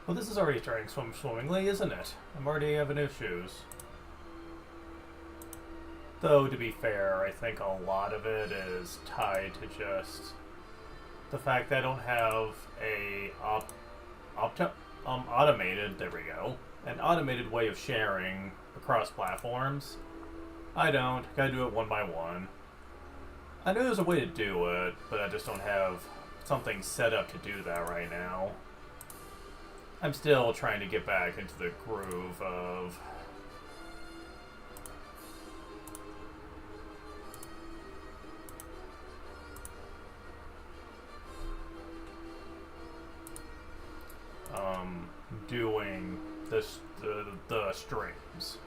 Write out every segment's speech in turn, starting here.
Well, this is already starting swimmingly, isn't it? I'm already having issues. Though, to be fair, I think a lot of it is tied to just the fact that I don't have a automated, there we go, an automated way of sharing across platforms. I don't. Gotta do it one by one. I know there's a way to do it, but I just don't have something set up to do that right now. I'm still trying to get back into the groove of doing the streams.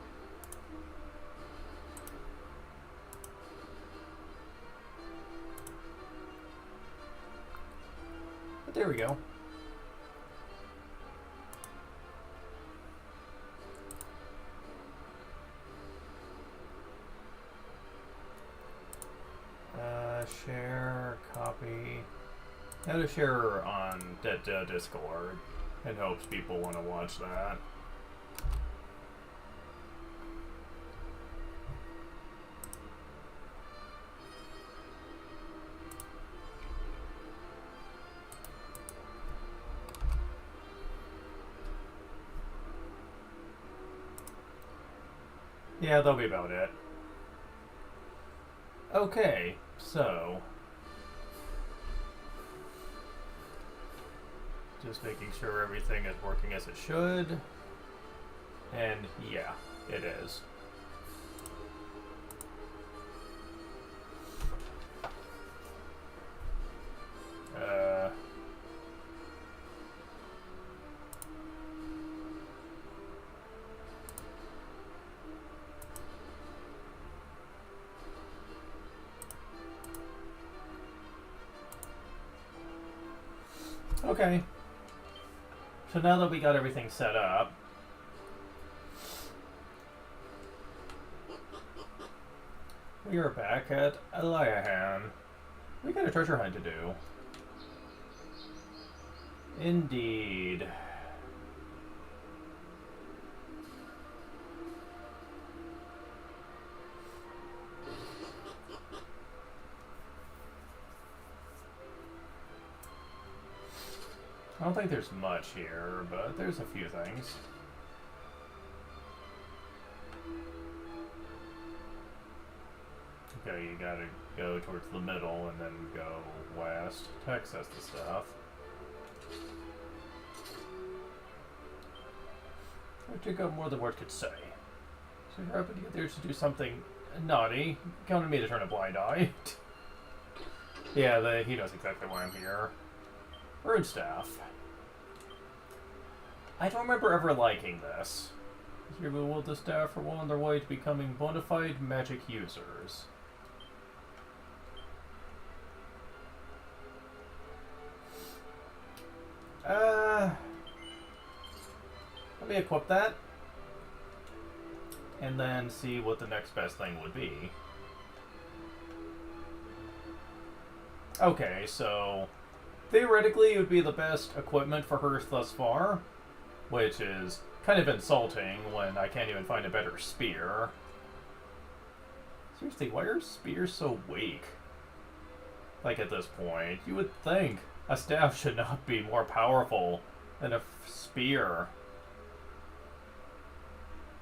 But there we go. Share, copy. How to share on Discord in hopes people want to watch that. Yeah, that'll be about it. Okay, so just making sure everything is working as it should. And yeah, it is. Okay. So now that we got everything set up, we are back at Eliahan. We got a treasure hunt to do. Indeed. I don't think there's much here, but there's a few things. Okay, you gotta go towards the middle and then go west to access the stuff. I took out more than words could say. So you're hoping to get there to do something naughty. Counted me to turn a blind eye. Yeah, he knows exactly why I'm here. Rune staff. I don't remember ever liking this. Here we will the staff are well on their way to becoming bona fide magic users. Let me equip that. And then see what the next best thing would be. Okay, so theoretically it would be the best equipment for her thus far, which is kind of insulting when I can't even find a better spear. Seriously, why are spears so weak? Like at this point, you would think a staff should not be more powerful than a spear.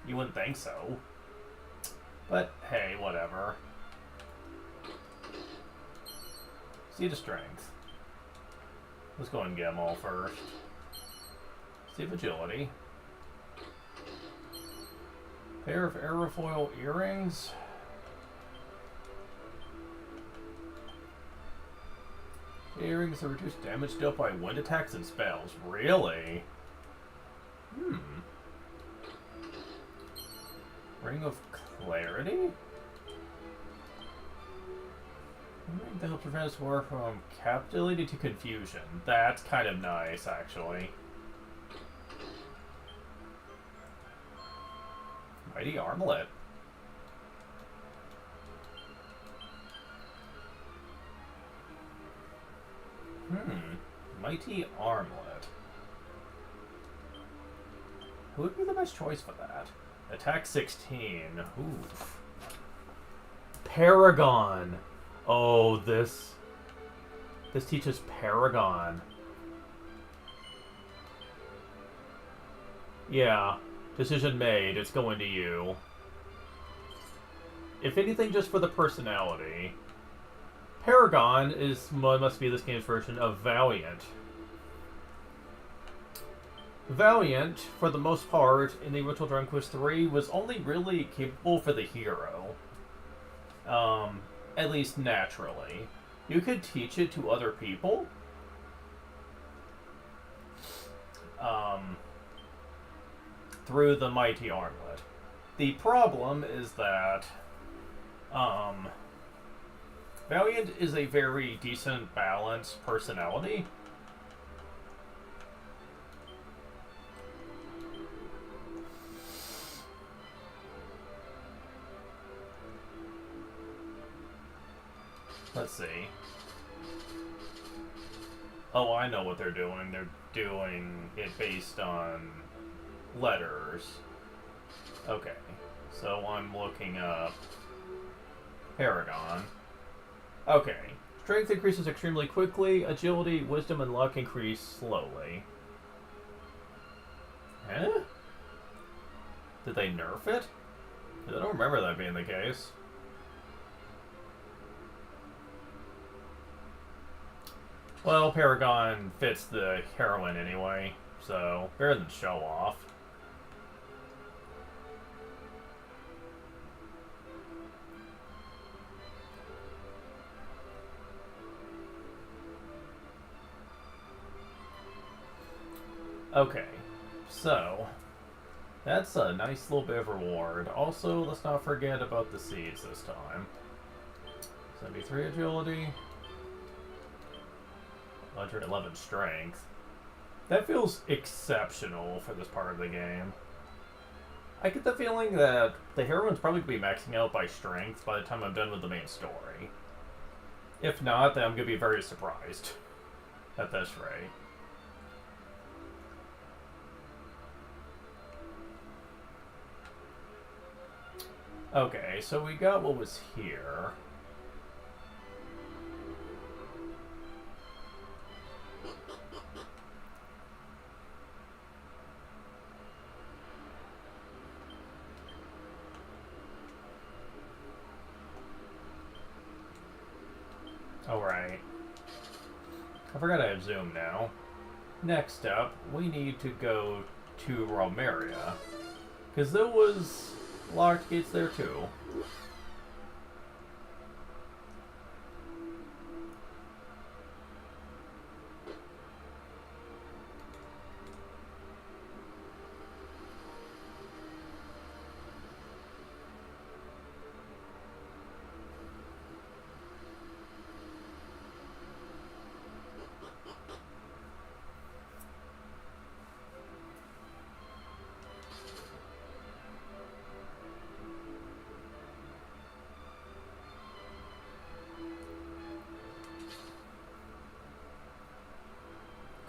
You wouldn't think so. But hey, whatever. Seed of Strength. Let's go and get them all first. Seed of Agility. Pair of aerofoil earrings. Earrings that reduce damage dealt by wind attacks and spells. Really? Ring of Clarity? That will prevent us war from captivity to confusion. That's kind of nice, actually. Mighty Armlet. Mighty Armlet. Who would be the best choice for that? Attack 16. Oof. Paragon. Oh, this teaches Paragon. Yeah. Decision made. It's going to you. If anything, just for the personality. Paragon must be this game's version of Valiant. Valiant, for the most part, in the original Dragon Quest III, was only really capable for the hero. At least naturally. You could teach it to other people. Through the Mighty Armlet. The problem is that, Valiant is a very decent, balanced personality. Let's see. Oh, I know what they're doing. They're doing it based on letters. Okay. So I'm looking up Paragon. Okay. Strength increases extremely quickly. Agility, wisdom, and luck increase slowly. Huh? Did they nerf it? I don't remember that being the case. Well, Paragon fits the heroine anyway, so better than show off. Okay, so that's a nice little bit of reward. Also, let's not forget about the seeds this time. 73 agility. 111 strength. That feels exceptional for this part of the game. I get the feeling that the heroine's probably going to be maxing out by strength by the time I'm done with the main story. If not, then I'm going to be very surprised at this rate. Okay, so we got what was here. Alright. I forgot I have Zoom now. Next up, we need to go to Romeria. Because there was locked gates there too.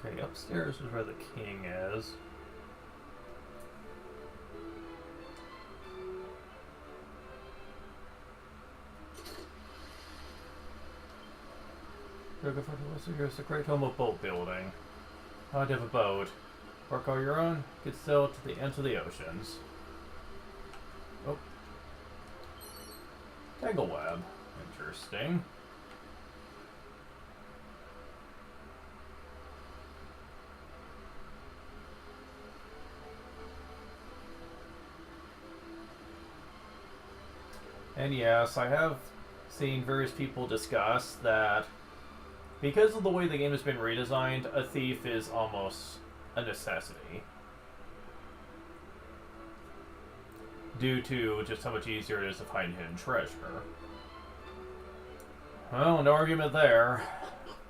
Okay, upstairs is where the king is. Here's the great home of boat building. How to have a boat. Work all your own, get sail to the ends of the oceans. Oh. Tangle web. Interesting. And yes, I have seen various people discuss that because of the way the game has been redesigned, a thief is almost a necessity. Due to just how much easier it is to find hidden treasure. Well, no argument there.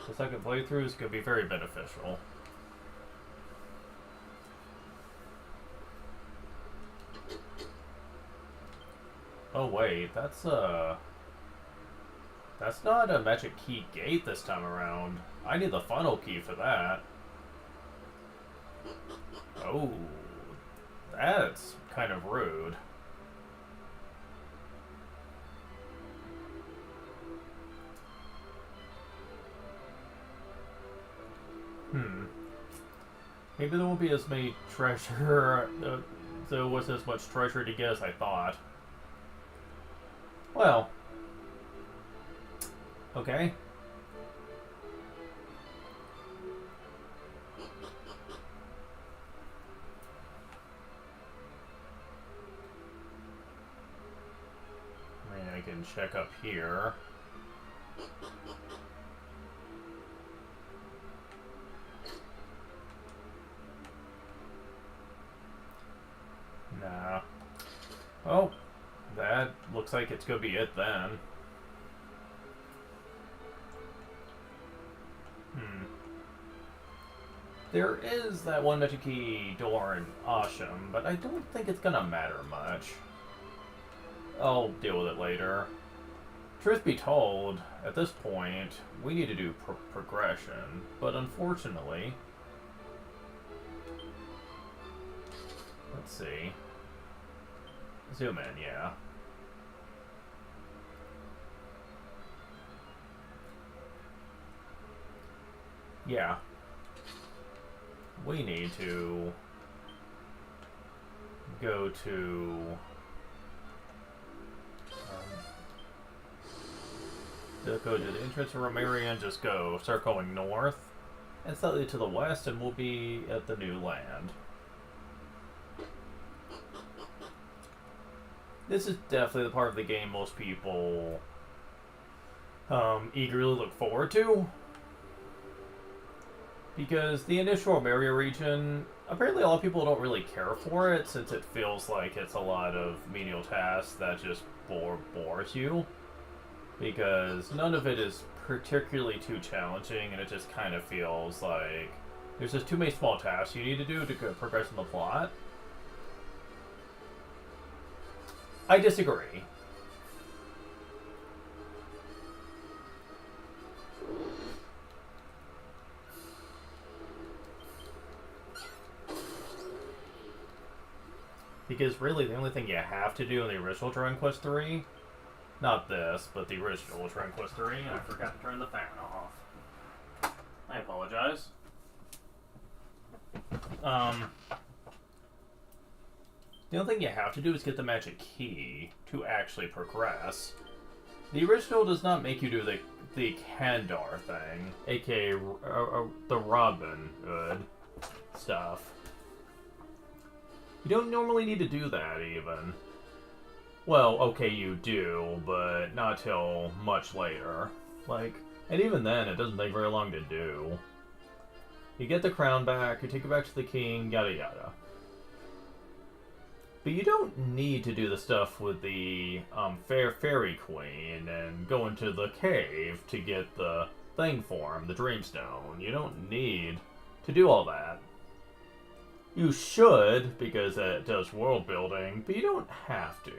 The second playthrough is going to be very beneficial. Oh wait, that's not a magic key gate this time around. I need the funnel key for that. Oh, That's kind of rude. Maybe there won't be as many treasure. There wasn't as much treasure to get as I thought. Well. Okay. I mean, I can check up here. Nah. Oh, that looks like it's gonna be it then. There is that one magic key door in Asham, but I don't think it's gonna matter much. I'll deal with it later. Truth be told, at this point, we need to do progression, but unfortunately... Let's see. Zoom in, yeah. Yeah. We need to go to go to the entrance of Romaria and just start going north and slightly to the west, and we'll be at the new land. This is definitely the part of the game most people eagerly look forward to. Because the initial Romaria region, apparently a lot of people don't really care for it, since it feels like it's a lot of menial tasks that just bores you. Because none of it is particularly too challenging, and it just kind of feels like there's just too many small tasks you need to do to progress in the plot. I disagree. Because really, the only thing you have to do in the original Dragon Quest III, not this, but the original Dragon Quest III, and I forgot to turn the fan off. I apologize. The only thing you have to do is get the magic key to actually progress. The original does not make you do the Kandar thing, aka the Robin Hood stuff. You don't normally need to do that, even. Well, okay, you do, but not till much later. And even then, it doesn't take very long to do. You get the crown back, you take it back to the king, yada yada. But you don't need to do the stuff with the fairy queen and go into the cave to get the thing for him, the dreamstone. You don't need to do all that. You should, because it does world building, but you don't have to.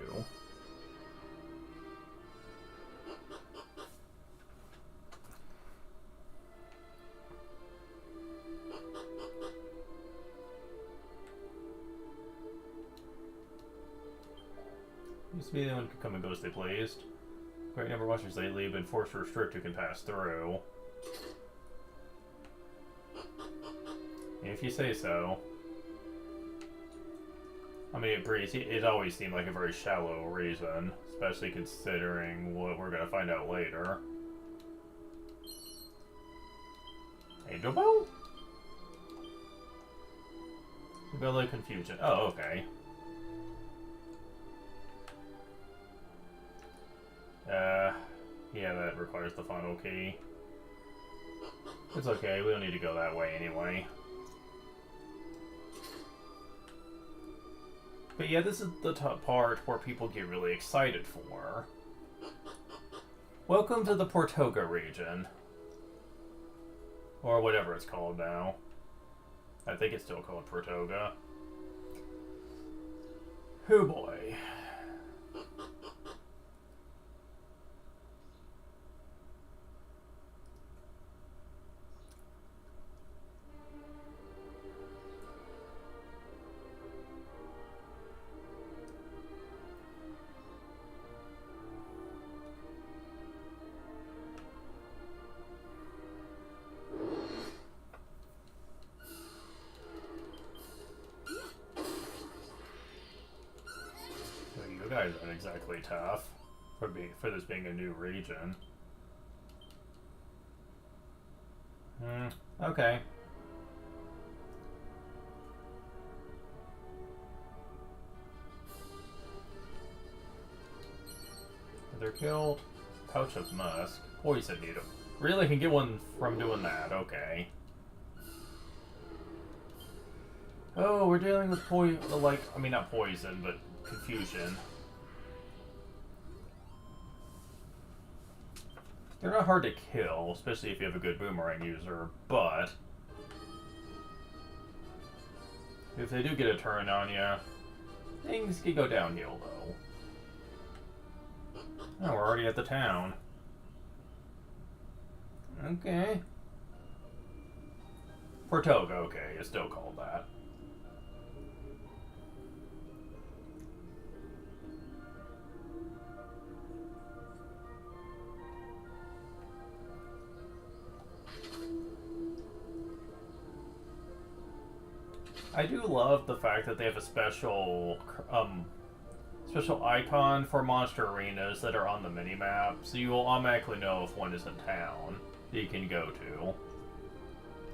Used to be anyone could come and go as they pleased. Great number of watchers lately have been forced to restrict who can pass through. If you say so. I mean, it always seemed like a very shallow reason, especially considering what we're going to find out later. Angel Bell? A little confusion. Oh, okay. Yeah, that requires the funnel key. It's okay, we don't need to go that way anyway. But yeah, this is the top part where people get really excited for. Welcome to the Portoga region. Or whatever it's called now. I think it's still called Portoga. Oh boy. guys aren't exactly tough for this being a new region. Okay. They're killed. Pouch of musk. Poison needle. Really can get one from doing that. Okay. Oh, we're dealing with I mean, not poison, but confusion. They're not hard to kill, especially if you have a good boomerang user, but if they do get a turn on you, things can go downhill, though. Oh, we're already at the town. Okay. Portoga, okay, it's still called that. I do love the fact that they have a special icon for monster arenas that are on the minimap, so you will automatically know if one is in town that you can go to.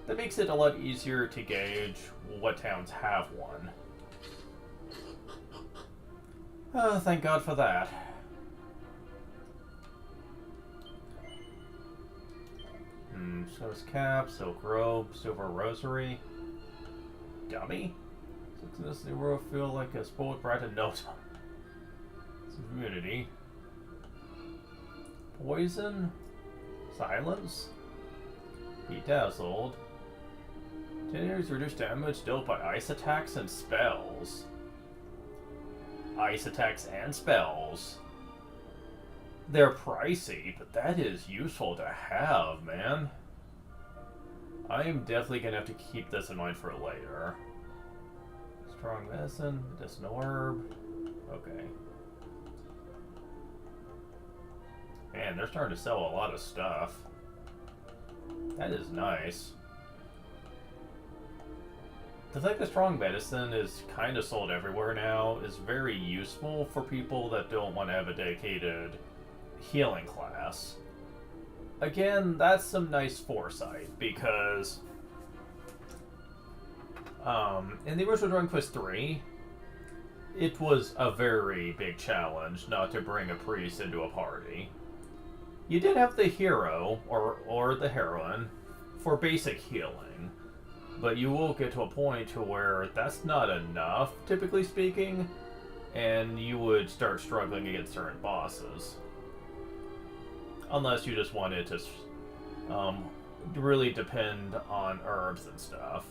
That makes it a lot easier to gauge what towns have one. Oh, thank God for that. Show's cap, silk robe, silver rosary. Dummy? Success, they will feel like a spoiled brat in no time. Immunity. Poison. Silence. Bedazzled. 10 areas reduce damage dealt by ice attacks and spells. Ice attacks and spells. They're pricey, but that is useful to have, man. I am definitely gonna have to keep this in mind for later. Strong medicine, medicinal herb. Okay. Man, they're starting to sell a lot of stuff. That is nice. The fact that strong medicine is kind of sold everywhere now is very useful for people that don't want to have a dedicated healing class. Again, that's some nice foresight, because in the original Dragon Quest III, it was a very big challenge not to bring a priest into a party. You did have the hero, or the heroine, for basic healing, but you will get to a point to where that's not enough, typically speaking, and you would start struggling against certain bosses. Unless you just wanted to really depend on herbs and stuff.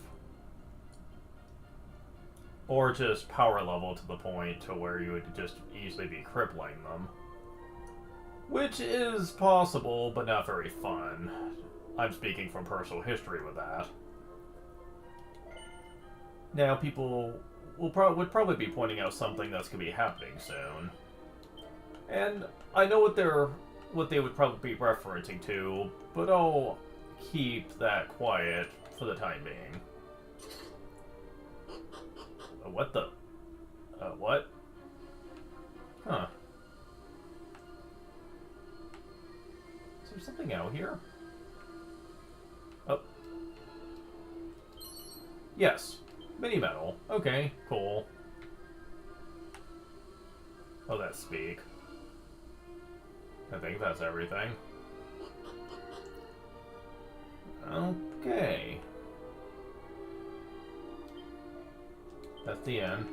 Or just power level to the point to where you would just easily be crippling them. Which is possible, but not very fun. I'm speaking from personal history with that. Now, people would probably be pointing out something that's going to be happening soon. And I know what they would probably be referencing to, but I'll keep that quiet for the time being. What the? What? Huh. Is there something out here? Oh. Yes. Mini metal. Okay, cool. Oh, that's speak. I think that's everything. Okay. That's the end.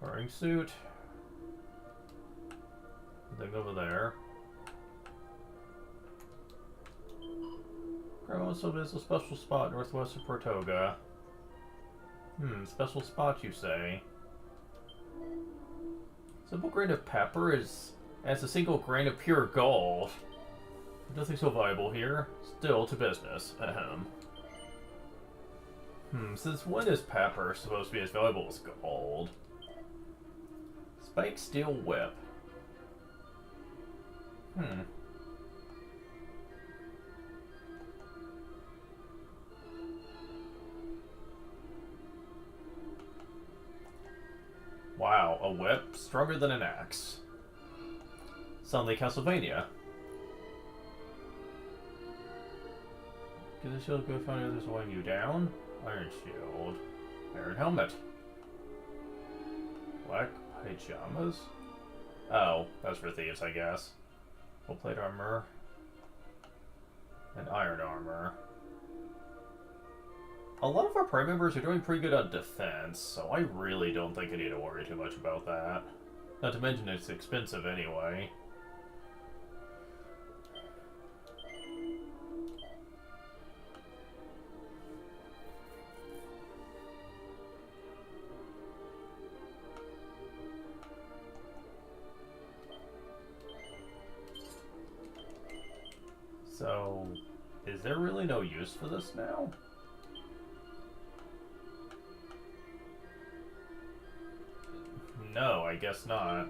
Wearing suit. Thing over there. Grandma so there's a special spot northwest of Portoga. Special spot, you say? Simple grain of pepper is as a single grain of pure gold. Nothing so valuable here. Still to business. Ahem. Since when is pepper supposed to be as valuable as gold? Spike steel whip. a whip stronger than an axe. Suddenly Castlevania. Get the shield, go find others weighing you down. Iron shield. Iron helmet. Black pajamas? Oh, that's for thieves, I guess. Full plate armor. And iron armor. A lot of our Prime members are doing pretty good on defense, so I really don't think I need to worry too much about that. Not to mention it's expensive anyway. So, is there really no use for this now? No, I guess not.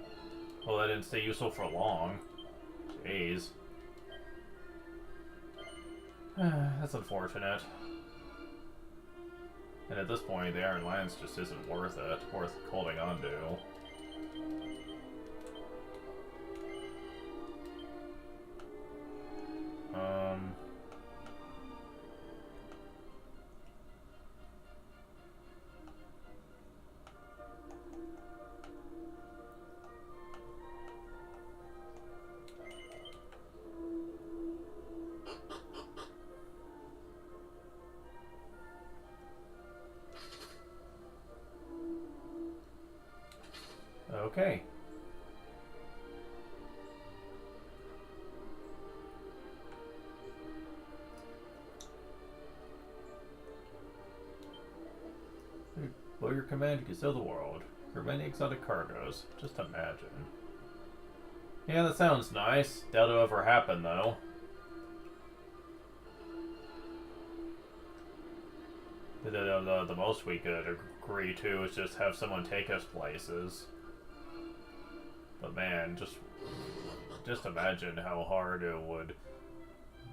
Well, that didn't stay useful for long. Jeez. That's unfortunate. And at this point, the Iron Lance just isn't worth holding on to. Okay. Blow your command, you can sail the world. For many exotic cargoes. Just imagine. Yeah, that sounds nice. Doubt it'll ever happen, though. The most we could agree to is just have someone take us places. But man, just imagine how hard it would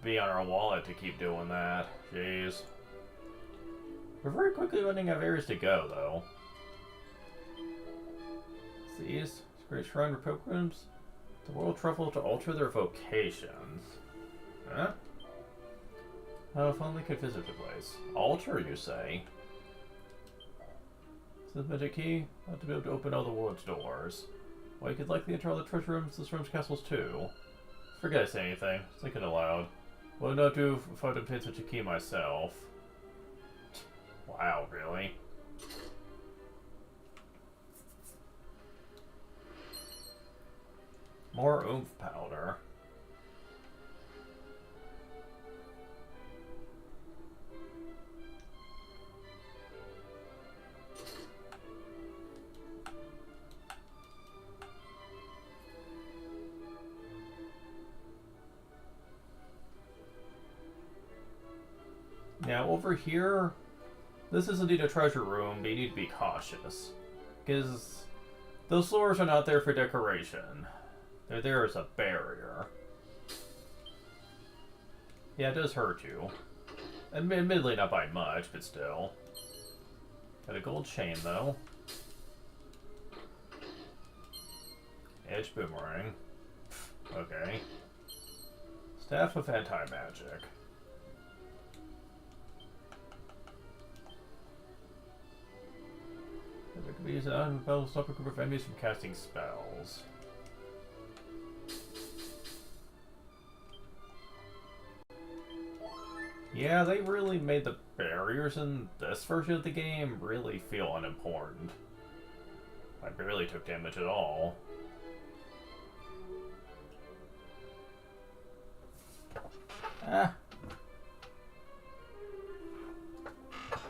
be on our wallet to keep doing that. Jeez. We're very quickly running out of areas to go, though. These great shrine for pilgrims. The world travel to alter their vocations. Huh? Oh, if only could visit the place. Alter, you say? Is the magic key? Ought to be able to open all the world's doors. Well, you could likely enter all the treasure rooms, this room's castles too. Forget I say anything. Thinking aloud. What would I do if I obtained such a key myself? Wow, really? More oomph powder. Now, over here, this is indeed a treasure room, but you need to be cautious. Because those floors are not there for decoration. They're there as a barrier. Yeah, it does hurt you. Admittedly not by much, but still. Got a gold chain, though. Edge boomerang. Okay. Staff of anti-magic. It could be used to stop a group of enemies from casting spells. Yeah, they really made the barriers in this version of the game really feel unimportant. I barely took damage at all. Ah.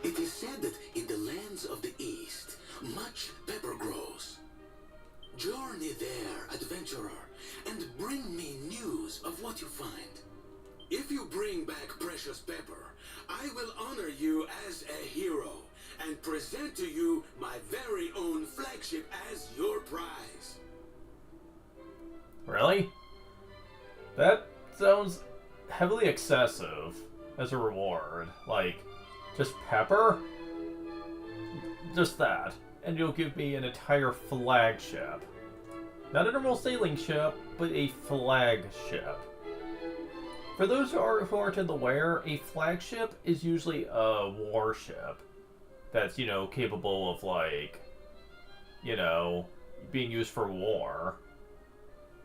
It is said that in the lands of the East, much pepper grows. Journey there, adventurer, and bring me news of what you find. If you bring back precious pepper, I will honor you as a hero and present to you my very own flagship as your prize. Really? That sounds heavily excessive as a reward. Like, just pepper? Just that. and you'll give me an entire flagship. Not a normal sailing ship, but a flagship. For those who aren't in the aware, a flagship is usually a warship that's, you know, capable of, like, you know, being used for war.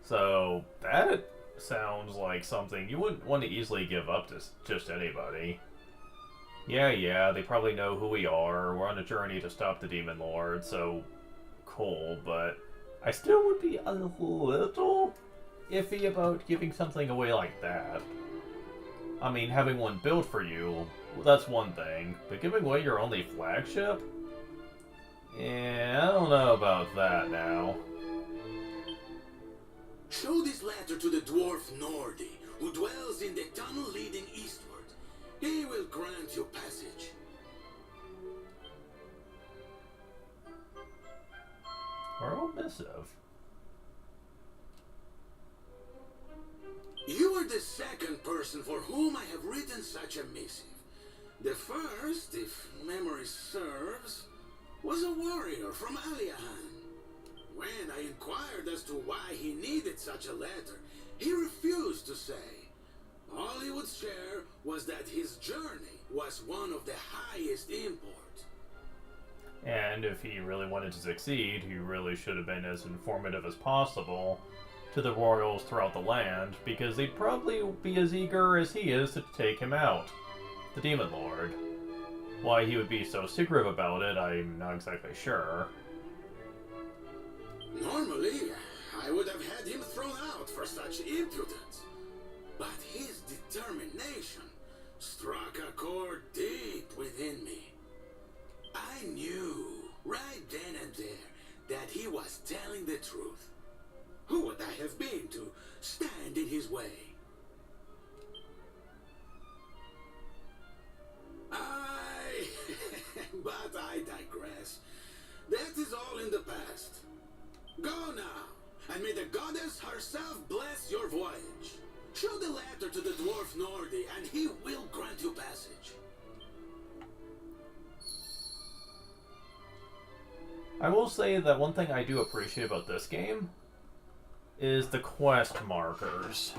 So, that sounds like something you wouldn't want to easily give up to just anybody. Yeah, they probably know who we are. We're on a journey to stop the Demon Lord, so cool, but I still would be a little iffy about giving something away like that. I mean, having one built for you, well, that's one thing, but giving away your only flagship? Yeah, I don't know about that now. Show this letter to the dwarf Nordi, who dwells in the tunnel leading eastward. He will grant you passage. Oral missive. You are the second person for whom I have written such a missive. The first, if memory serves, was a warrior from Aliahan. When I inquired as to why he needed such a letter, he refused to say. All he would share was that his journey was one of the highest import. And if he really wanted to succeed, he really should have been as informative as possible to the royals throughout the land, because they'd probably be as eager as he is to take him out, the Demon Lord. Why he would be so secretive about it, I'm not exactly sure. Normally, I would have had him thrown out for such impudence. But his determination struck a chord deep within me. I knew, right then and there, that he was telling the truth. Who would I have been to stand in his way? But I digress. That is all in the past. Go now, and may the goddess herself bless your voyage. Show the letter to the dwarf Nordi, and he will grant you passage. I will say that one thing I do appreciate about this game is the quest markers.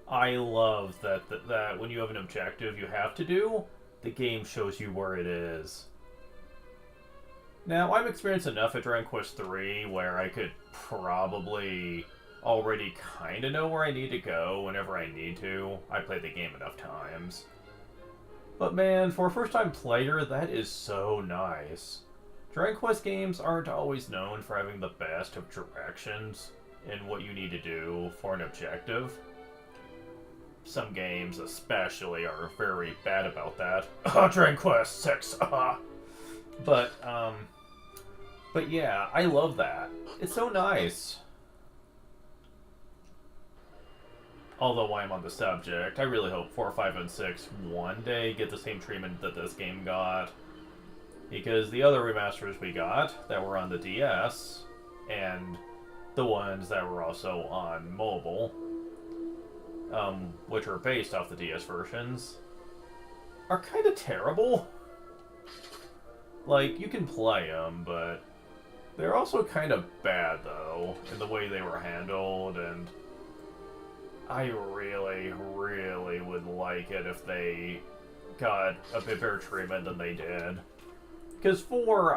I love that when you have an objective you have to do, the game shows you where it is. Now, I've experienced enough at Dragon Quest III where I could probably already kind of know where I need to go whenever I need to. I played the game enough times. But man, for a first-time player, that is so nice. Dragon Quest games aren't always known for having the best of directions in what you need to do for an objective. Some games especially are very bad about that. Dragon Quest 6, But yeah, I love that. It's so nice. Although while I'm on the subject, I really hope 4, 5, and 6 one day get the same treatment that this game got. Because the other remasters we got that were on the DS, and the ones that were also on mobile, which are based off the DS versions, are kind of terrible. Like, you can play them, but they're also kind of bad, though, in the way they were handled, and I really, really would like it if they got a bit better treatment than they did. Because 4,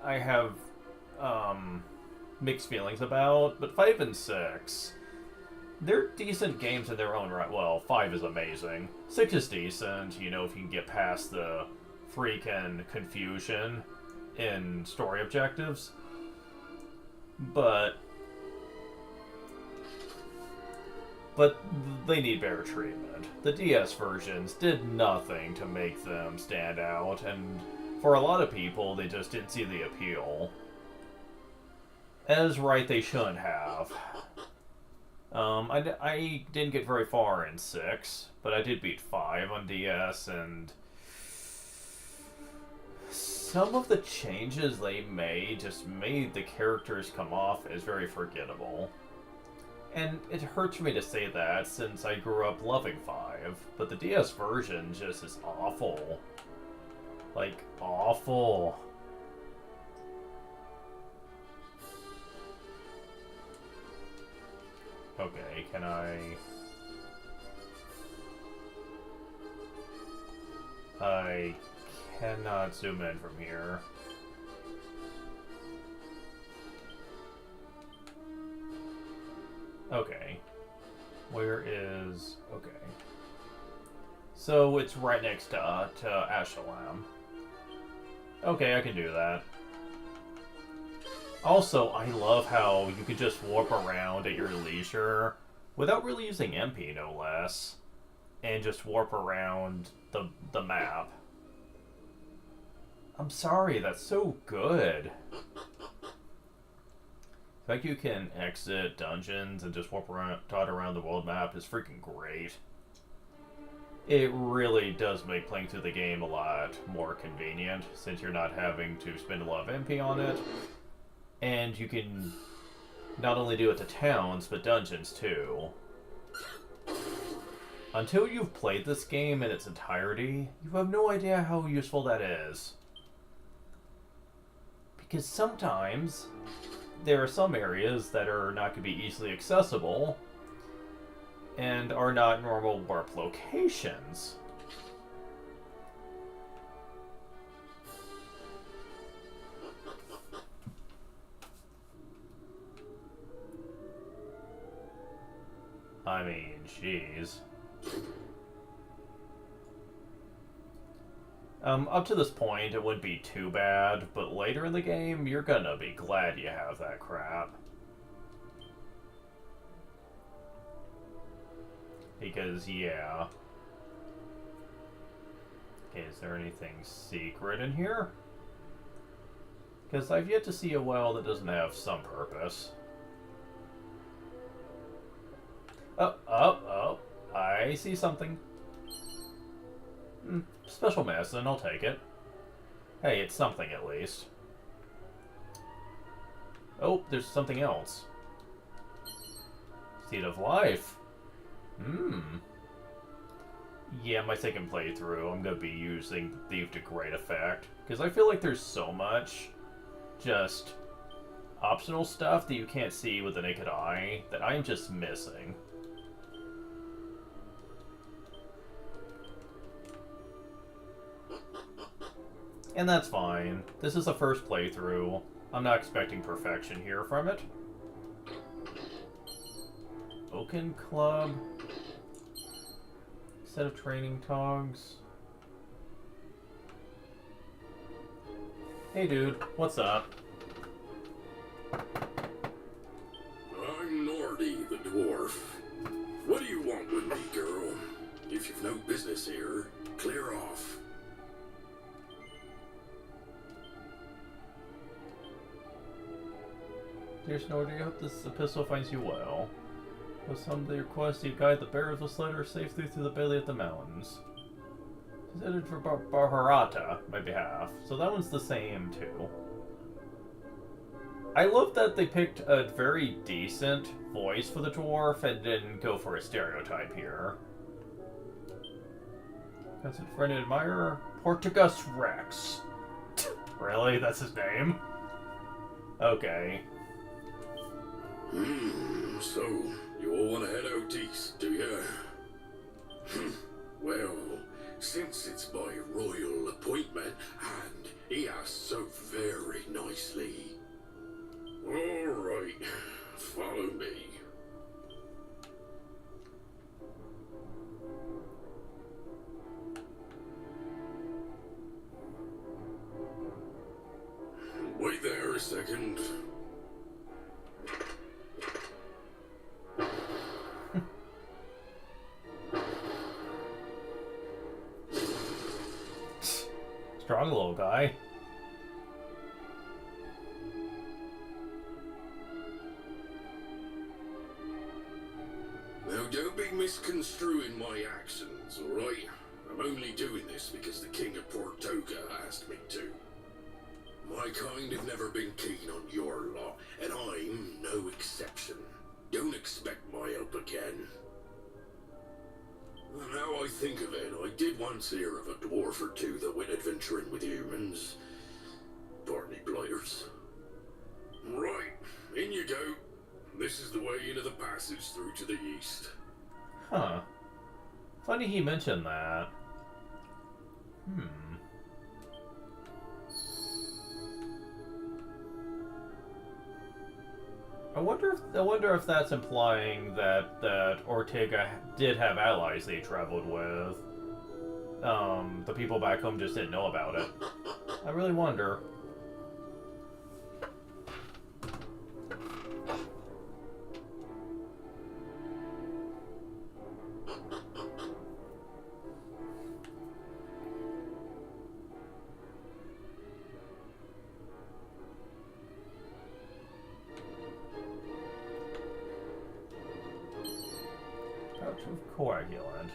I have mixed feelings about, but 5 and 6, they're decent games in their own right. Well, 5 is amazing. 6 is decent, you know, if you can get past the freaking confusion in story objectives. But they need better treatment. The DS versions did nothing to make them stand out, and for a lot of people, they just didn't see the appeal. As right, they shouldn't have. I didn't get very far in 6, but I did beat 5 on DS, and some of the changes they made just made the characters come off as very forgettable. And it hurts me to say that, since I grew up loving 5, but the DS version just is awful. Like, awful. Okay, can I cannot zoom in from here. Okay. Where is... Okay. So it's right next to Ashalam. Okay, I can do that. Also, I love how you can just warp around at your leisure without really using MP, no less, and just warp around the map. I'm sorry, that's so good. The fact you can exit dungeons and just warp around, dot around the world map is freaking great. It really does make playing through the game a lot more convenient, since you're not having to spend a lot of MP on it. And you can not only do it to towns, but dungeons too. Until you've played this game in its entirety, you have no idea how useful that is. Because sometimes there are some areas that are not going to be easily accessible and are not normal warp locations. I mean, jeez. Up to this point, it wouldn't be too bad, but later in the game, you're gonna be glad you have that crap. Because, yeah. Okay, is there anything secret in here? Because I've yet to see a well that doesn't have some purpose. Oh, I see something. Special medicine, I'll take it. Hey, it's something at least. Oh, there's something else. Seed of Life. Yeah, my second playthrough, I'm gonna be using Thief to great effect. Because I feel like there's so much just optional stuff that you can't see with the naked eye that I'm just missing. And that's fine. This is the first playthrough. I'm not expecting perfection here from it. Oaken Club. Set of training togs. Hey dude, what's up? I'm Nordy, the dwarf. What do you want with me, girl? If you've no business here, clear off. Dear Snordy, I hope this epistle finds you well. With some the request you guide the bearer of this letter safely through the belly of the mountains. She's headed for Baharata, my behalf, so that one's the same too. I love that they picked a very decent voice for the dwarf and didn't go for a stereotype here. Constant friend and admirer, Portugus Rex. Really? That's his name? Okay. So, you all want to head out east, do ya? Well, since it's by royal appointment, and he asked so very nicely. All right, follow me. Wait there a second. Strong little guy. Now, don't be misconstruing my actions, alright? I'm only doing this because the King of Portoka asked me to. My kind have never been keen on your lot, and I'm no exception. Don't expect my help again. Now I think of it, I did once hear of a dwarf or two that went adventuring with humans. Barney blighters. Right, in you go. This is the way into the passage through to the east. Huh. Funny he mentioned that. I wonder if that's implying that Ortega did have allies they traveled with. The people back home just didn't know about it. I really wonder. Pouch of coagulant.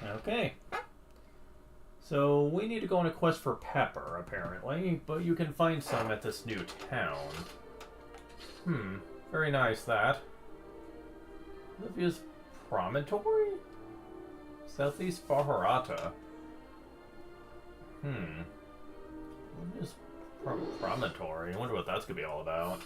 Okay. So we need to go on a quest for pepper, apparently, but you can find some at this new town. Very nice, that. Olivia's Promontory? Southeast Baharata. Olivia's Promontory. I wonder what that's gonna be all about.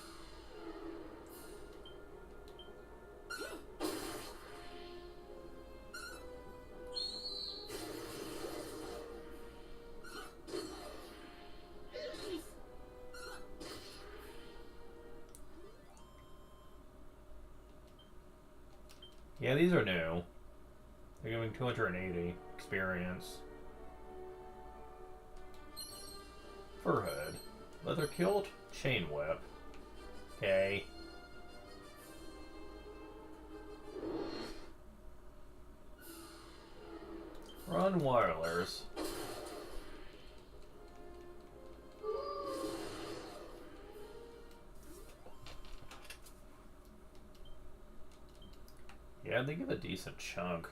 Yeah, these are new. They're giving 280 experience. Fur hood. Leather kilt. Chain whip. Okay. Run wirelers. Yeah, they give a decent chunk.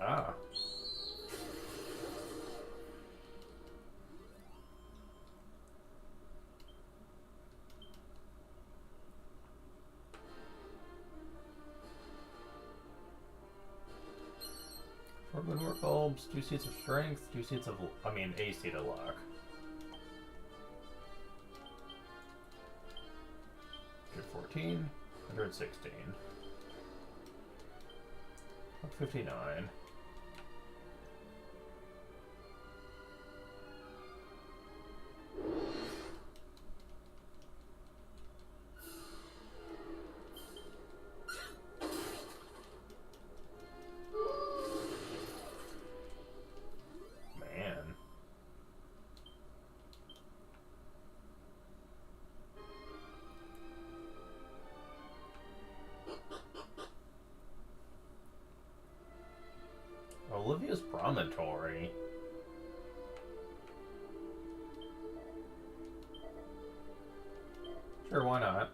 Ah. Forbidden work bulbs, 2 seats of strength, 2 seats of, a seat of luck. 114, 116. 159. Man. Olivia's Promontory. Sure, why not?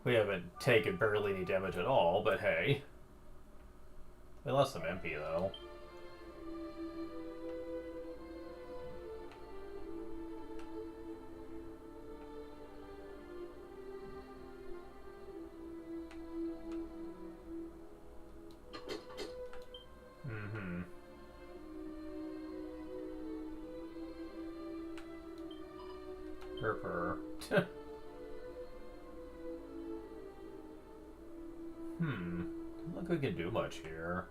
We haven't taken barely any damage at all, but hey. We lost some MP though. Purr. Doesn't look like we can do much here.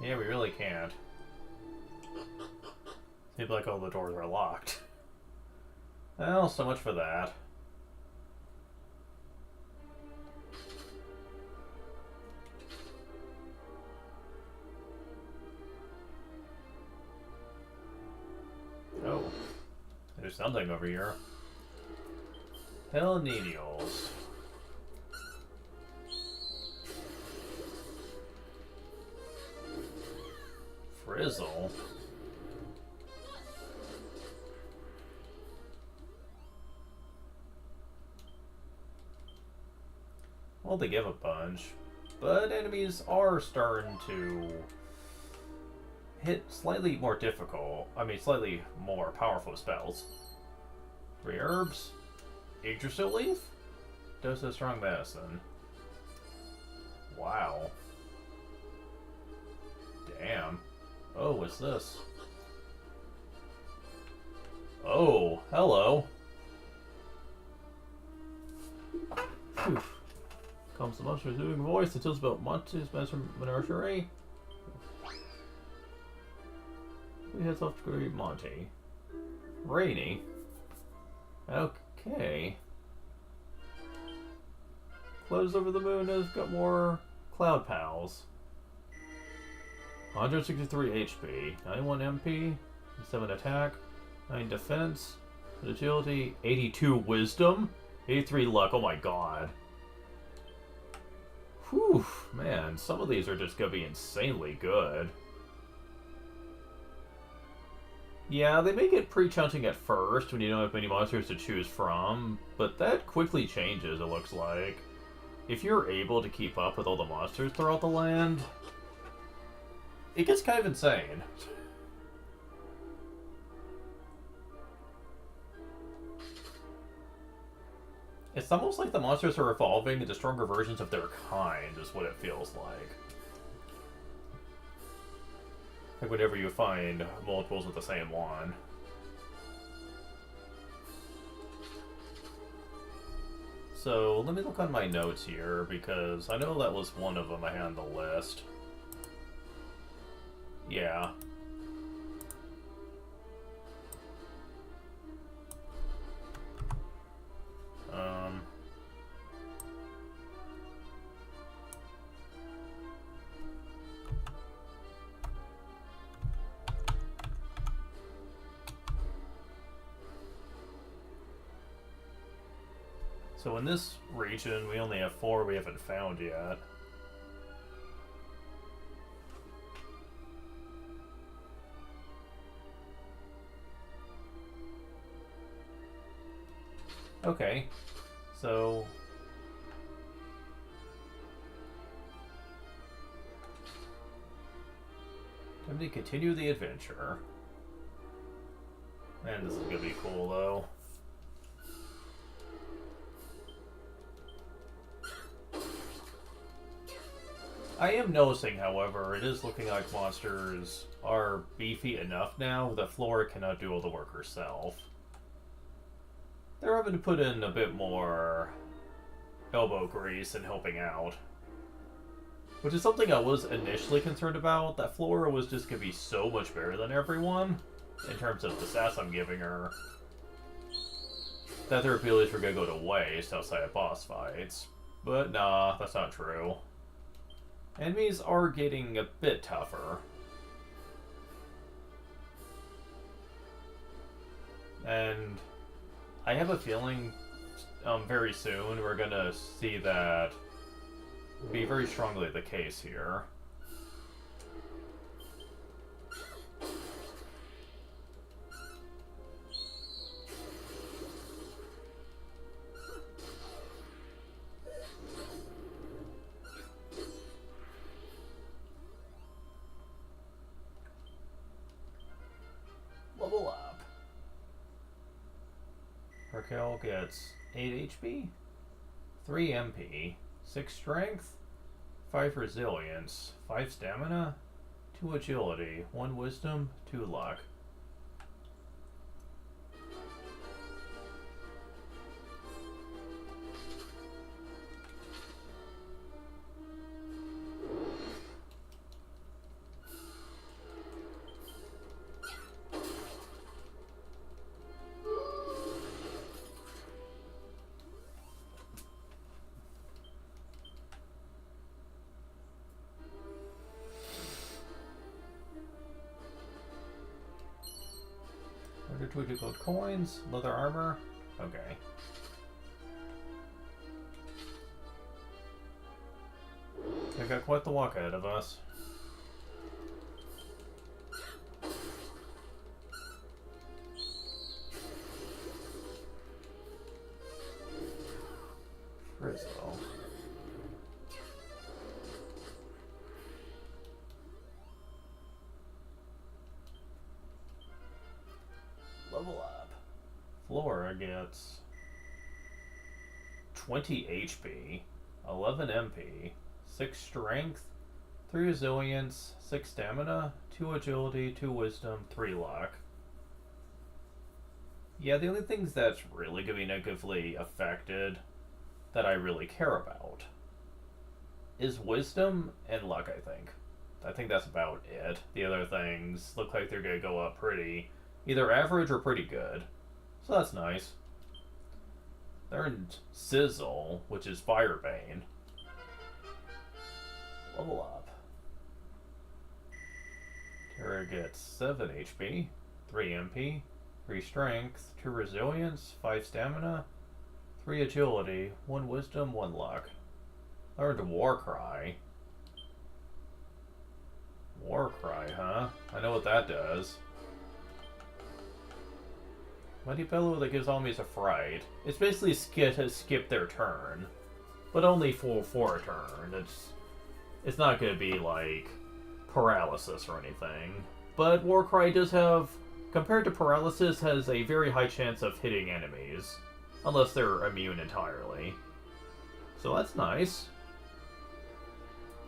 Yeah, we really can't. Seems like all the doors are locked. Well, so much for that. Oh. There's something over here. El Niños. Frizzle? only give a bunch, but enemies are starting to hit slightly more difficult, slightly more powerful spells. 3 herbs, Yggdrasil leaf, dose of strong medicine. Wow. Damn. Oh, what's this? Oh, hello. Whew. Comes the monster's moving voice. It tells about monsters from menagerie. We heads off to Great Monty. Rainy. Okay. Close over the moon has got more cloud pals. 163 HP, 91 MP, 7 attack, 9 defense, agility, 82 wisdom, 83 luck. Oh my god. Whew, man, some of these are just gonna be insanely good. Yeah, they make it pre-chunting at first when you don't have many monsters to choose from, but that quickly changes, it looks like. If you're able to keep up with all the monsters throughout the land, it gets kind of insane. It's almost like the monsters are evolving into stronger versions of their kind, is what it feels like. Like whenever you find multiples of the same one. So, let me look on my notes here, because I know that was one of them I had on the list. Yeah. So in this region, we only have 4 we haven't found yet. Okay, so... time to continue the adventure. Man, this is gonna be cool, though. I am noticing, however, it is looking like monsters are beefy enough now that Flora cannot do all the work herself. They're having to put in a bit more elbow grease and helping out. Which is something I was initially concerned about, that Flora was just going to be so much better than everyone, in terms of the stats I'm giving her, that their abilities were going to go to waste outside of boss fights. But nah, that's not true. Enemies are getting a bit tougher. And I have a feeling very soon we're gonna see that be very strongly the case here. Level up. Raquel gets 8 HP, 3 MP, 6 strength, 5 resilience, 5 stamina, 2 agility, 1 wisdom, 2 luck. Gold coins, leather armor. Okay. We've got quite the walk ahead of us. Frizzle. Flora gets 20 HP, 11 MP, 6 Strength, 3 Resilience, 6 Stamina, 2 Agility, 2 Wisdom, 3 Luck. Yeah, the only things that's really going to be negatively affected that I really care about is Wisdom and Luck, I think. I think that's about it. The other things look like they're going to go up pretty, either average or pretty good. So that's nice. They earned Sizzle, which is Firebane. Level up. Terra gets 7 HP, 3 MP, 3 Strength, 2 Resilience, 5 Stamina, 3 Agility, 1 Wisdom, 1 Luck. Earned Warcry. Warcry, huh? I know what that does. Mighty Bellow that gives enemies a fright. It's basically skip their turn. But only for a turn. It's not going to be like paralysis or anything. But Warcry does have, compared to paralysis, has a very high chance of hitting enemies. Unless they're immune entirely. So that's nice.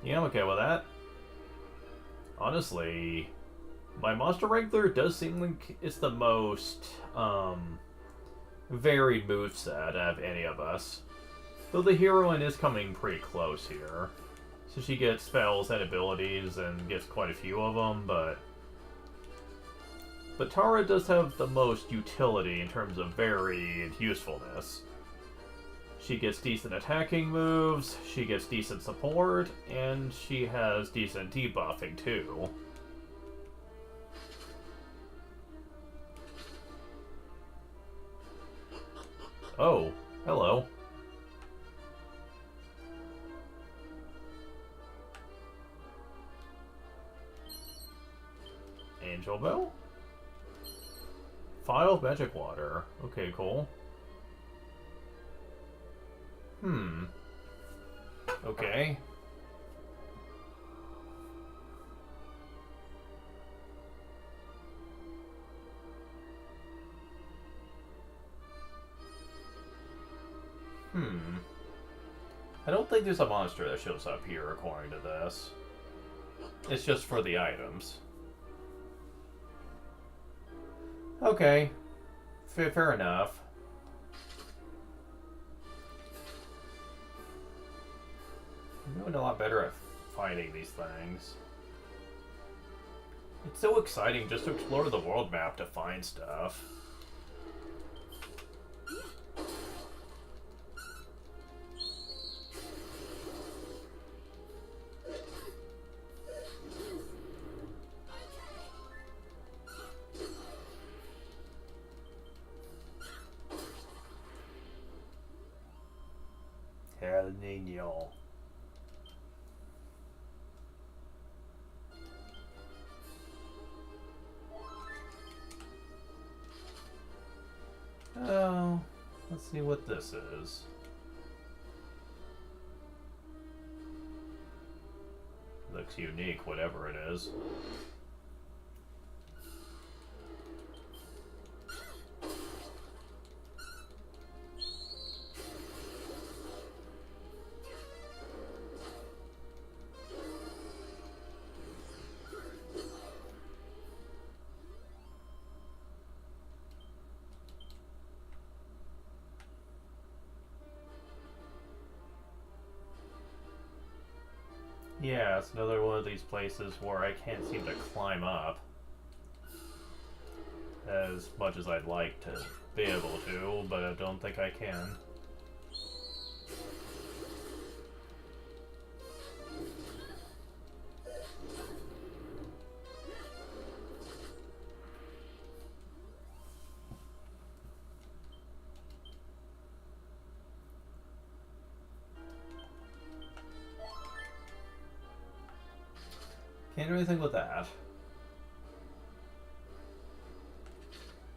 Yeah, I'm okay with that. Honestly, my Monster Wrangler does seem like it's the most varied moveset out of any of us. Though the heroine is coming pretty close here. So she gets spells and abilities and gets quite a few of them, but Tara does have the most utility in terms of varied usefulness. She gets decent attacking moves, she gets decent support, and she has decent debuffing too. Oh, hello. Angel Bell? File of Magic Water. Okay, cool. Okay. I don't think there's a monster that shows up here according to this. It's just for the items. Okay. Fair enough. I'm doing a lot better at finding these things. It's so exciting just to explore the world map to find stuff. El Niño. Oh, let's see what this is. Looks unique, whatever it is. Yeah, it's another one of these places where I can't seem to climb up as much as I'd like to be able to, but I don't think I can. Can't do anything with that.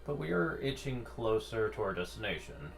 But we are itching closer to our destination.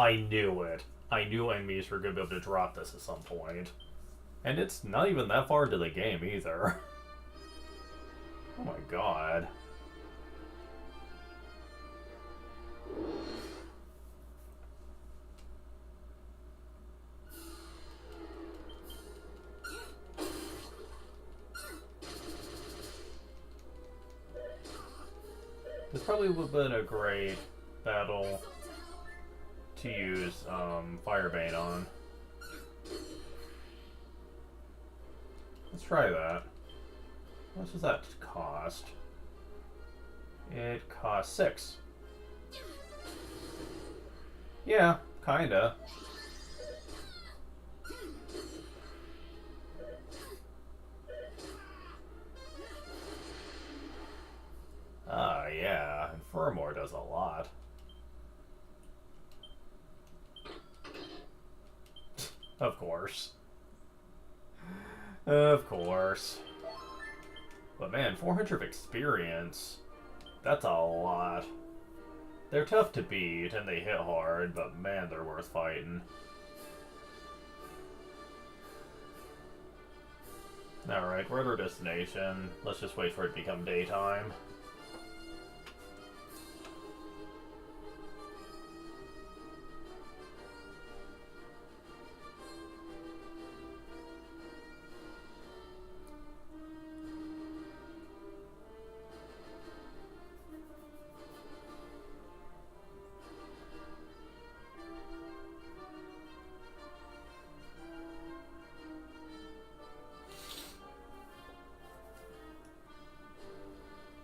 I knew it. I knew enemies were going to be able to drop this at some point. And it's not even that far into the game either. Oh my god. This probably would have been a great battle to use Firebane on. Let's try that. What does that cost? It costs 6. Yeah, kinda. Yeah, and Furmore does a lot. Of course. Of course. But man, 400 of experience, that's a lot. They're tough to beat and they hit hard, but man, they're worth fighting. Alright, we're at our destination. Let's just wait for it to become daytime.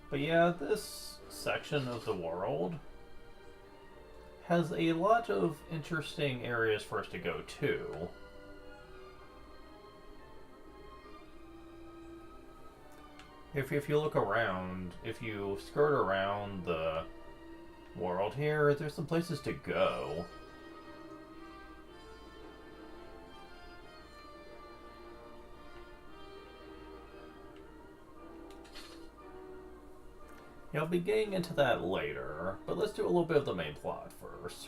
But yeah, this section of the world has a lot of interesting areas for us to go to. If you look around, if you skirt around the world here, there's some places to go. Yeah, I'll be getting into that later, but let's do a little bit of the main plot first.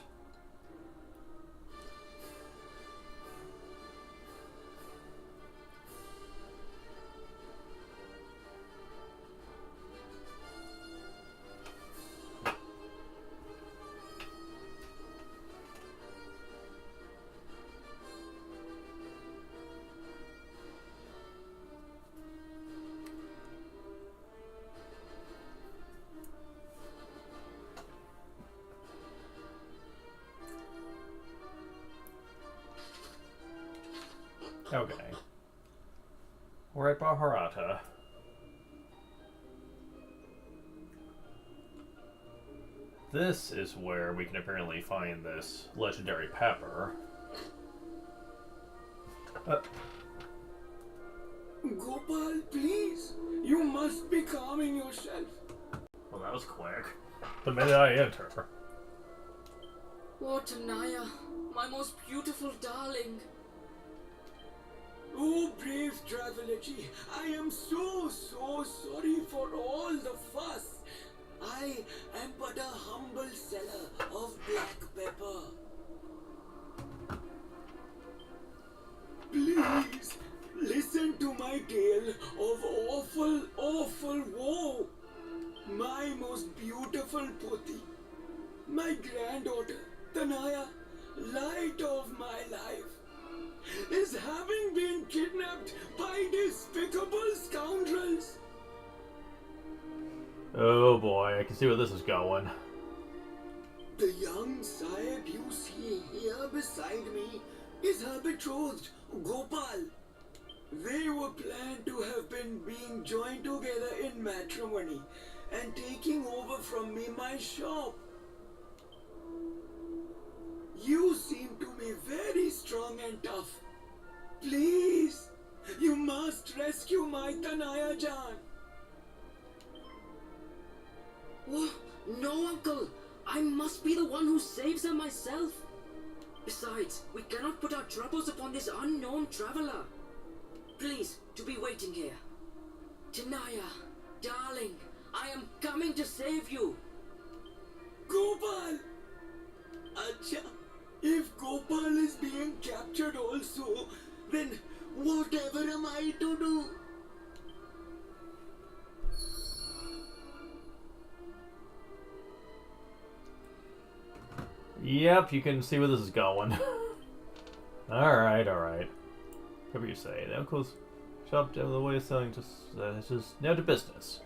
Okay. We're at Baharata. This is where we can apparently find this legendary pepper. Gopal, please. You must be calming yourself. Well, that was quick. The minute I enter. Oh, Tanaya, my most beautiful darling. Oh, brave Travelergy, I am so sorry for all the fuss. I am but a humble seller of black pepper. Please, listen to my tale of awful woe. My most beautiful Poti, my granddaughter, Tanaya, light of my life, is having been kidnapped by despicable scoundrels. Oh boy, I can see where this is going. The young Sahib you see here beside me is her betrothed, Gopal. They were planned to have been being joined together in matrimony and taking over from me my shop. You seem to be very strong and tough. Please, you must rescue my Tanaya Jan. Oh, no, Uncle. I must be the one who saves her myself. Besides, we cannot put our troubles upon this unknown traveler. Please, to be waiting here. Tanaya, darling, I am coming to save you. Gopal! Acha, If Gopal is being captured also, then whatever am I to do? Yep, you can see where this is going. Alright, alright. Whatever you say. The uncle's shop down the way of selling just now to business.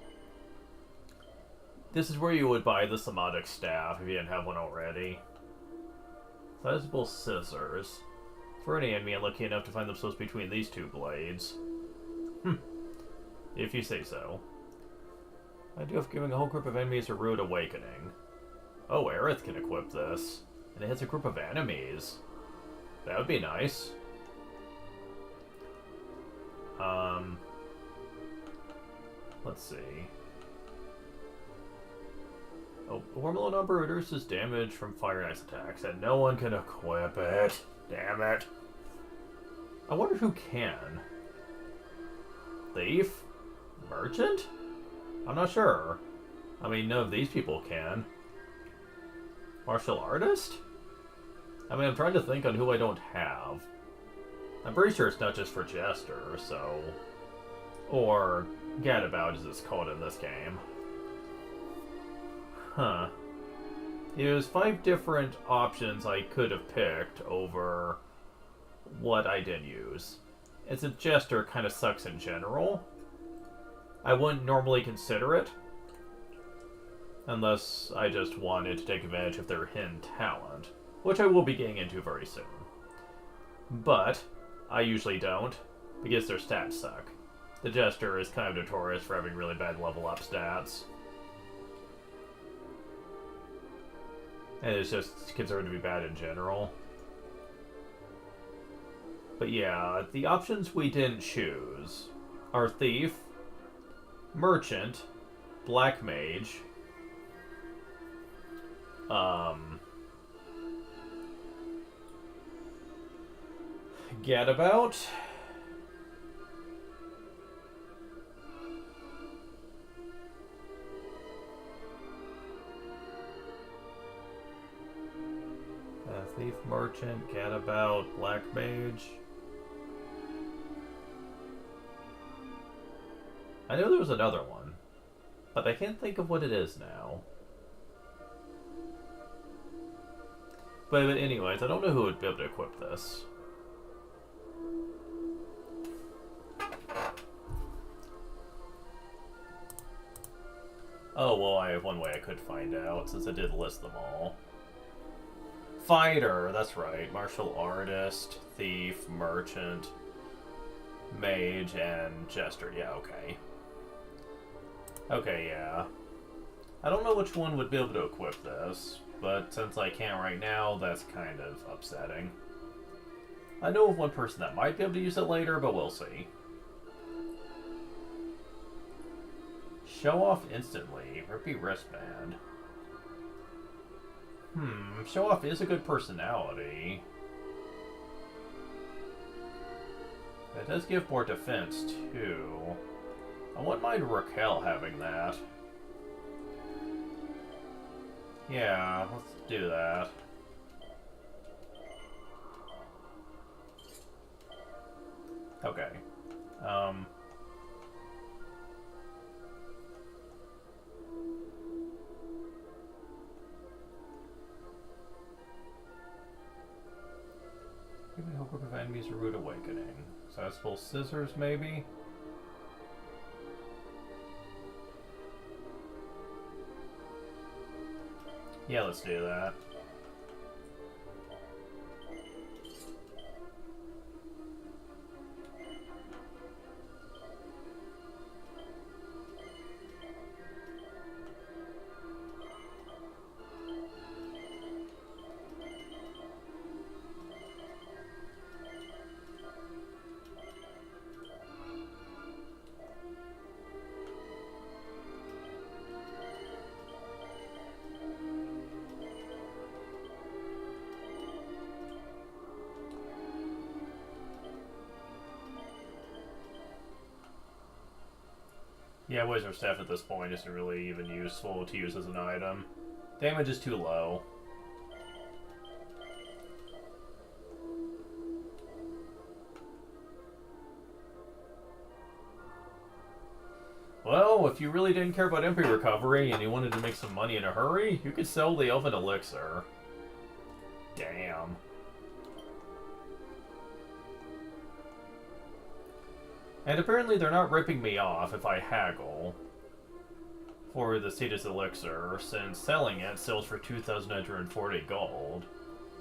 This is where you would buy the Samadic staff if you didn't have one already. Sizable scissors. For any enemy unlucky enough to find themselves between these two blades. If you say so. I do have giving a whole group of enemies a rude awakening. Oh, Aerith can equip this. And it hits a group of enemies. That would be nice. Let's see. Oh, Wormhole number reduces damage from fire and ice attacks, and no one can equip it. Damn it. I wonder who can. Thief? Merchant? I'm not sure. I mean, none of these people can. Martial artist? I mean, I'm trying to think on who I don't have. I'm pretty sure it's not just for Jester, so... Or Gadabout, as it's called in this game. Huh. There's 5 different options I could have picked over what I did use. It's a Jester kind of sucks in general. I wouldn't normally consider it. Unless I just wanted to take advantage of their hidden talent. Which I will be getting into very soon. But, I usually don't, because their stats suck. The Jester is kind of notorious for having really bad level up stats. And it's just considered to be bad in general. But yeah, the options we didn't choose are Thief, Merchant, Black Mage, Gadabout, Thief, Merchant, Gadabout, Black Mage. I know there was another one, but I can't think of what it is now. But anyways, I don't know who would be able to equip this. Oh, well, I have one way I could find out, since I did list them all. Fighter, that's right. Martial Artist, Thief, Merchant, Mage, and Jester. Yeah, okay. Okay, yeah. I don't know which one would be able to equip this, but since I can't right now, that's kind of upsetting. I know of one person that might be able to use it later, but we'll see. Show off instantly. Rippy wristband. Show off is a good personality. It does give more defense, too. I wouldn't mind Raquel having that. Yeah, let's do that. Okay. Give me a whole group of enemies a rude awakening. Sizable scissors, maybe? Yeah, let's do that. Yeah, Wizard Staff at this point isn't really even useful to use as an item. Damage is too low. know, if you really didn't care about MP recovery and you wanted to make some money in a hurry, you could sell the Elven Elixir. Damn. And apparently they're not ripping me off if I haggle for the Cetus Elixir, since selling it sells for 2,940 gold.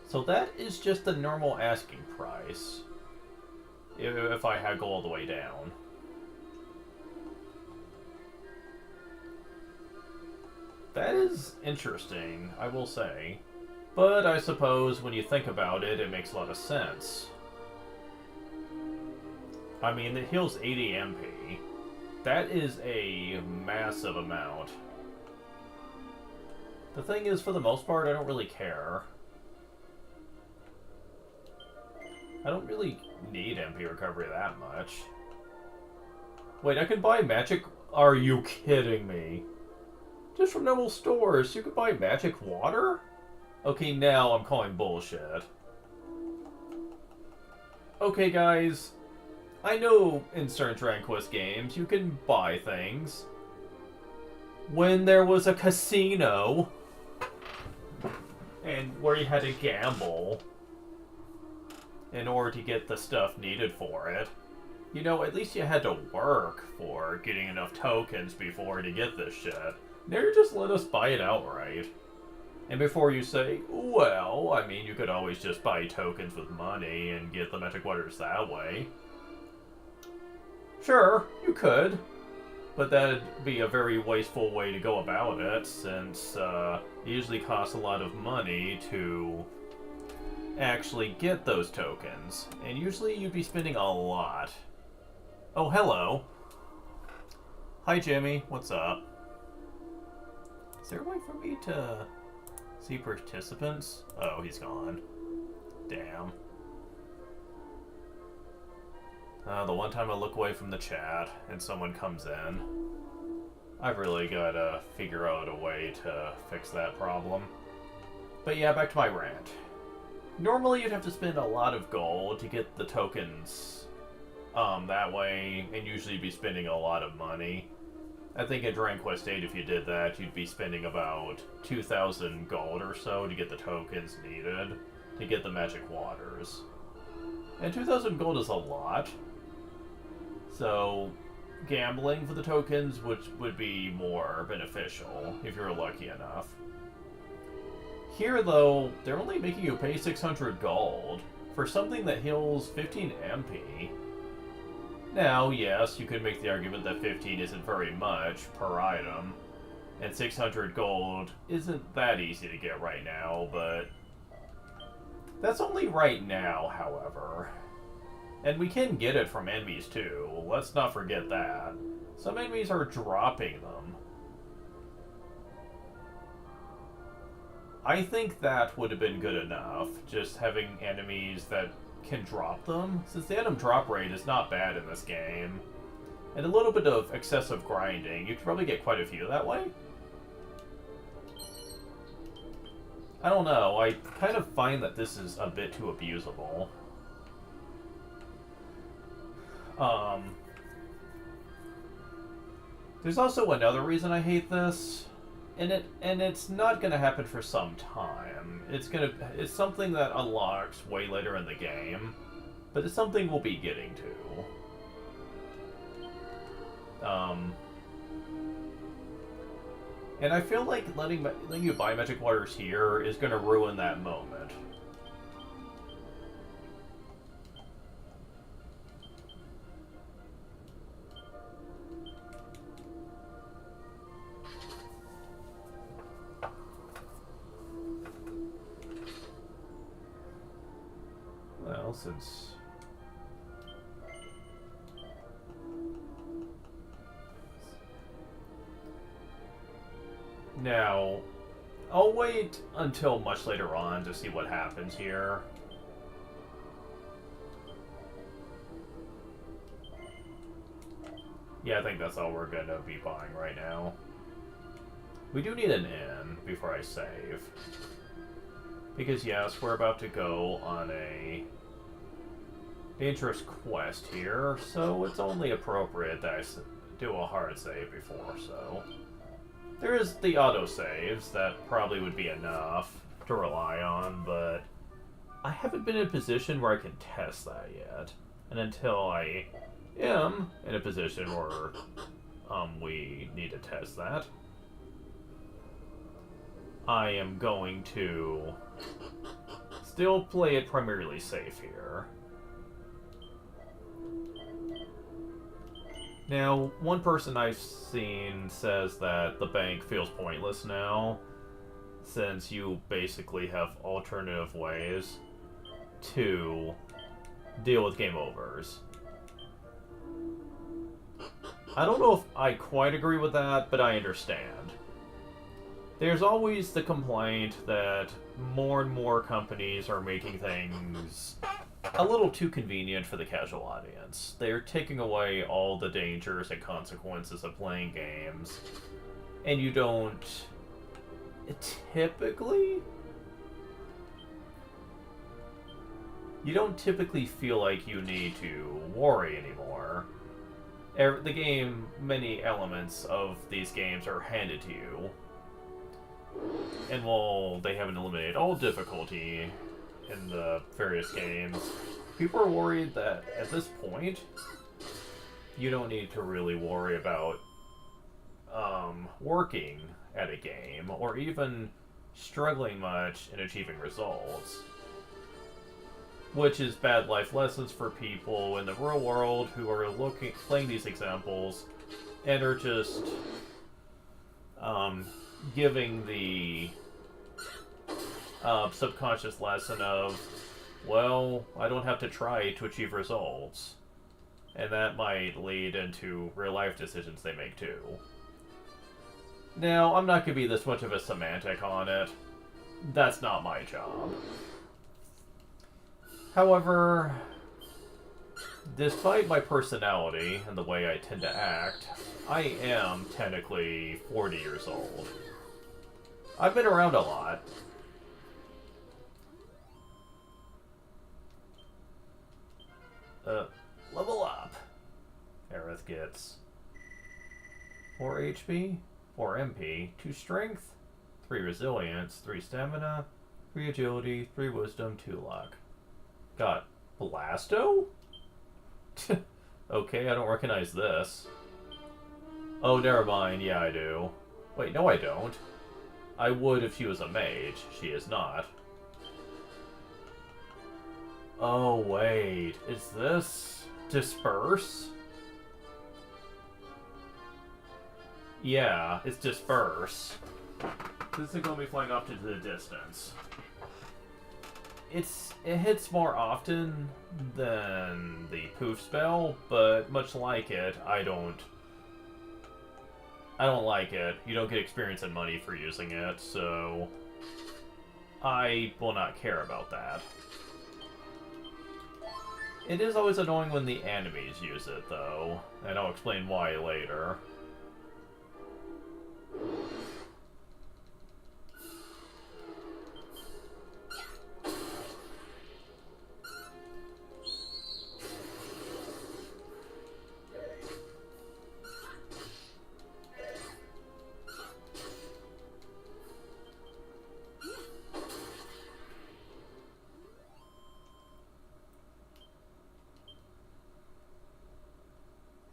So that is just the normal asking price if I haggle all the way down. That is interesting, I will say. But I suppose when you think about it, it makes a lot of sense. I mean, it heals 80 MP. That is a massive amount. The thing is, for the most part, I don't really care. I don't really need MP recovery that much. Wait, I can buy magic... Are you kidding me? Just from normal stores, you could buy magic water? Okay, now I'm calling bullshit. Okay, guys. I know in certain Dragon Quest games you can buy things. When there was a casino, and where you had to gamble in order to get the stuff needed for it, you know, at least you had to work for getting enough tokens before to get this shit. Now you just let us buy it outright. And before you say, well, I mean, you could always just buy tokens with money and get the magic waters that way. Sure, you could. But that'd be a very wasteful way to go about it, since it usually costs a lot of money to actually get those tokens. And usually you'd be spending a lot. Oh, hello. Hi, Jimmy. What's up? Is there a way for me to see participants? Oh, he's gone. Damn. The one time I look away from the chat and someone comes in, I've really got to figure out a way to fix that problem. But yeah, back to my rant. Normally you'd have to spend a lot of gold to get the tokens that way, and usually you'd be spending a lot of money. I think in Dragon Quest VIII, if you did that, you'd be spending about 2,000 gold or so to get the tokens needed to get the magic waters. And 2,000 gold is a lot. So, gambling for the tokens would be more beneficial if you're lucky enough. Here, though, they're only making you pay 600 gold for something that heals 15 MP. Now, yes, you could make the argument that 15 isn't very much per item, and 600 gold isn't that easy to get right now, but that's only right now, however. And we can get it from enemies too, let's not forget that. Some enemies are dropping them. I think that would have been good enough, just having enemies that can drop them, since the item drop rate is not bad in this game. And a little bit of excessive grinding, you could probably get quite a few that way. I don't know, I kind of find that this is a bit too abusable. There's also another reason I hate this, and it's not gonna happen for some time. It's something that unlocks way later in the game, but it's something we'll be getting to. And I feel like letting you buy magic waters here is gonna ruin that moment. Well, since... Now, I'll wait until much later on to see what happens here. Yeah, I think that's all we're gonna be buying right now. We do need an inn before I save. Because yes, we're about to go on a dangerous quest here, so it's only appropriate that I do a hard save before, so... There is the auto-saves, that probably would be enough to rely on, but... I haven't been in a position where I can test that yet. And until I am in a position where we need to test that, I am going to still play it primarily safe here. Now, one person I've seen says that the bank feels pointless now, since you basically have alternative ways to deal with game overs. I don't know if I quite agree with that, but I understand. There's always the complaint that more and more companies are making things a little too convenient for the casual audience. They're taking away all the dangers and consequences of playing games, and you don't typically feel like you need to worry anymore. The game, many elements of these games are handed to you. And while they haven't eliminated all difficulty in the various games, people are worried that at this point, you don't need to really worry about working at a game, or even struggling much in achieving results. Which is bad life lessons for people in the real world who are playing these examples and are just giving the subconscious lesson of, well, I don't have to try to achieve results. And that might lead into real life decisions they make too. Now, I'm not going to be this much of a semantic on it. That's not my job. However, despite my personality and the way I tend to act, I am technically 40 years old. I've been around a lot. Level up. Aerith gets 4 HP, 4 MP, 2 strength, 3 resilience, 3 stamina, 3 agility, 3 wisdom, 2 luck. Got Blasto? Okay, I don't recognize this. Oh, never mind. Yeah, I do. Wait, no I don't. I would if she was a mage. She is not. Oh, wait. Is this Disperse? Yeah, it's Disperse. This is going to be flying off into the distance. It hits more often than the poof spell, but much like it, I don't like it. You don't get experience and money for using it, so I will not care about that. It is always annoying when the enemies use it, though, and I'll explain why later.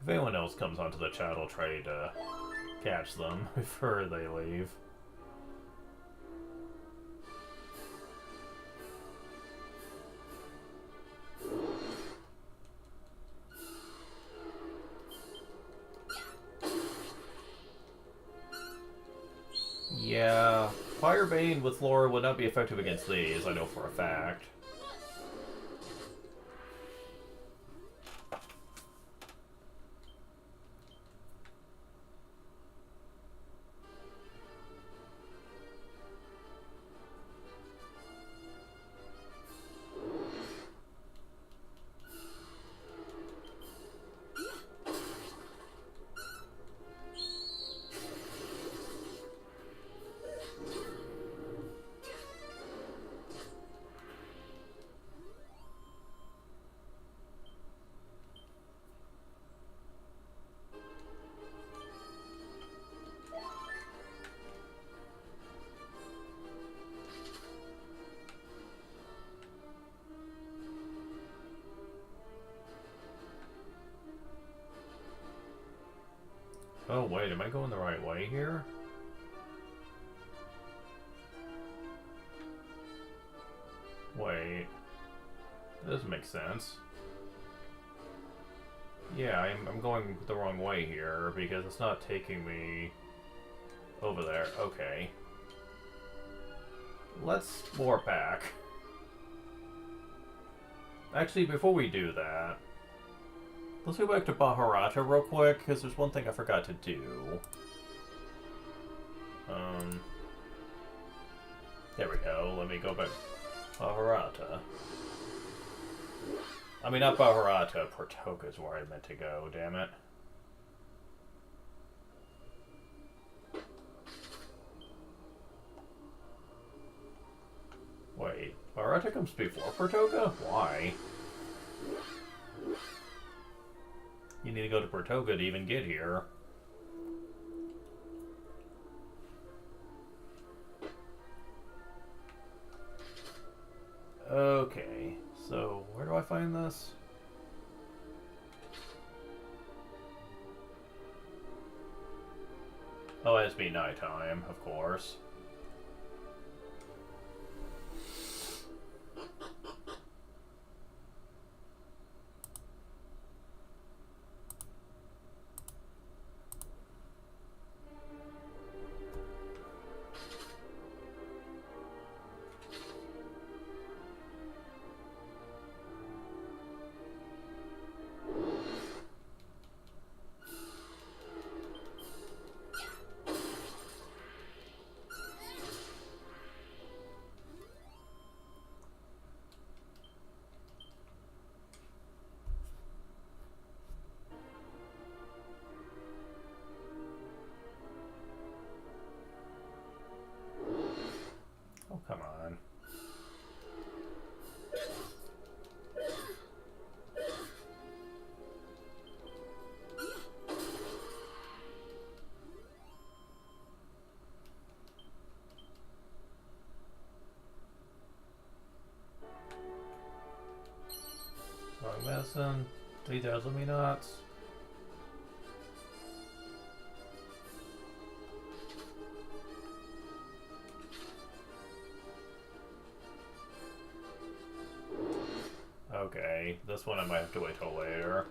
If anyone else comes onto the chat, I'll try to catch them before they leave. Yeah, Firebane with Laura would not be effective against these, I know for a fact. Oh wait, am I going the right way here? Wait. That doesn't make sense. Yeah, I'm going the wrong way here because it's not taking me over there. Okay. Let's warp back. Actually, before we do that, let's go back to Baharata real quick, because there's one thing I forgot to do. There we go. Let me go back. Baharata. I mean, not Baharata. Portoka is where I meant to go, damn it. Wait, Baharata comes before Portoka? Why? You need to go to Portoka to even get here. Okay, so where do I find this? Oh, it has to be nighttime, of course. Oh, come on. Wrong medicine. 3,000 me knots. Okay, this one I might have to wait till later.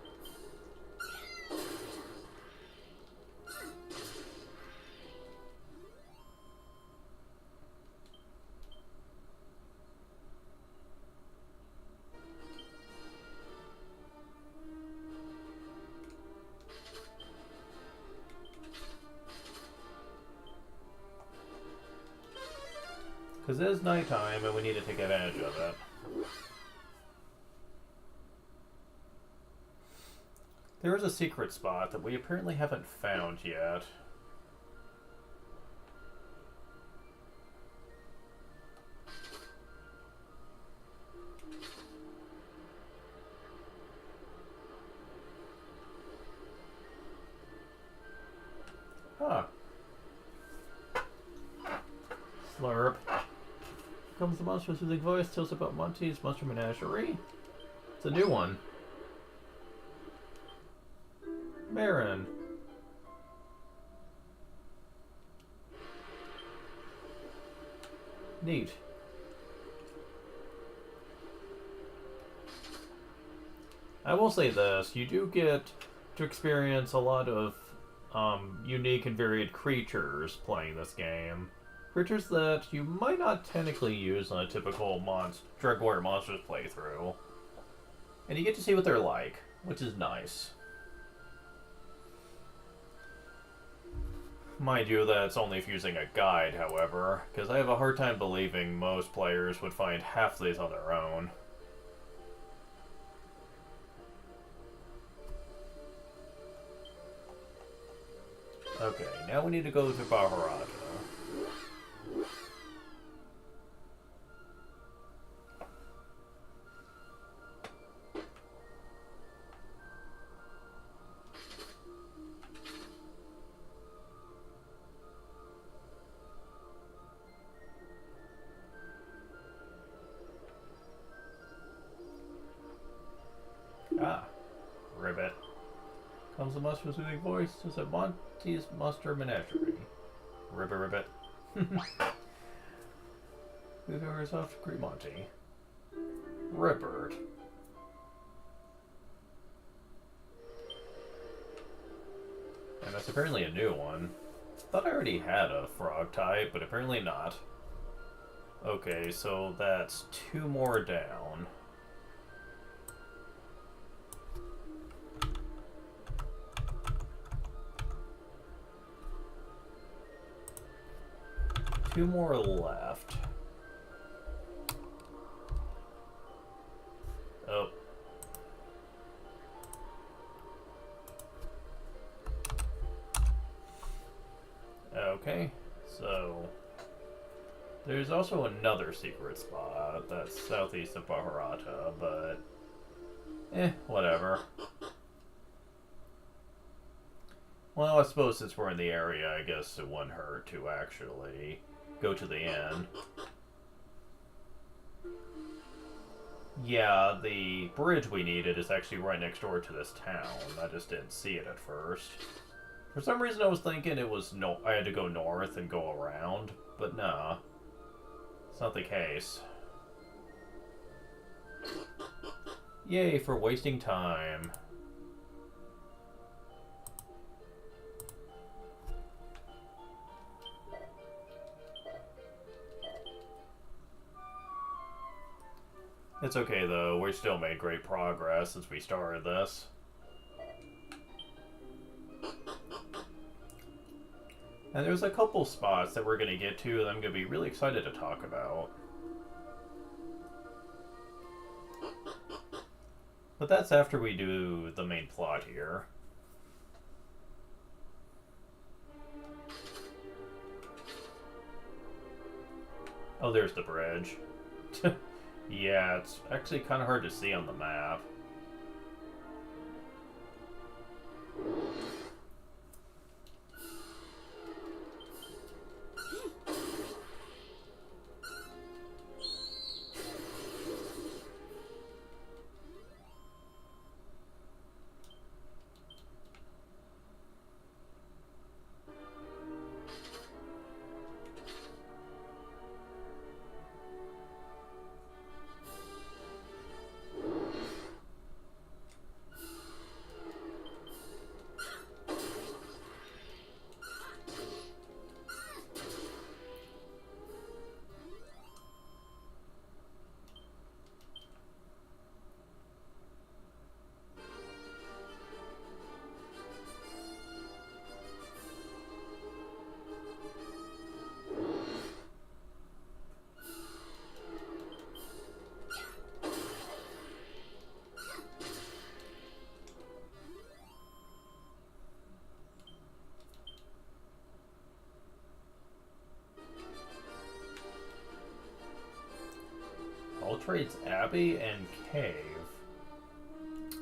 Because it is nighttime and we need to take advantage of it. There is a secret spot that we apparently haven't found yet. Huh. Slurp. Comes the monstrous music voice, tells about Monty's Monster Menagerie. It's a new one. Marin. Neat. I will say this, you do get to experience a lot of unique and varied creatures playing this game. Creatures that you might not technically use on a typical Dragon Warrior Monsters playthrough. And you get to see what they're like, which is nice. Mind you, that's only if using a guide, however, because I have a hard time believing most players would find half these on their own. Okay, now we need to go to Baharata. Ah, ribbit. Comes the muster soothing voice. Is it Monty's Muster Menagerie? Ribbit ribbit. Move yourself to greet Monty. Ribbert. And that's apparently a new one. Thought I already had a frog type, but apparently not. Okay, so that's 2 more down. Two more left. Oh. Okay, so there's also another secret spot that's southeast of Baharata, but whatever. Well, I suppose since we're in the area, I guess it wouldn't hurt to actually go to the inn. Yeah, the bridge we needed is actually right next door to this town. I just didn't see it at first. For some reason I was thinking it was I had to go north and go around, but nah. It's not the case. Yay for wasting time. It's okay though, we still made great progress since we started this. And there's a couple spots that we're going to get to that I'm going to be really excited to talk about. But that's after we do the main plot here. Oh, there's the bridge. Yeah, it's actually kind of hard to see on the map. Trades Abbey and Cave.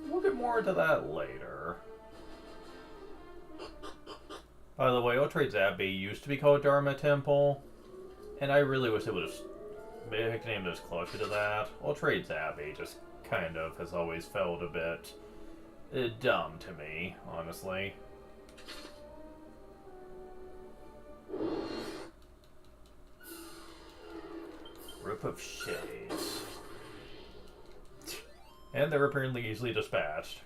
We'll get more into that later. By the way, Trades Abbey used to be called Dharma Temple, and I really wish it would have maybe named us closer to that. Trades Abbey just kind of has always felt a bit dumb to me, honestly. Group of Shades. And they're apparently easily dispatched.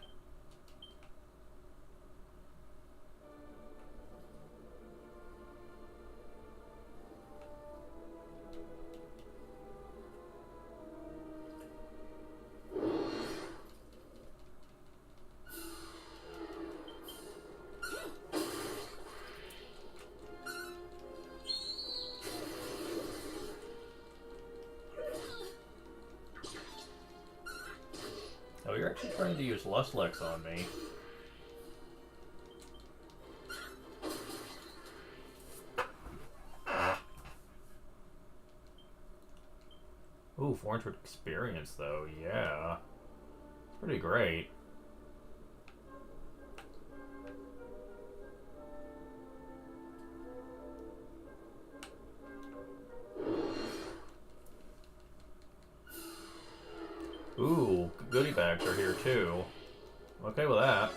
Oh, you're actually trying to use Lustlex on me. Ooh, 400 experience though, yeah. Pretty great. Ooh, goodie bags are here too. Okay with that.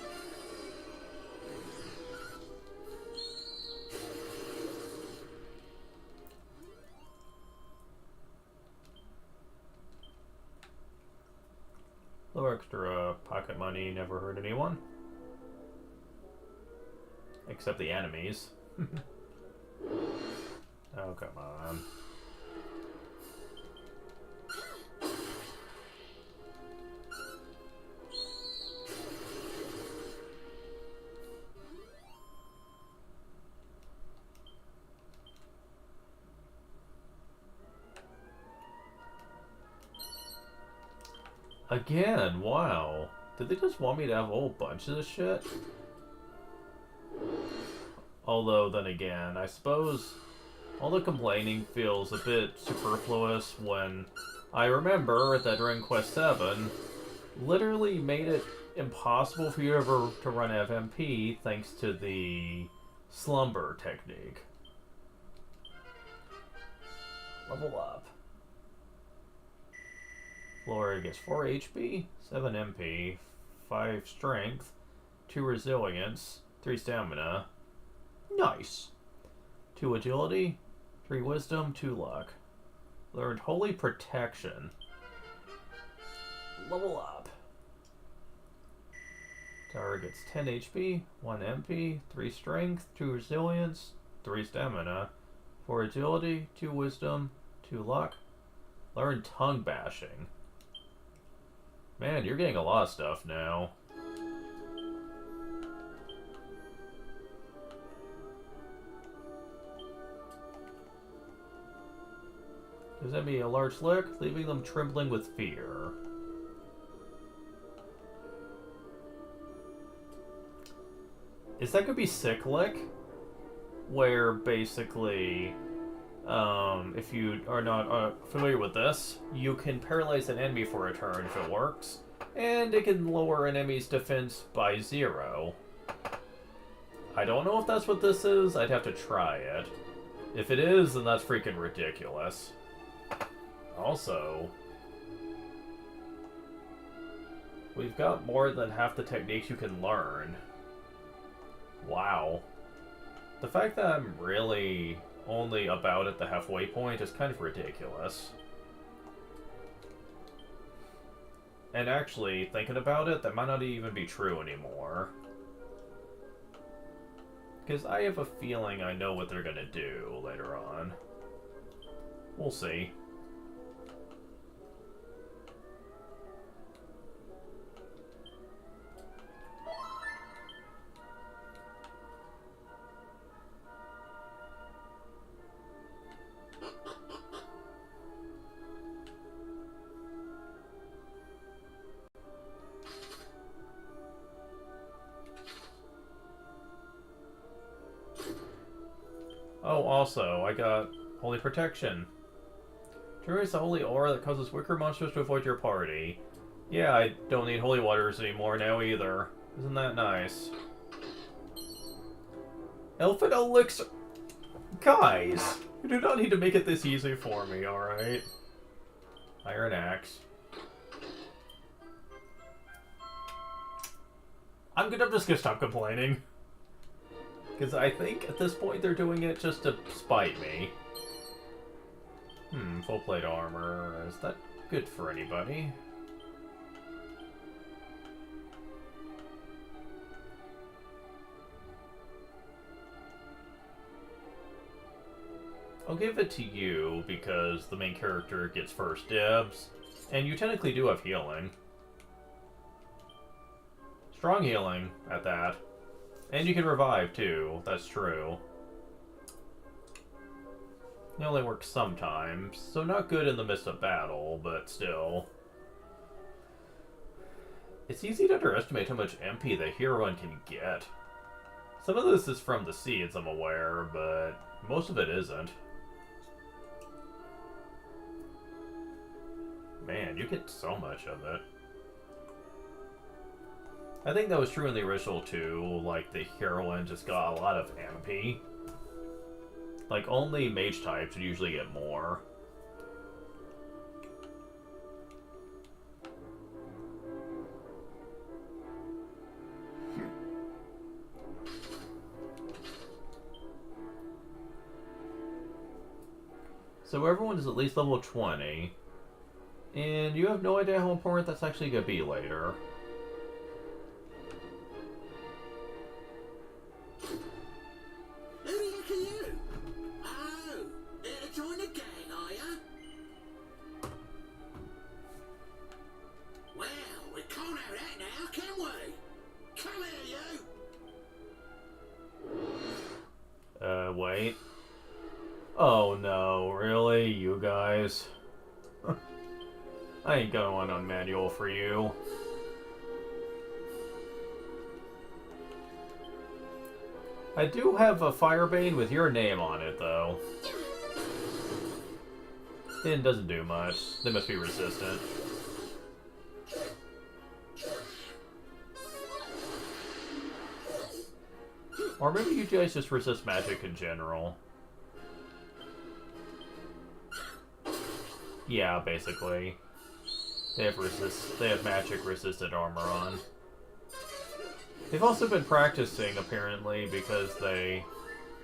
Little extra pocket money never hurt anyone. Except the enemies. Oh, come on. Again, wow. Did they just want me to have a whole bunch of this shit? Although, then again, I suppose all the complaining feels a bit superfluous when I remember that during Quest 7, literally made it impossible for you ever to run FMP thanks to the slumber technique. Level up. Flora gets 4 HP, 7 MP, 5 strength, 2 resilience, 3 stamina. Nice. 2 agility, 3 wisdom, 2 luck. Learned holy protection. Level up. Tower gets 10 HP, 1 MP, 3 strength, 2 resilience, 3 stamina, 4 agility, 2 wisdom, 2 luck. Learn tongue bashing. Man, you're getting a lot of stuff now. Gives enemy a large lick, leaving them trembling with fear. Is that gonna be sick lick? Where basically, if you are not familiar with this, you can paralyze an enemy for a turn if it works, and it can lower an enemy's defense by 0. I don't know if that's what this is. I'd have to try it. If it is, then that's freaking ridiculous. Also, we've got more than half the techniques you can learn. Wow. The fact that I'm really only about at the halfway point is kind of ridiculous. And actually, thinking about it, that might not even be true anymore. Because I have a feeling I know what they're gonna do later on. We'll see. Oh, also, I got Holy Protection. Generates the holy aura that causes wicker monsters to avoid your party. Yeah, I don't need holy waters anymore now either. Isn't that nice? Elfin Elixir... Guys! You do not need to make it this easy for me, alright? Iron Axe. I'm just gonna stop complaining. Because I think at this point they're doing it just to spite me. Full plate armor. Is that good for anybody? I'll give it to you because the main character gets first dibs. And you technically do have healing. Strong healing at that. And you can revive, too. That's true. It only works sometimes, so not good in the midst of battle, but still. It's easy to underestimate how much MP the heroine can get. Some of this is from the seeds, I'm aware, but most of it isn't. Man, you get so much of it. I think that was true in the original too, like the heroine just got a lot of MP. Like only mage types would usually get more. So everyone is at least level 20. And you have no idea how important that's actually going to be later. Who the heck are you? Oh, join the gang, are ya? Well, we can't have that now, can we? Come here, you! Wait. Oh no, really? You guys? I ain't going on manual for you. I do have a Firebane with your name on it, though. It doesn't do much. They must be resistant. Or maybe you guys just resist magic in general. Yeah, basically. They have magic resistant armor on. They've also been practicing, apparently, because they've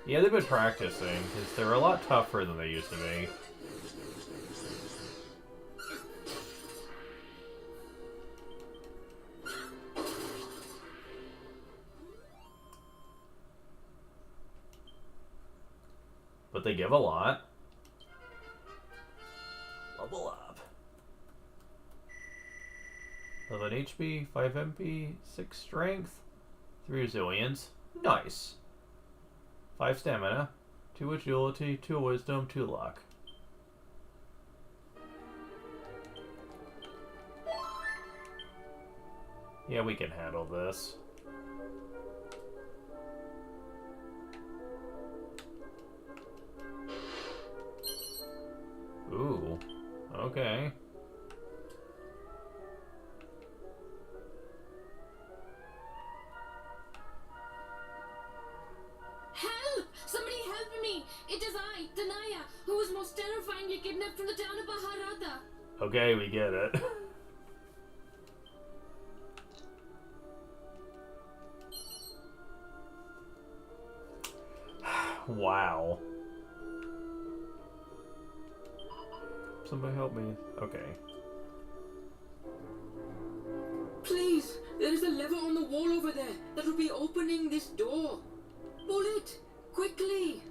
been practicing, because they're a lot tougher than they used to be. But they give a lot. Level up. 11 HP, 5 MP, 6 Strength, 3 Resilience. Nice. 5 Stamina, 2 Agility, 2 Wisdom, 2 Luck. Yeah, we can handle this. Ooh, okay. Help! Somebody help me! It is I, Danaya, who was most terrifyingly kidnapped from the town of Baharata. Okay, we get it. Wow. Somebody help me. Okay. Please, there is a lever on the wall over there that will be opening this door. Pull it, quickly.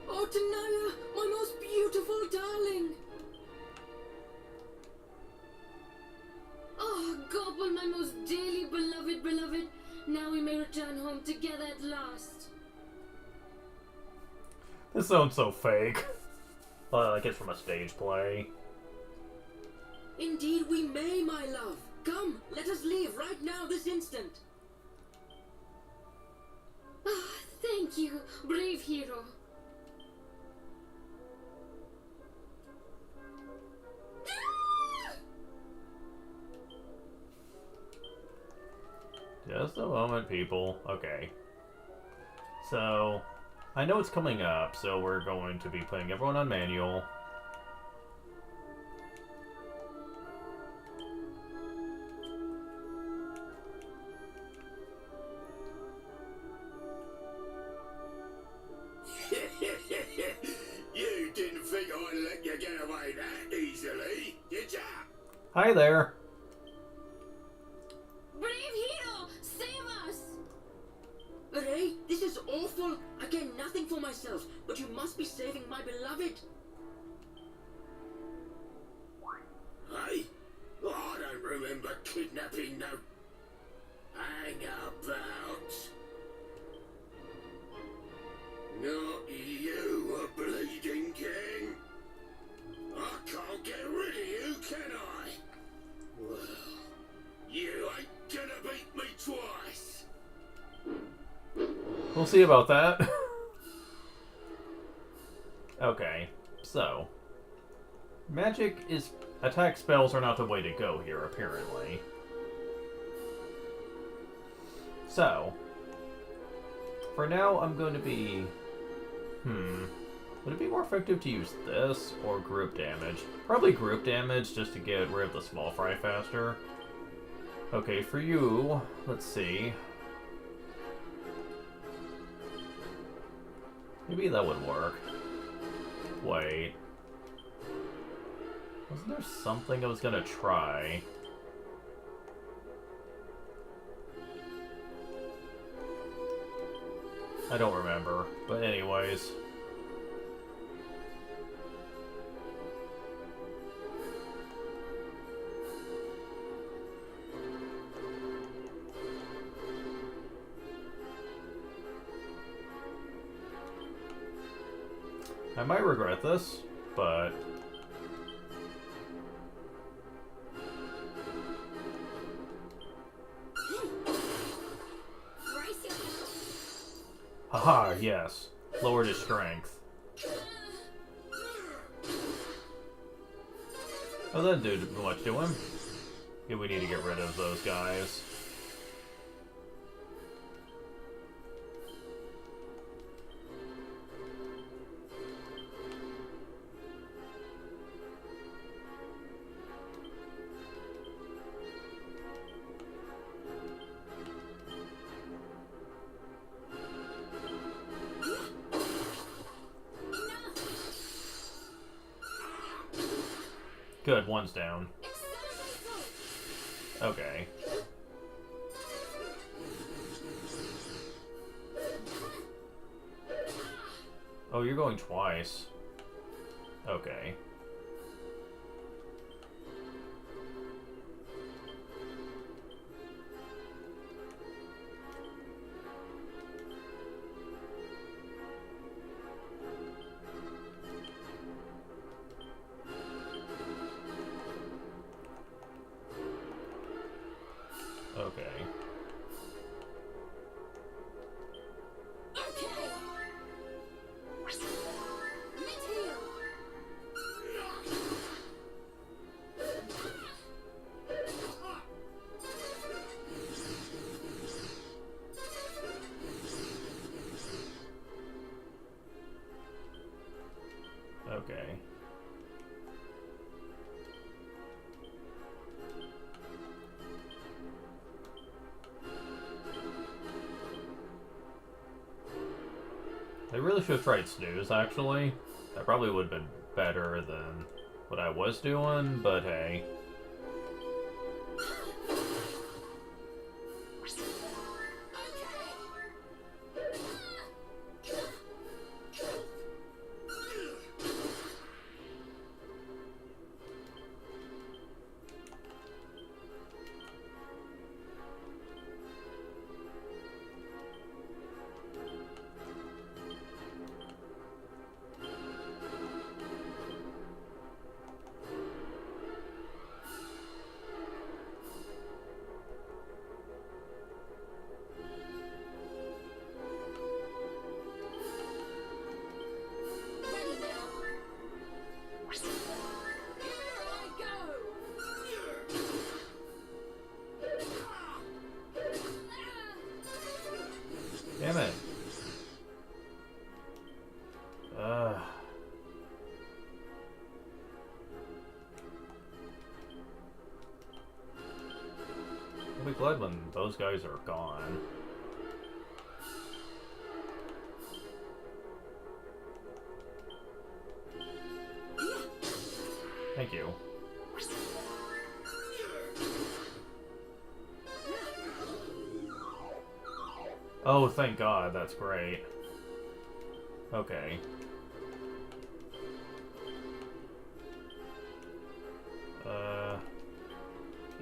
Oh, Tanaya, my most beautiful darling. Oh, Gobble, my most dearly beloved. Now we may return home together at last. This sounds so fake. Like it's from a stage play. Indeed we may, my love. Come, let us leave right now, this instant. Ah, thank you, brave hero. Just a moment, people. Okay. So, I know it's coming up, so we're going to be putting everyone on manual. You didn't think I'd let you get away that easily, did ya? Hi there. Brave hero, save us! Ray, this is awful. I care nothing for myself, but you must be saving my beloved. Hey? Oh, I don't remember kidnapping no... Hang about. Not you, a bleeding king. I can't get rid of you, can I? Well, you ain't gonna beat me twice. We'll see about that. Okay, so. Magic is... Attack spells are not the way to go here, apparently. So. For now, I'm going to be... Would it be more effective to use this or group damage? Probably group damage, just to get rid of the small fry faster. Okay, for you, let's see. Maybe that would work. Wait. Wasn't there something I was gonna try? I don't remember, but anyways. I might regret this, but... Haha, yes. Lowered his strength. Oh, that didn't do much to him. Yeah, we need to get rid of those guys. Good, one's down. Okay. Oh, you're going twice. Okay. Okay. Okay. I really should have tried snooze, actually. That probably would have been better than what I was doing, but hey. Damn it. I'll be glad when those guys are gone. Thank you. Oh, thank God, that's great. Okay.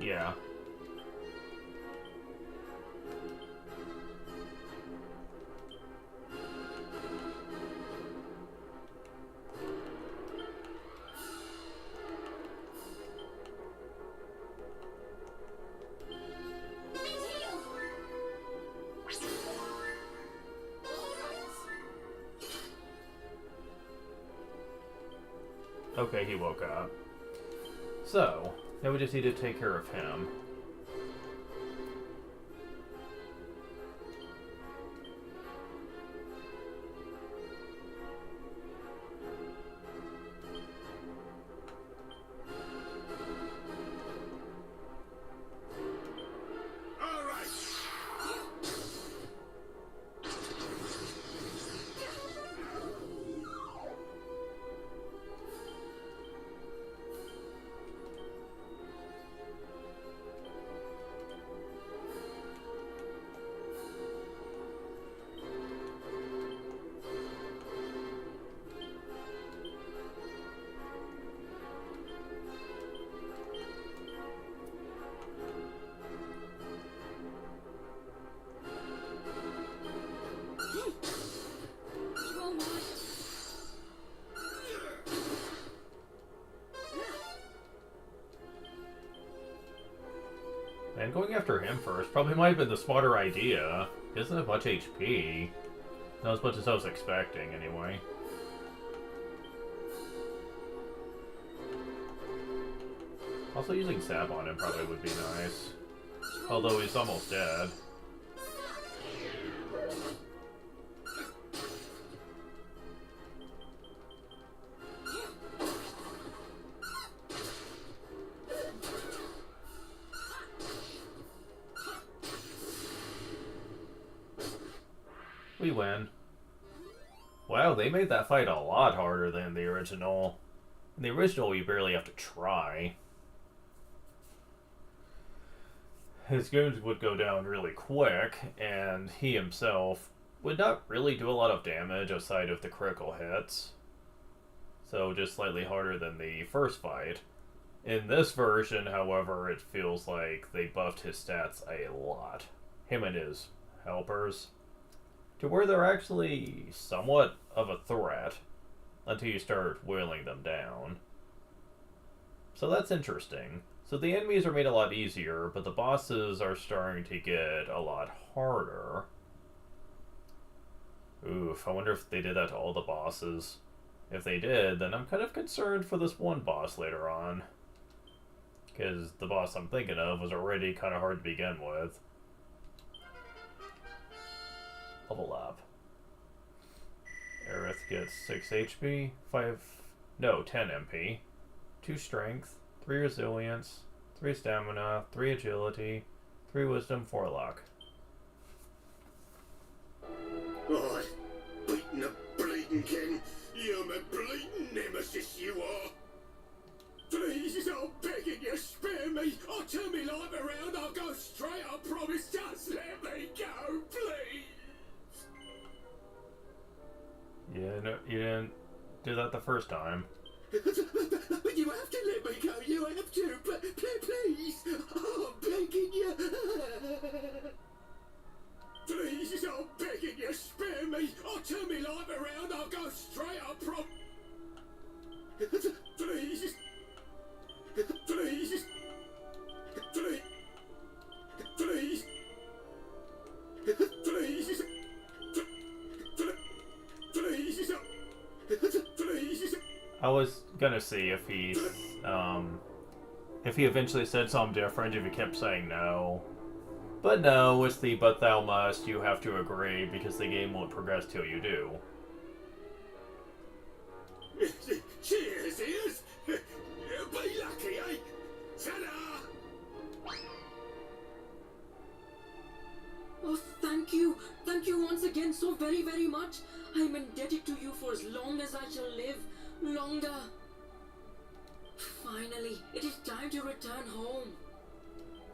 Yeah. Okay, he woke up. So, now we just need to take care of him. And going after him first probably might have been the smarter idea. He doesn't have much HP. Not as much as I was expecting, anyway. Also, using Sap on him probably would be nice. Although he's almost dead. We win. Wow, they made that fight a lot harder than the original. In the original, you barely have to try. His goons would go down really quick, and he himself would not really do a lot of damage outside of the critical hits. So just slightly harder than the first fight. In this version, however, it feels like they buffed his stats a lot. Him and his helpers. To where they're actually somewhat of a threat until you start whittling them down. So that's interesting. So the enemies are made a lot easier, but the bosses are starting to get a lot harder. Oof, I wonder if they did that to all the bosses. If they did, then I'm kind of concerned for this one boss later on. Because the boss I'm thinking of was already kind of hard to begin with. Level up. Aerith gets 6 HP, 10 MP, 2 strength, 3 resilience, 3 stamina, 3 agility, 3 wisdom, 4 luck. Oh, beating a bleeding king. You're my bleeding nemesis, you are. Please, I'm begging you, spare me. I'll turn me life around, I'll go straight, I promise. Just let me go, please. Yeah, no, you didn't do that the first time. But you have to let me go, you have to, please, oh, I'm begging you. Please, I'm begging you, spare me. I'll turn me life around, I'll go straight, I promise. Please. Please. Please. Please. Please. Please. I was gonna see if he eventually said something different, if he kept saying no. But no, it's the but thou must, you have to agree, because the game won't progress till you do. Cheers, ears! Be lucky, eh? Ta-da! Oh, thank you. Thank you once again so very, very much. I'm indebted to you for as long as I shall live. Longer. Finally, it is time to return home.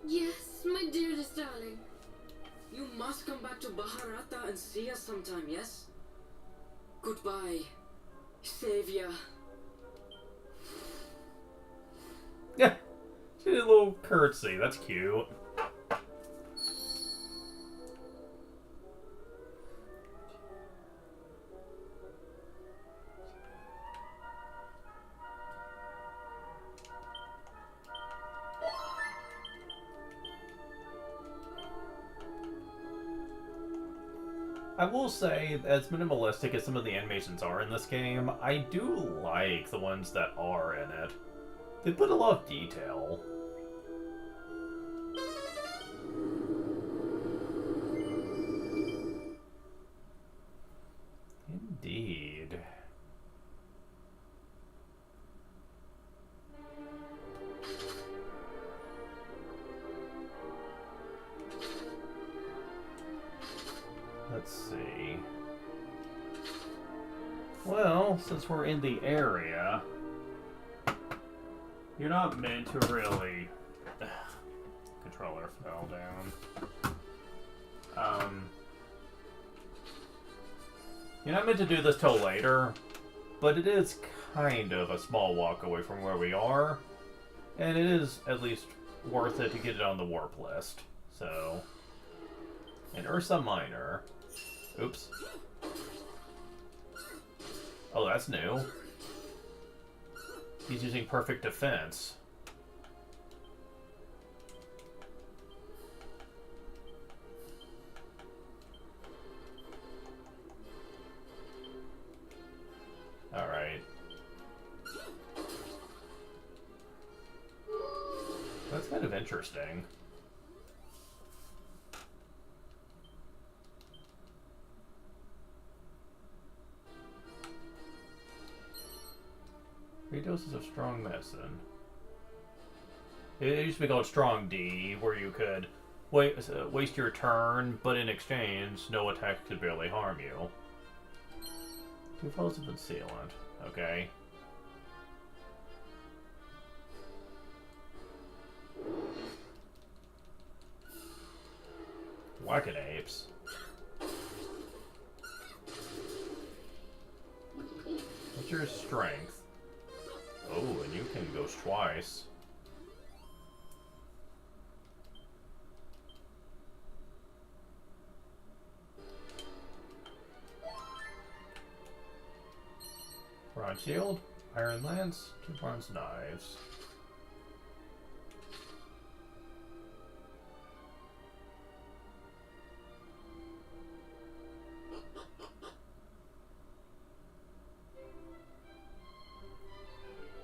Yes, my dearest darling. You must come back to Baharata and see us sometime, yes? Goodbye, Savior. Yeah, she did a little curtsy, that's cute. I will say, as minimalistic as some of the animations are in this game, I do like the ones that are in it. They put a lot of detail. Indeed. Let's see. Well, since we're in the area, you're not meant to really... Controller fell down. You're not meant to do this till later, but it is kind of a small walk away from where we are, and it is at least worth it to get it on the warp list, so... And Ursa Minor. Oops. Oh, that's new. He's using perfect defense. kind of interesting. Three doses of strong medicine. It used to be called Strong D, where you could waste your turn, but in exchange, no attack could barely harm you. 2 falls of sealant. Okay. Whack-it apes. What's your strength? Oh, and you can ghost twice. Bronze shield, iron lance, 2 bronze knives.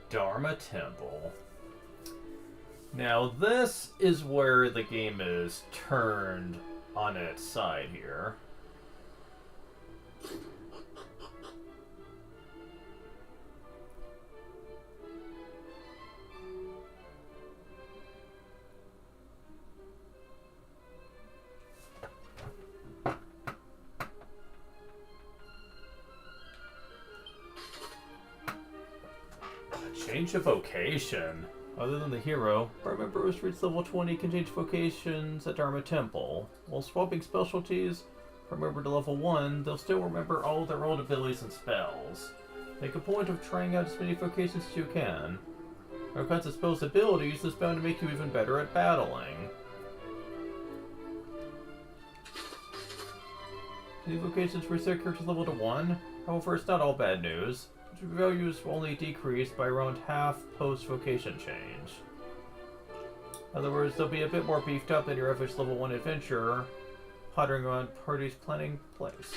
Dharma Temple. Now this is where the game is turned on its side here. Change of vocation. Other than the hero, bar members reach level 20 can change vocations at Dharma Temple. While swapping specialties from member to level 1, they'll still remember all their old abilities and spells. Make a point of trying out as many vocations as you can. When it comes to spells abilities, this is bound to make you even better at battling. Any vocations reach their character's level to 1? However, it's not all bad news. Values will only decrease by around half post-vocation change. In other words, they'll be a bit more beefed up than your average level 1 adventurer, pottering around parties planning place.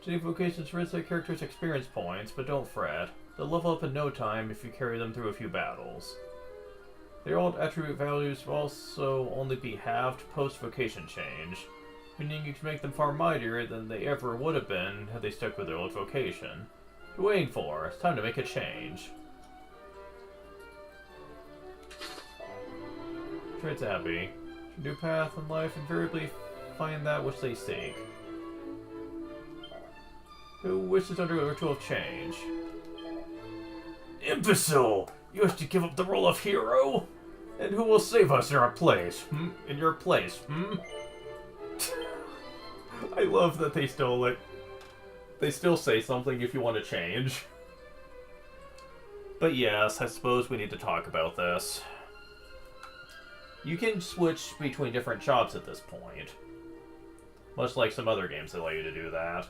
Any vocations raise their character's experience points, but don't fret. They'll level up in no time if you carry them through a few battles. Their old attribute values will also only be halved post-vocation change, meaning you can make them far mightier than they ever would have been had they stuck with their old vocation. What are you waiting for? It's time to make a change. Traits happy. New path in life invariably find that which they seek. Who wishes to undergo a ritual of change? Imbecile! You wish to give up the role of hero? And who will save us in our place? In your place, I love that they still say something if you want to change. But yes, I suppose we need to talk about this. You can switch between different jobs at this point. Much like some other games that allow you to do that.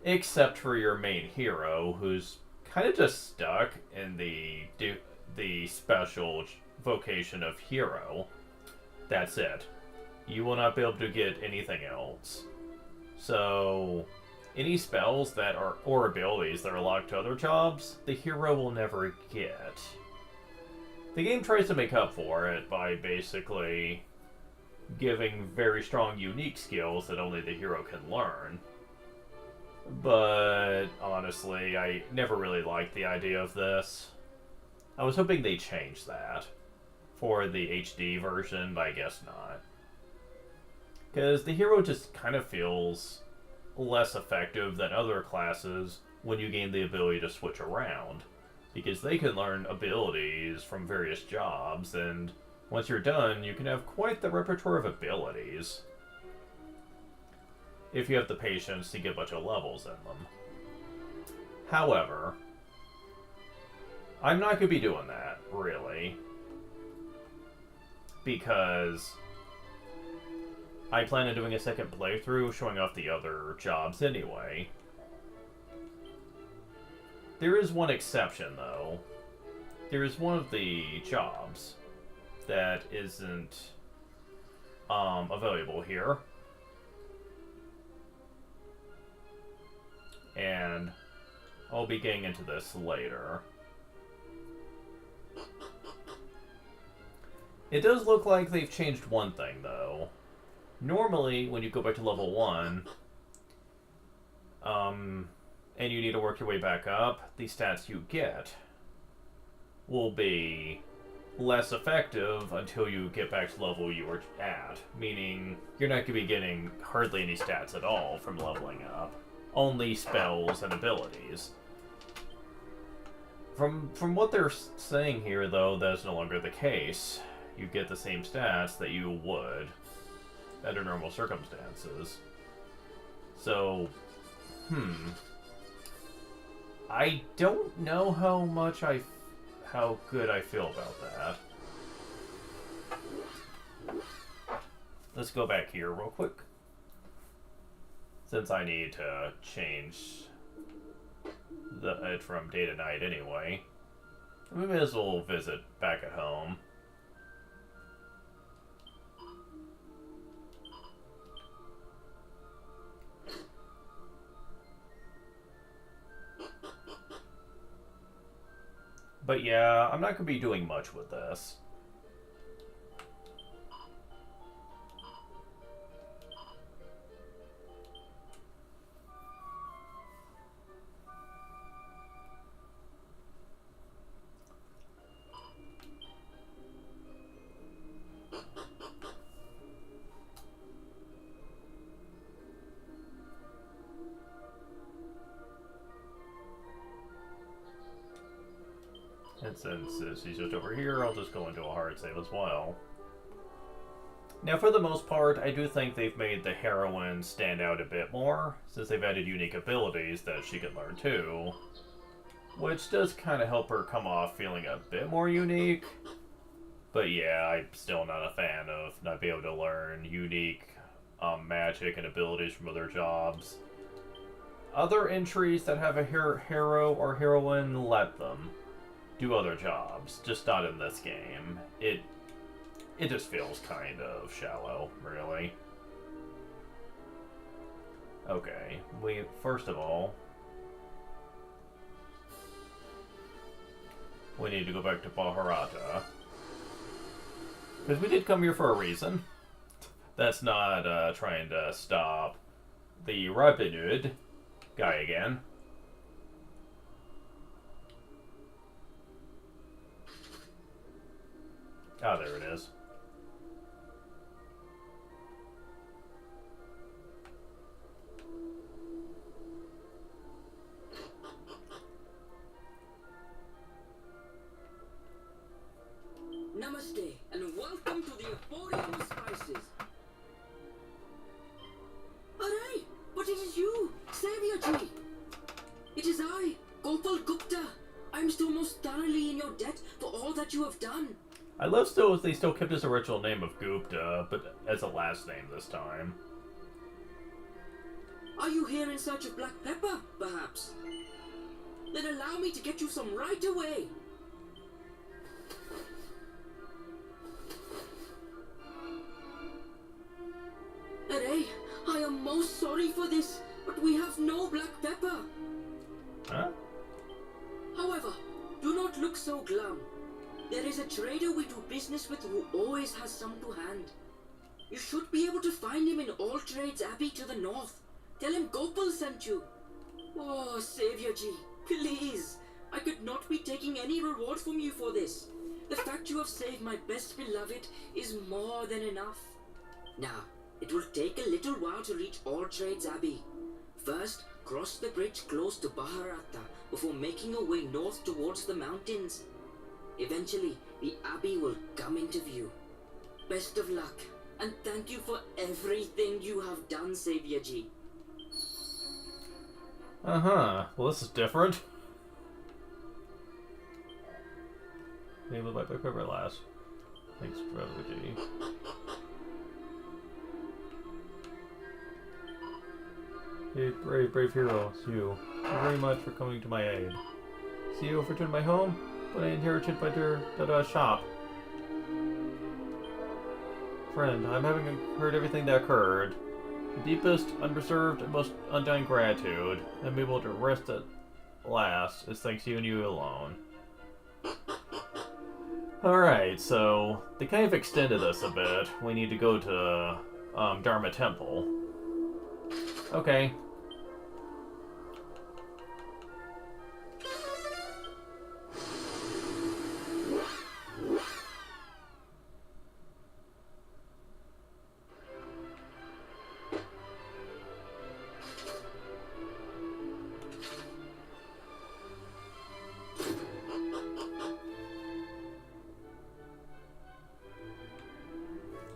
Except for your main hero, who's kind of just stuck in the special vocation of hero. That's it. You will not be able to get anything else. So, any spells that are, or abilities that are locked to other jobs, the hero will never get. The game tries to make up for it by basically giving very strong, unique skills that only the hero can learn. But, honestly, I never really liked the idea of this. I was hoping they'd change that for the HD version, but I guess not. Because the hero just kind of feels less effective than other classes when you gain the ability to switch around. Because they can learn abilities from various jobs, and once you're done, you can have quite the repertoire of abilities. If you have the patience to get a bunch of levels in them. However, I'm not going to be doing that, really. Because I plan on doing a second playthrough showing off the other jobs anyway. There is one exception, though. There is one of the jobs that isn't available here. And I'll be getting into this later. It does look like they've changed one thing, though. Normally, when you go back to level 1, and you need to work your way back up, the stats you get will be less effective until you get back to the level you were at. Meaning, you're not going to be getting hardly any stats at all from leveling up. Only spells and abilities. From what they're saying here, though, that's no longer the case. You get the same stats that you would under normal circumstances. So, I don't know how good I feel about that. Let's go back here real quick. Since I need to change it from day to night anyway. We may as well visit back at home. But yeah, I'm not going to be doing much with this. And since he's just over here, I'll just go into a hard save as well. Now, for the most part, I do think they've made the heroine stand out a bit more, since they've added unique abilities that she can learn too. Which does kind of help her come off feeling a bit more unique. But yeah, I'm still not a fan of not being able to learn unique magic and abilities from other jobs. Other entries that have a hero or heroine, let them do other jobs, just not in this game. It just feels kind of shallow, really. Okay, first of all, we need to go back to Baharata. Because we did come here for a reason. That's not trying to stop the Robin Hood guy again. Ah, there it is. Namaste, and welcome to the Emporium of Spices. Aray, but it is you, Saviorji. It is I, Gopal Gupta. I'm still most thoroughly in your debt for all that you have done. I love they still kept his original name of Gupta, but as a last name this time. Are you here in search of black pepper, perhaps? Then allow me to get you some right away. Aray, I am most sorry for this, but we have no black pepper. Huh? However, do not look so glum. There is a trader we do business with who always has some to hand. You should be able to find him in All Trades Abbey to the north. Tell him Gopal sent you. Oh, Saviorji, please. I could not be taking any reward from you for this. The fact you have saved my best beloved is more than enough. Now, it will take a little while to reach All Trades Abbey. First, cross the bridge close to Baharata before making your way north towards the mountains. Eventually, the Abbey will come into view. Best of luck, and thank you for everything you have done, Saviorji. Uh-huh. Well, this is different. Name of my paper last. Thanks for everything. Hey, brave hero, it's you. Thank you very much for coming to my aid. See you over to my home, but I inherited by the shop. Friend, I'm having heard everything that occurred. The deepest, unreserved, and most undying gratitude. I'm able to rest at last, is thanks to you and you alone. Alright, so they kind of extended this a bit. We need to go to Dharma Temple. Okay.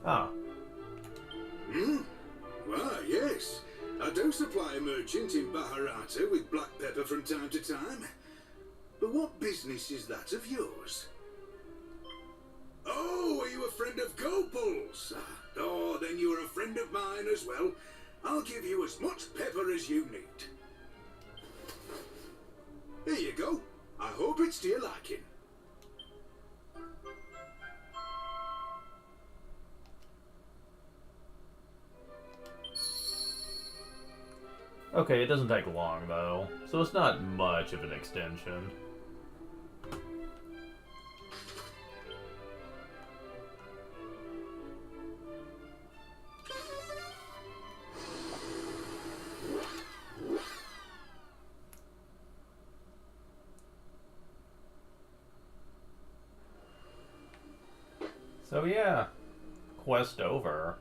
Ah. Ah, yes. I do supply a merchant in Baharata with black pepper from time to time. But what business is that of yours? Oh, are you a friend of Gopal's? Oh, then you're a friend of mine as well. I'll give you as much pepper as you need. Here you go. I hope it's to your liking. Okay, it doesn't take long, though, so it's not much of an extension. So yeah, quest over.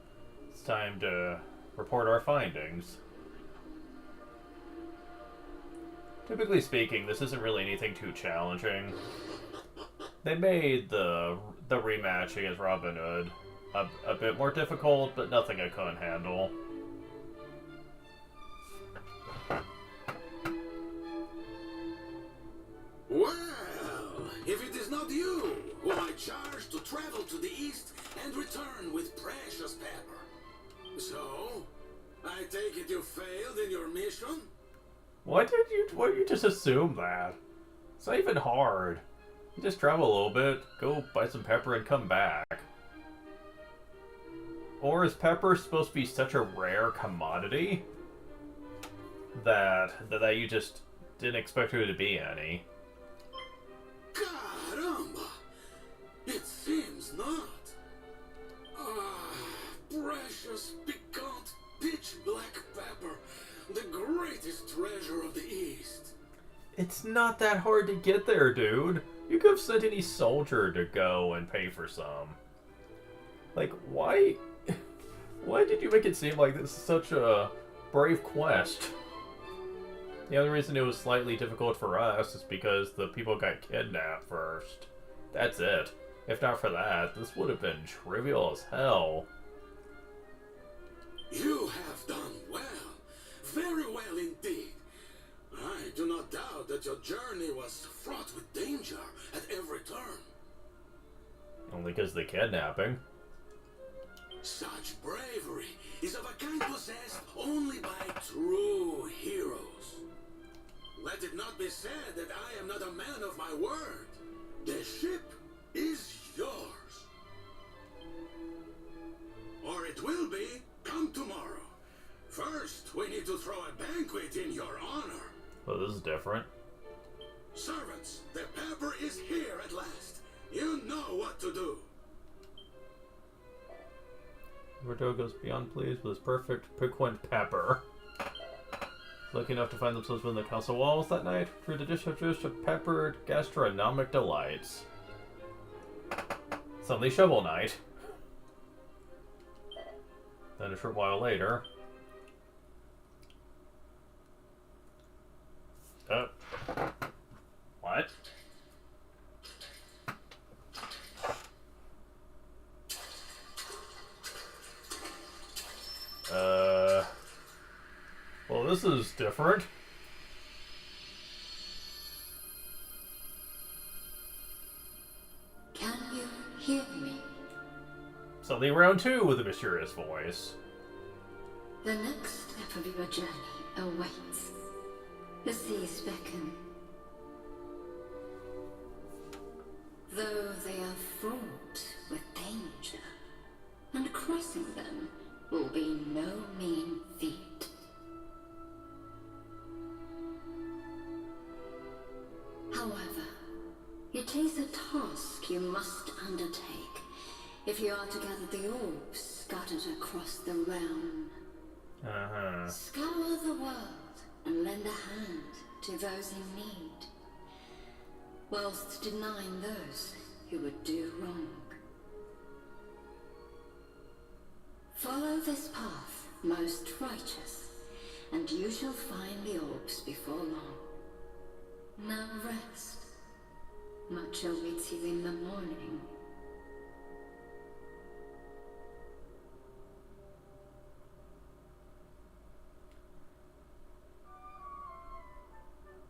It's time to report our findings. Typically speaking, this isn't really anything too challenging. They made the rematch against Robin Hood a bit more difficult, but nothing I couldn't handle. Well, if it is not you whom I charge to travel to the east and return with precious pepper. So, I take it you failed in your mission? Why did you just assume that? It's not even hard. You just travel a little bit, go buy some pepper and come back. Or is pepper supposed to be such a rare commodity that you just didn't expect there to be any? Caramba! It seems not. Ah, precious, piquant, pitch black pepper. The greatest treasure of the East. It's not that hard to get there, dude. You could have sent any soldier to go and pay for some. Like, why did you make it seem like this is such a brave quest? The other reason it was slightly difficult for us is because the people got kidnapped first. That's it. If not for that, this would have been trivial as hell. You have done well. Very well indeed. I do not doubt that your journey was fraught with danger at every turn. Only because of the kidnapping. Such bravery is of a kind possessed only by true heroes. Let it not be said that I am not a man of my word. The ship is yours. Or it will be come tomorrow. First, we need to throw a banquet in your honor. Well, this is different. Servants, the pepper is here at last. You know what to do. Roberto goes beyond pleased with his perfect piquant pepper. Lucky enough to find themselves within the castle walls that night for the dish of peppered gastronomic delights. Suddenly shovel night. Then a short while later. What? Well, this is different. Can you hear me? Suddenly round two with a mysterious voice. The next step of your journey awaits. The seas beckon. Though they are fraught with danger, and crossing them will be no mean feat. However, It is a task you must undertake if you are to gather the orbs scattered across the realm. Scour the world and lend a hand to those in need, whilst denying those who would do wrong. Follow this path, most righteous, and you shall find the orbs before long. Now rest. Much awaits you in the morning.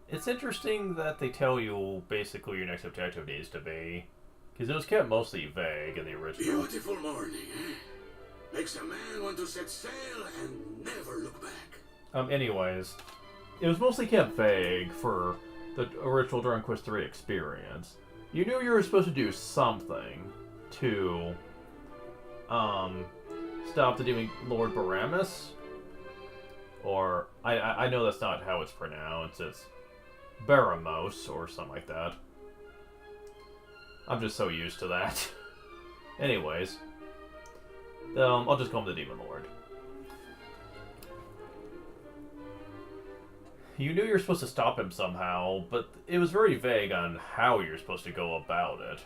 It's interesting that they tell you basically your next objective needs to be, because it was kept mostly vague in the original. Beautiful morning, eh? Makes a man want to set sail and never look back. Anyways, it was mostly kept vague for the original Dragon Quest III experience. You knew you were supposed to do something to, stop the Demon Lord Baramis. Or, I know that's not how it's pronounced, it's Baramos or something like that. I'm just so used to that. Anyways, I'll just call him the Demon Lord. You knew you were supposed to stop him somehow, but it was very vague on how you're supposed to go about it.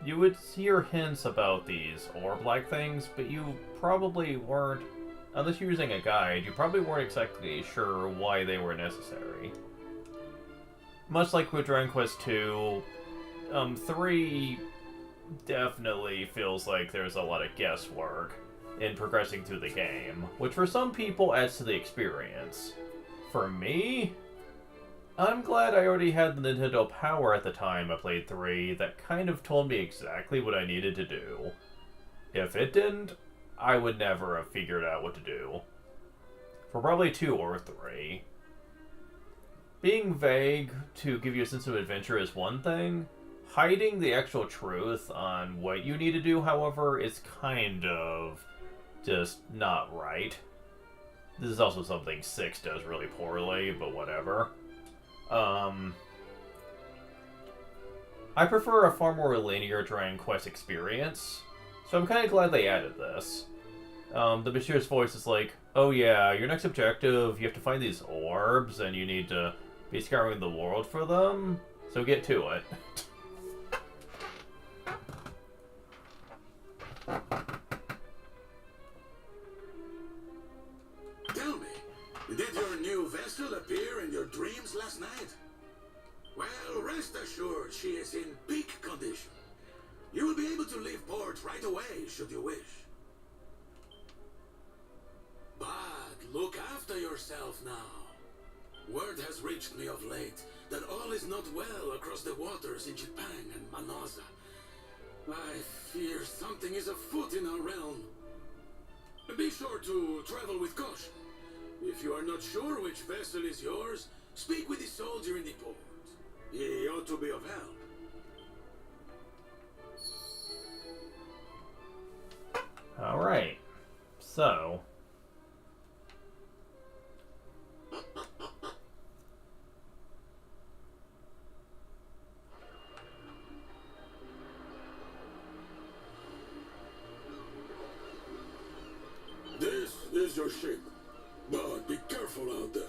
You would hear hints about these orb-like things, but you probably weren't, unless you're using a guide, you probably weren't exactly sure why they were necessary. Much like with Dragon Quest II, 3 definitely feels like there's a lot of guesswork in progressing through the game, which for some people adds to the experience. For me, I'm glad I already had the Nintendo Power at the time I played 3 that kind of told me exactly what I needed to do. If it didn't, I would never have figured out what to do. For probably 2 or 3. Being vague to give you a sense of adventure is one thing. Hiding the actual truth on what you need to do, however, is kind of just not right. This is also something 6 does really poorly, but whatever. I prefer a far more linear Dragon Quest experience, so I'm kind of glad they added this. The mysterious voice is like, oh yeah, your next objective, you have to find these orbs, and you need to be scouring the world for them, so get to it. Tell me, did your new vessel appear in your dreams last night? Well, rest assured she is in peak condition. You will be able to leave port right away, should you wish. But look after yourself now. Word has reached me of late that all is not well across the waters in Japan and Manaza. I fear something is afoot in our realm. Be sure to travel with caution. If you are not sure which vessel is yours, speak with the soldier in the port. He ought to be of help. Alright. So. This is your ship, but be careful out there.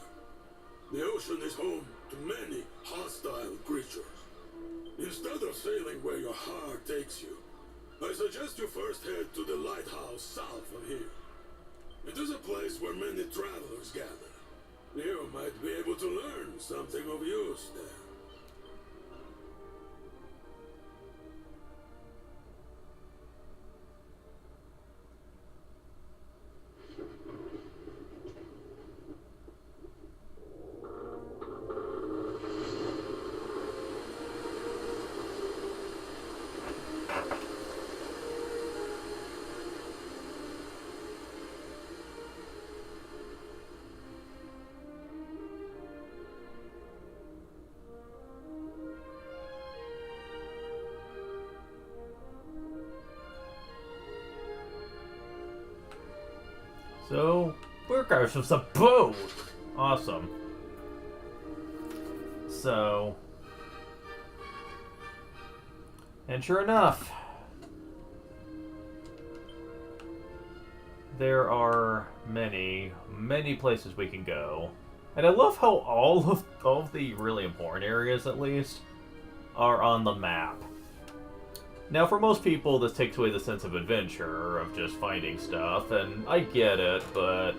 The ocean is home to many hostile creatures. Instead of sailing where your heart takes you, I suggest you first head to the lighthouse south of here. It is a place where many travelers gather. You might be able to learn something of use there. So, we're going from some boat! Awesome. So. And sure enough, there are many, many places we can go. And I love how all of the really important areas, at least, are on the map. Now, for most people, this takes away the sense of adventure, of just finding stuff, and I get it, but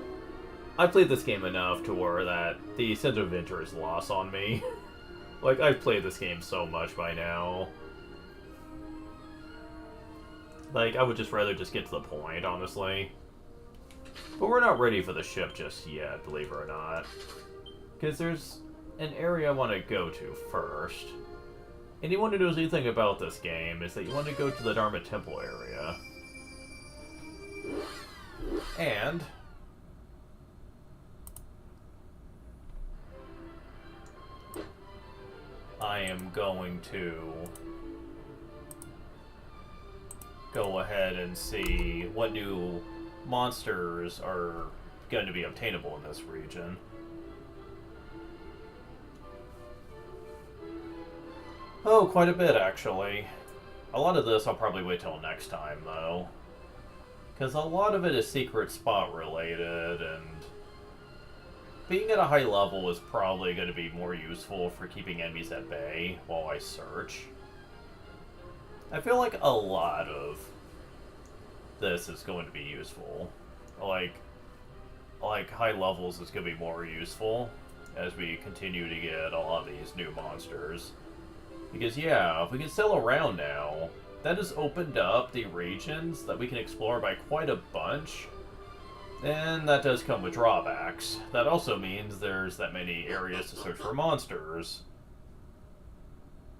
I played this game enough to where that the sense of adventure is lost on me. Like, I've played this game so much by now. Like, I would just rather just get to the point, honestly. But we're not ready for the ship just yet, believe it or not. Because there's an area I want to go to first. Anyone who knows anything about this game is that you want to go to the Dharma Temple area. And I am going to go ahead and see what new monsters are going to be obtainable in this region. Oh, quite a bit, actually. A lot of this I'll probably wait till next time, though. Because a lot of it is secret spot related, and being at a high level is probably going to be more useful for keeping enemies at bay while I search. I feel like a lot of this is going to be useful. Like high levels is going to be more useful as we continue to get a lot of these new monsters. Because yeah, if we can sail around now, that has opened up the regions that we can explore by quite a bunch. And that does come with drawbacks. That also means there's that many areas to search for monsters.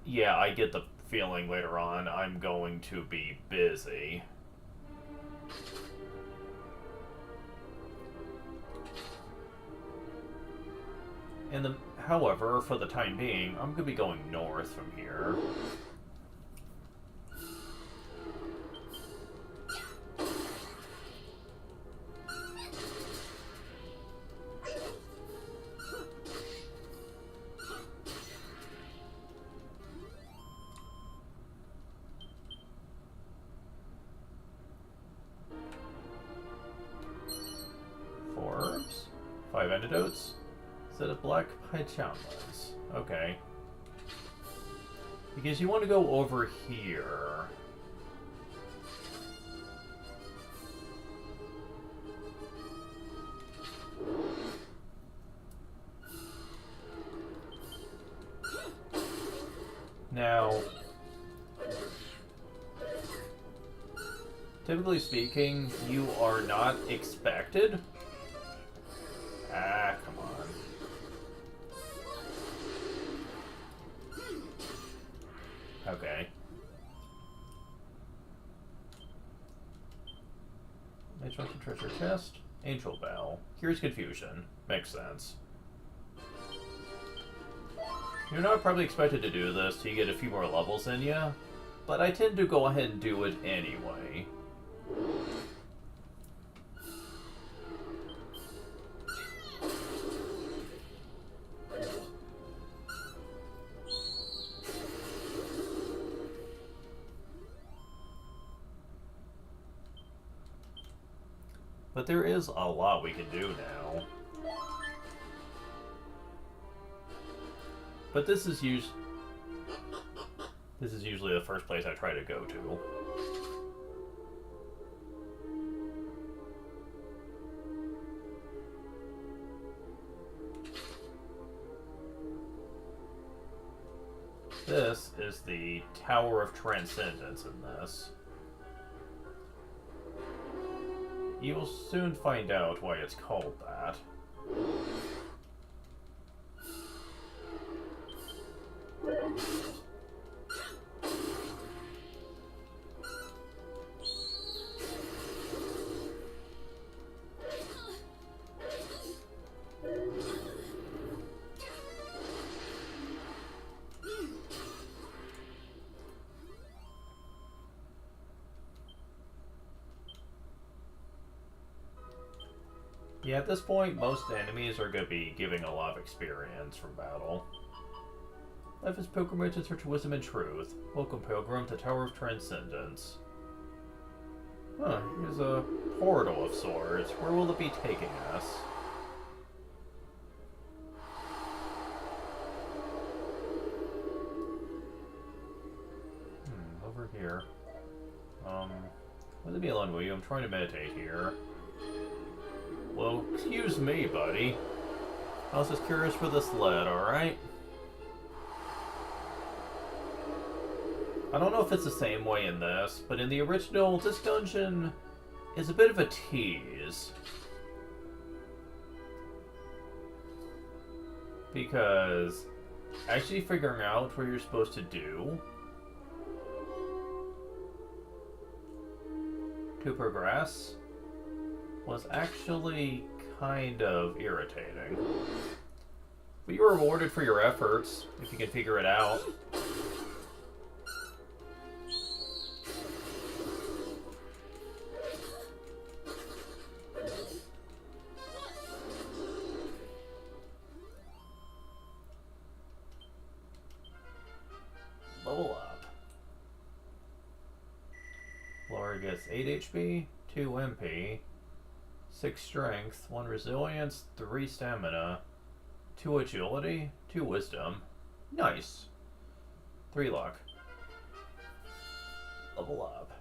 Yeah, I get the feeling later on I'm going to be busy. However, for the time being, I'm going to be going north from here. Forbs, 5 antidotes. Set of black pajamas. Okay. Because you want to go over here. Now, typically speaking, you are not expected. Ah, come on. Okay. Nature treasure chest. Angel Bell. Here's confusion. Makes sense. You're not probably expected to do this till you get a few more levels in you, but I tend to go ahead and do it anyway. But there is a lot we can do now. But this is usually the first place I try to go to. This is the Tower of Transcendence in this. You will soon find out why it's called that. Yeah, at this point, most enemies are going to be giving a lot of experience from battle. Life is pilgrimage in search of wisdom and truth. Welcome, pilgrim, to Tower of Transcendence. Huh, here's a portal of sorts. Where will it be taking us? Over here. Let me alone, will you? I'm trying to meditate here. Well, excuse me, buddy. I was just curious for this lead, alright? I don't know if it's the same way in this, but in the original, this dungeon is a bit of a tease. Because actually figuring out what you're supposed to do to progress was actually kind of irritating. But you're rewarded for your efforts if you can figure it out. Level up. Laura gets 8 HP, 2 MP, 6 strength, 1 resilience, 3 stamina, 2 agility, 2 wisdom. Nice. 3 luck. Level up.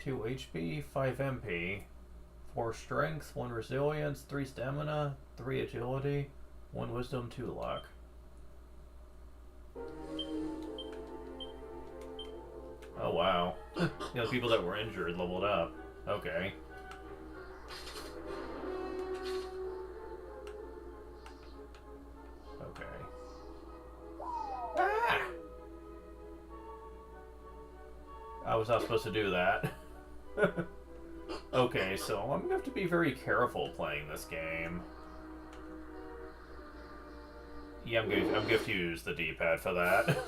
2 HP, 5 MP, 4 strength, 1 resilience, 3 stamina, 3 agility, 1 wisdom, 2 luck. Oh wow. The other people that were injured leveled up. Okay. Okay. Ah! I was not supposed to do that. Okay, so I'm gonna have to be very careful playing this game. Yeah, I'm gonna have to use the D-pad for that.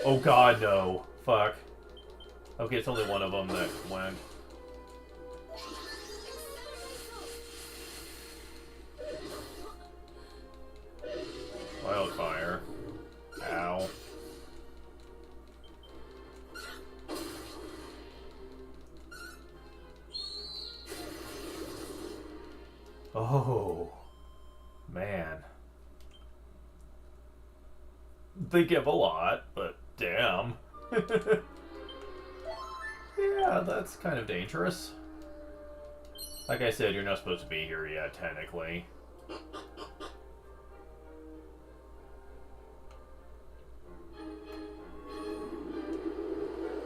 Oh god, no. Fuck. Okay, it's only one of them that went. Wildfire. Ow. Oh. Man. They give a lot, but damn. Yeah, that's kind of dangerous. Like I said, you're not supposed to be here yet, technically.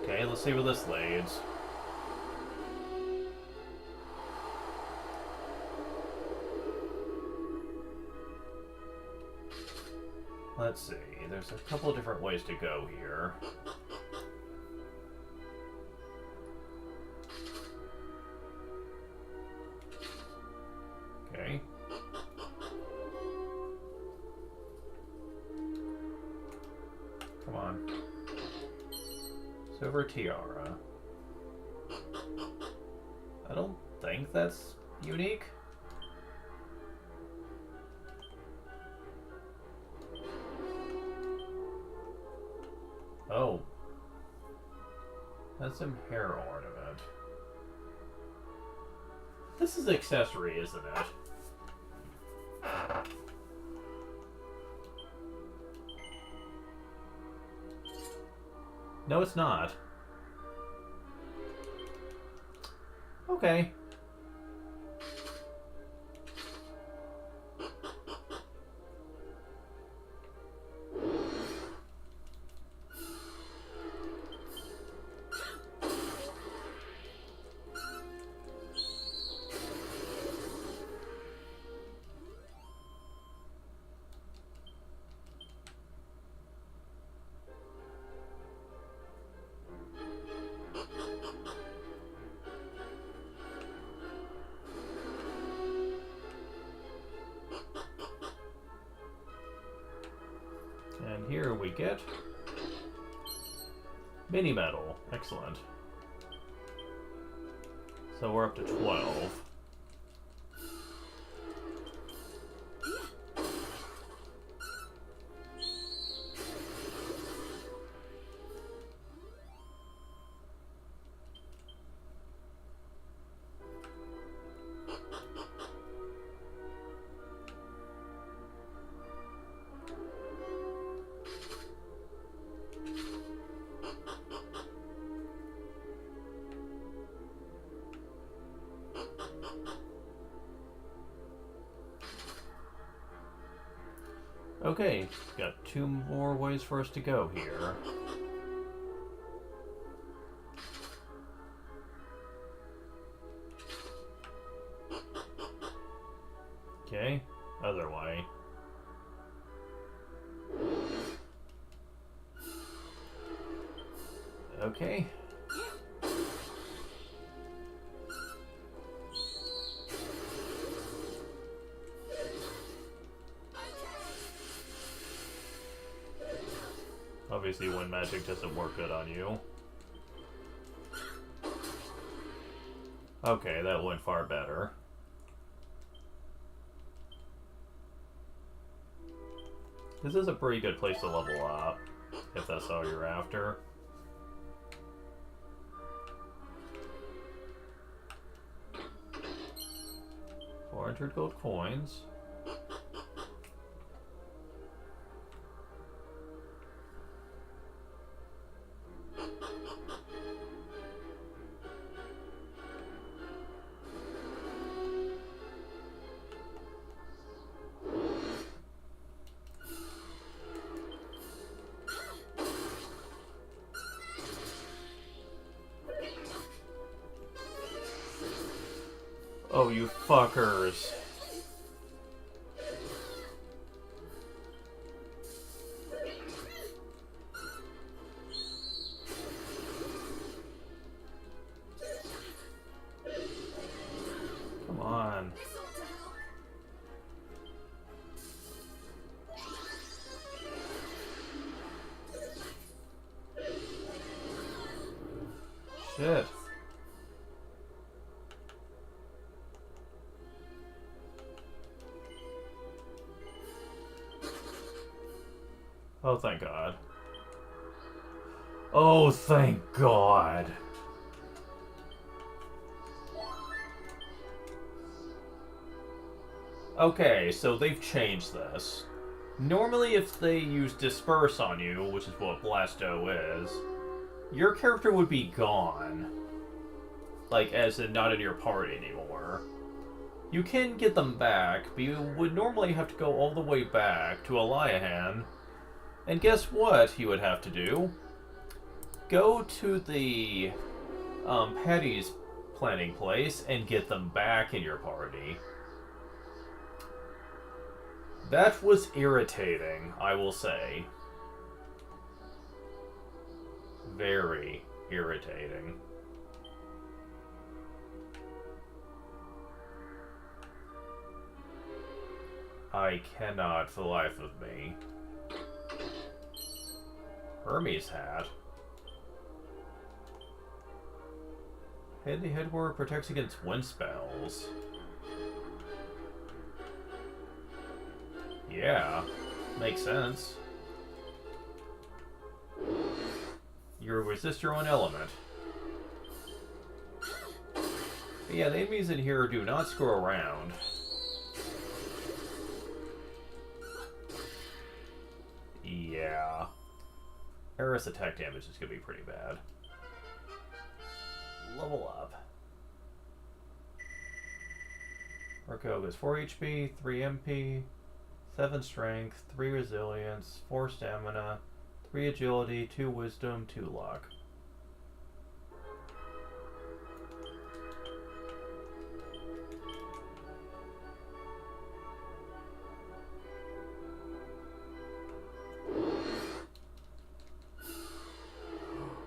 Okay, let's see where this leads. Let's see, there's a couple of different ways to go here. Okay. Come on. Silver tiara. I don't think that's unique. Oh. That's some hair ornament. This is accessory, isn't it? No, it's not. Okay. And here we get mini metal. Excellent. So we're up to 12. Okay, got 2 more ways for us to go here. Okay, other way. Okay. Obviously, wind magic doesn't work good on you. Okay, that went far better. This is a pretty good place to level up, if that's all you're after. $400 gold coins. Oh, you fuckers. Come on. Shit. Oh, thank God. Oh, thank God. Okay, so they've changed this. Normally, if they use Disperse on you, which is what Blasto is, your character would be gone. Like, as in not in your party anymore. You can get them back, but you would normally have to go all the way back to Eliahan. And guess what you would have to do? Go to the Patty's planning place and get them back in your party. That was irritating, I will say. Very irritating. I cannot for the life of me. Hermes hat. Handy headwear protects against wind spells. Yeah, makes sense. You resist your own element. But yeah, the enemies in here do not screw around. Yeah. Eris attack damage is going to be pretty bad. Level up. Marco goes 4 HP, 3 MP, 7 strength, 3 resilience, 4 stamina, 3 agility, 2 wisdom, 2 luck.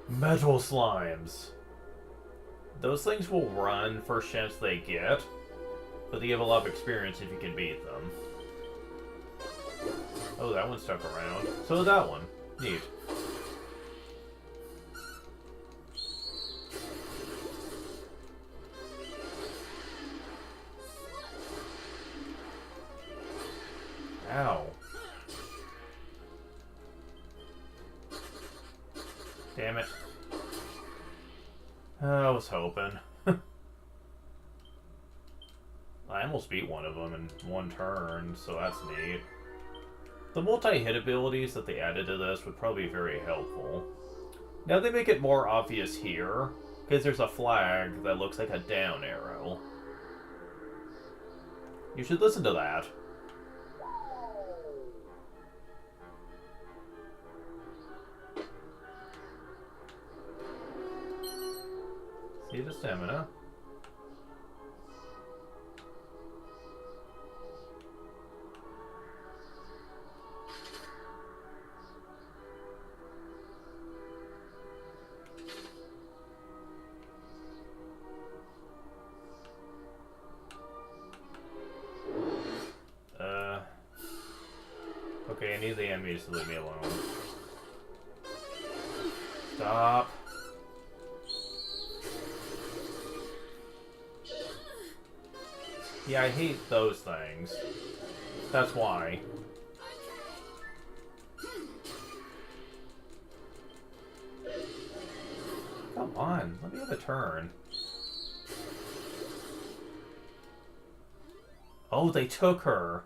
Metal slimes. Those things will run first chance they get, but they give a lot of experience if you can beat them. Oh, that one stuck around. So that one. Neat. Ow. Damn it. I was hoping. I almost beat one of them in one turn, so that's neat. The multi-hit abilities that they added to this would probably be very helpful. Now they make it more obvious here, because there's a flag that looks like a down arrow. You should listen to that. Empty the stamina. Okay, I need the enemies to leave me alone. Stop. Yeah, I hate those things. That's why. Come on, let me have a turn. Oh, they took her.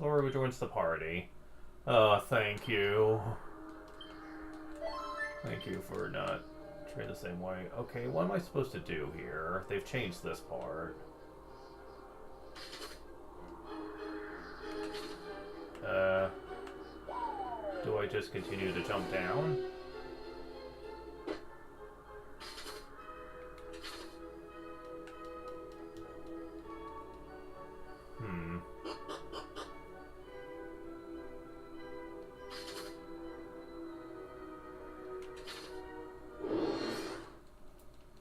Laura joins the party. Thank you. Thank you for not treating the same way. Okay, what am I supposed to do here? They've changed this part. Do I just continue to jump down?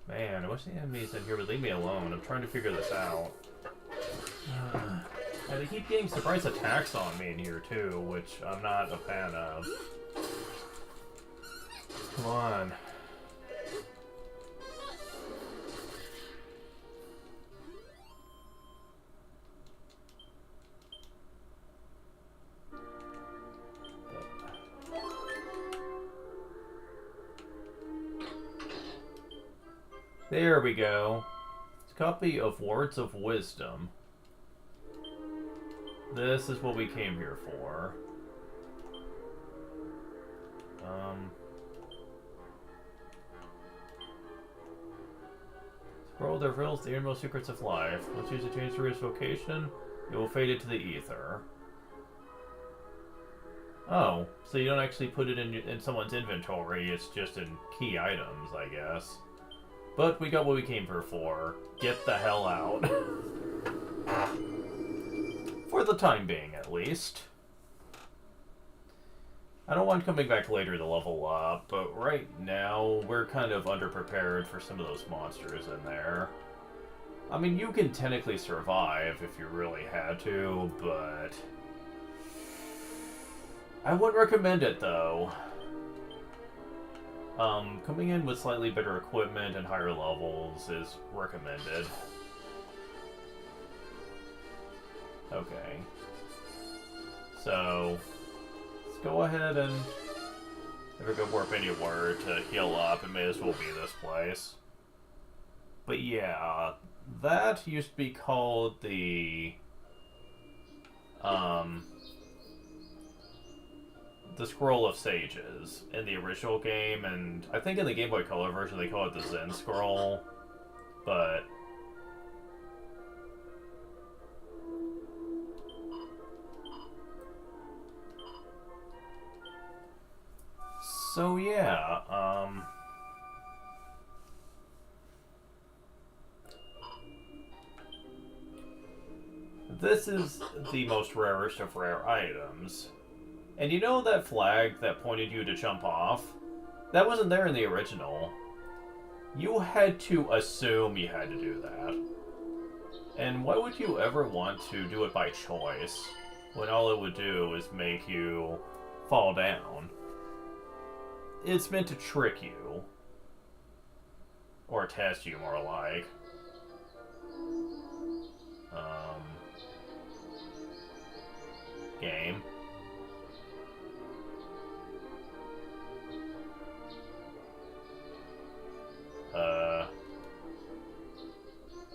Man, I wish the enemies in here would leave me alone. I'm trying to figure this out. And they keep getting surprise attacks on me in here too, which I'm not a fan of. Come on. There we go. It's a copy of Words of Wisdom. This is what we came here for. Scroll that reveals the innermost secrets of life. Once you use a change to its vocation, it will fade into the ether. Oh, so you don't actually put it in someone's inventory, it's just in key items, I guess. But we got what we came here for. Get the hell out. For the time being, at least. I don't want coming back later to level up, but right now, we're kind of underprepared for some of those monsters in there. I mean, you can technically survive if you really had to, but... I wouldn't recommend it, though. Coming in with slightly better equipment and higher levels is recommended. Okay. So, let's go ahead and never go warp anywhere to heal up. It may as well be this place. But yeah, that used to be called the Scroll of Sages in the original game, and I think in the Game Boy Color version they call it the Zen Scroll, but... So yeah, this is the most rarest of rare items. And you know that flag that pointed you to jump off? That wasn't there in the original. You had to assume you had to do that. And why would you ever want to do it by choice, when all it would do is make you fall down? It's meant to trick you. Or test you, more like. Game.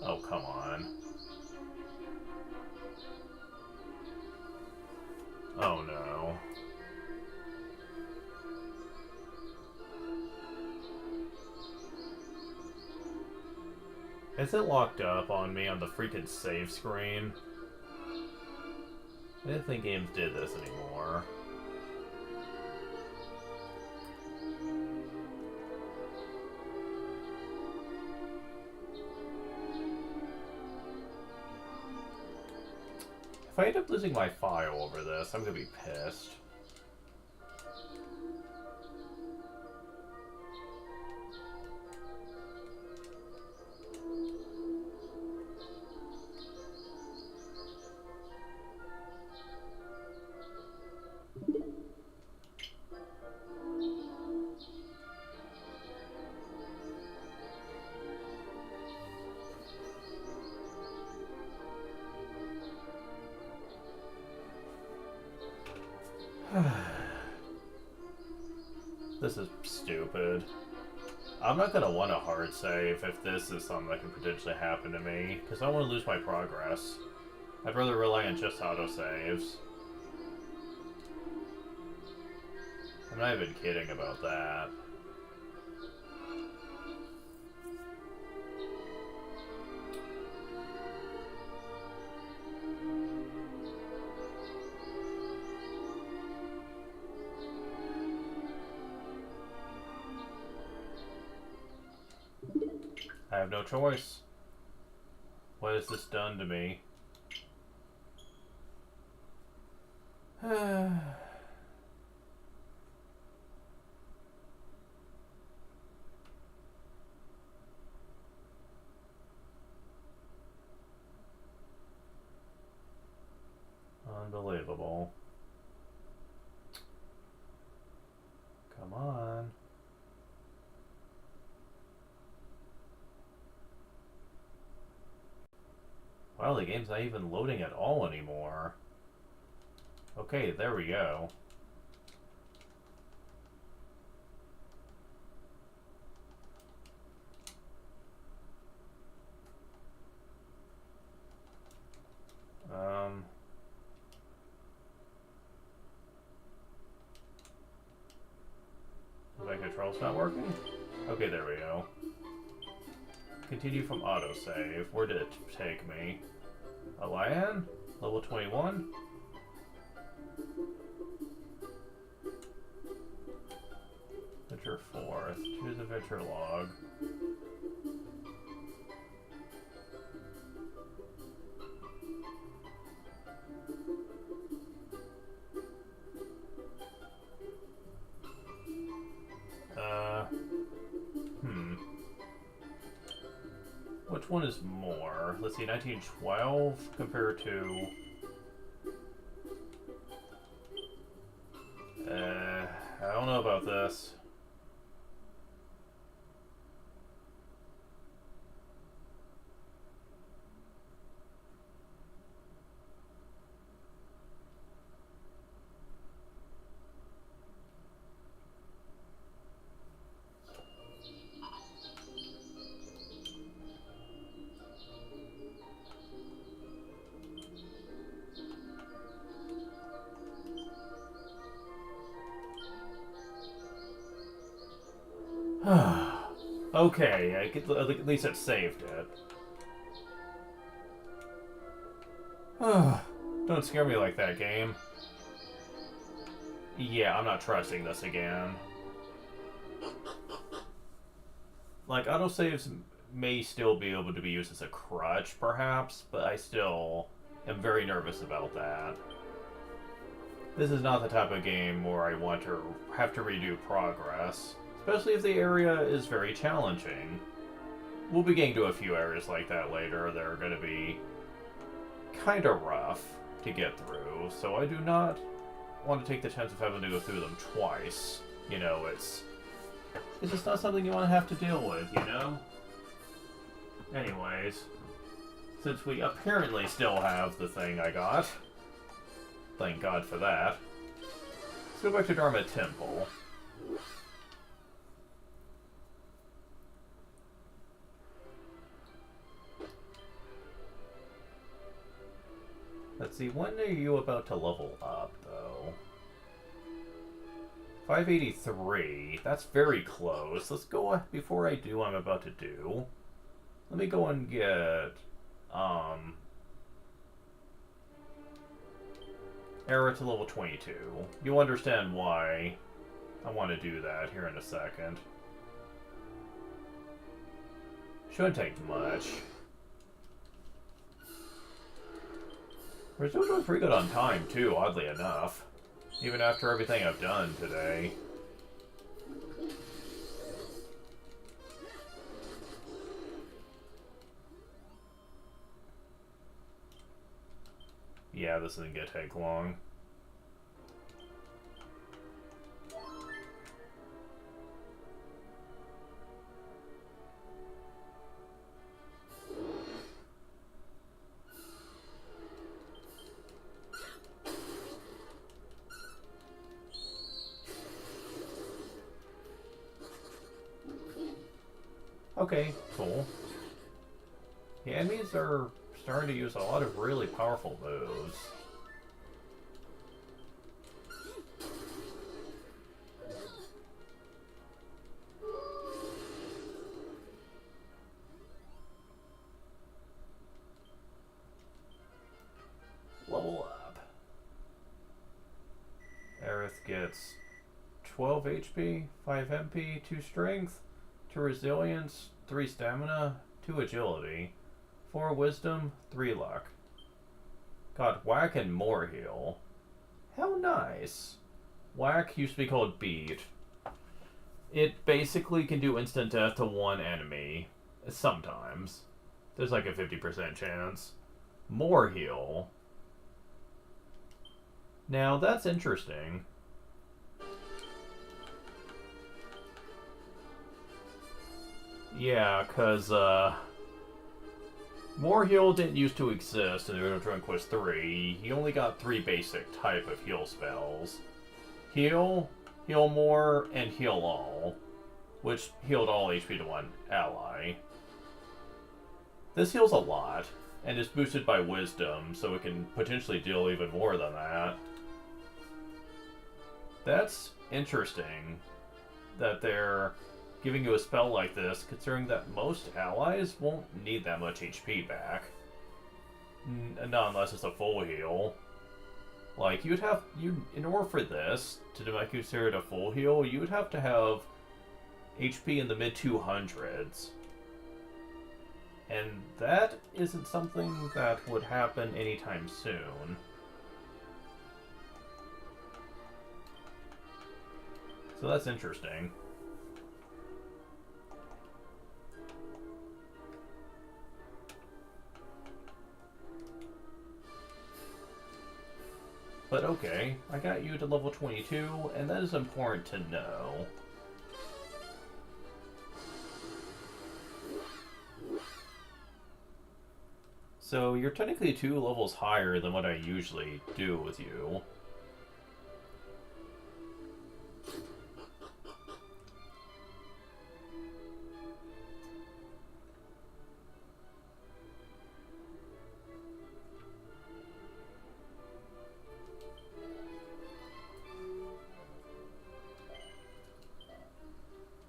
Oh, come on. Oh, no. Is it locked up on me on the freaking save screen? I didn't think games did this anymore. If I end up losing my file over this, I'm gonna be pissed. This is stupid. I'm not gonna want a hard save if this is something that can potentially happen to me, because I don't want to lose my progress. I'd rather rely on just autosaves. I'm not even kidding about that. I have no choice. What has this done to me? Unbelievable. Come on. Wow, the game's not even loading at all anymore. Okay, there we go. My control's not working? Okay, there we go. Continue from autosave. Where did it take me? A lion? Level 21? Adventure 4th. Choose adventure log. Which one is more? Let's see, 1912 compared to... I don't know about this. Okay, at least it saved it. Don't scare me like that, game. Yeah, I'm not trusting this again. Like, autosaves may still be able to be used as a crutch, perhaps, but I still am very nervous about that. This is not the type of game where I want to have to redo progress. Especially if the area is very challenging. We'll be getting to a few areas like that later that are going to be kind of rough to get through, so I do not want to take the chance of having to go through them twice. You know, it's just not something you want to have to deal with, you know? Anyways, since we apparently still have the thing I got, thank God for that, let's go back to Dharma Temple. Let's see, when are you about to level up, though? 583. That's very close. Let's go, before I do what I'm about to do, let me go and get, Era to level 22. You'll understand why I want to do that here in a second. Shouldn't take much. We're still doing pretty good on time, too, oddly enough. Even after everything I've done today. Yeah, this isn't gonna take long. Okay, cool. The enemies are starting to use a lot of really powerful moves. Level up. Aerith gets 12 HP, 5 MP, 2 strength, 2 resilience, 3 stamina, 2 agility, 4 wisdom, 3 luck. Got whack and more heal. How nice. Whack used to be called beat. It basically can do instant death to one enemy. Sometimes. There's like a 50% chance. More heal. Now that's interesting. Yeah, because, more heal didn't used to exist in the original Dragon Quest 3. You only got 3 basic type of heal spells. Heal, heal more, and heal all. Which healed all HP to one ally. This heals a lot, and is boosted by wisdom, so it can potentially deal even more than that. That's interesting that they're giving you a spell like this, considering that most allies won't need that much HP back. Not unless it's a full heal. Like, in order for this to make you consider it a full heal, you would have to have HP in the mid-200s. And that isn't something that would happen anytime soon. So that's interesting. But okay, I got you to level 22, and that is important to know. So you're technically 2 levels higher than what I usually do with you.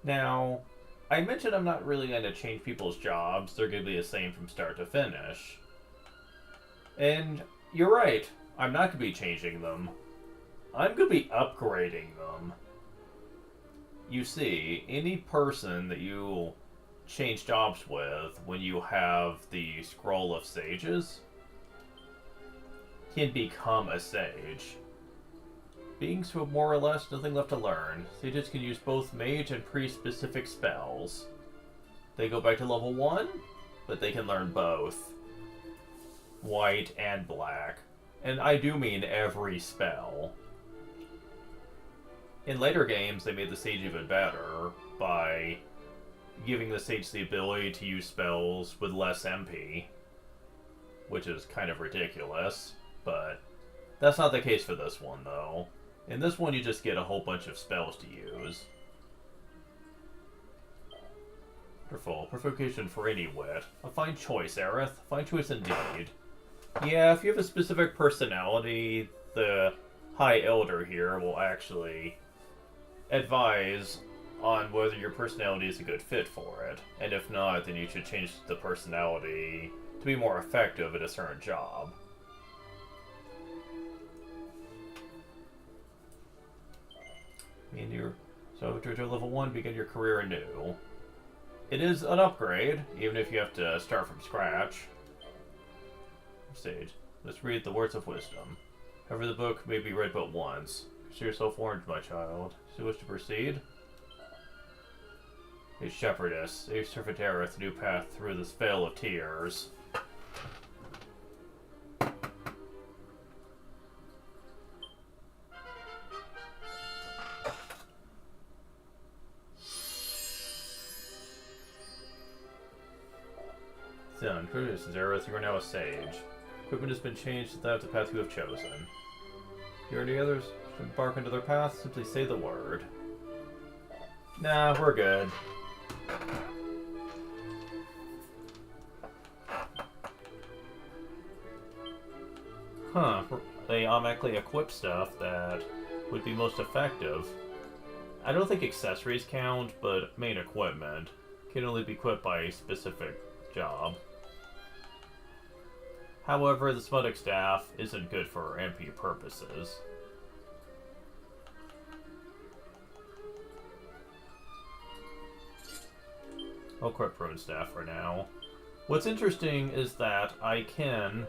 Now, I mentioned I'm not really going to change people's jobs. They're going to be the same from start to finish. And you're right. I'm not going to be changing them. I'm going to be upgrading them. You see, any person that you change jobs with when you have the Scroll of Sages can become a sage. Beings who have more or less nothing left to learn, sages can use both mage and priest-specific spells. They go back to level 1, but they can learn both. White and black. And I do mean every spell. In later games, they made the sage even better by giving the sage the ability to use spells with less MP. Which is kind of ridiculous, but that's not the case for this one, though. In this one, you just get a whole bunch of spells to use. Wonderful. Provocation for any wit. A fine choice, Aerith. Fine choice indeed. Yeah, if you have a specific personality, the High Elder here will actually advise on whether your personality is a good fit for it. And if not, then you should change the personality to be more effective at a certain job. So to level 1, begin your career anew. It is an upgrade, even if you have to start from scratch. Sage. Let's read the words of wisdom. However, the book may be read but once. Consider yourself warned, my child. Do you wish to proceed? A shepherdess, a servantera, new path through this vale of tears. Son, Zereth, you are now a sage. Equipment has been changed to that of the path you have chosen. If you or any others should embark into their path, simply say the word. Nah, we're good. Huh, they automatically equip stuff that would be most effective. I don't think accessories count, but main equipment can only be equipped by a specific job. However, the Smodic Staff isn't good for MP purposes. I'll equip Prone Staff for now. What's interesting is that I can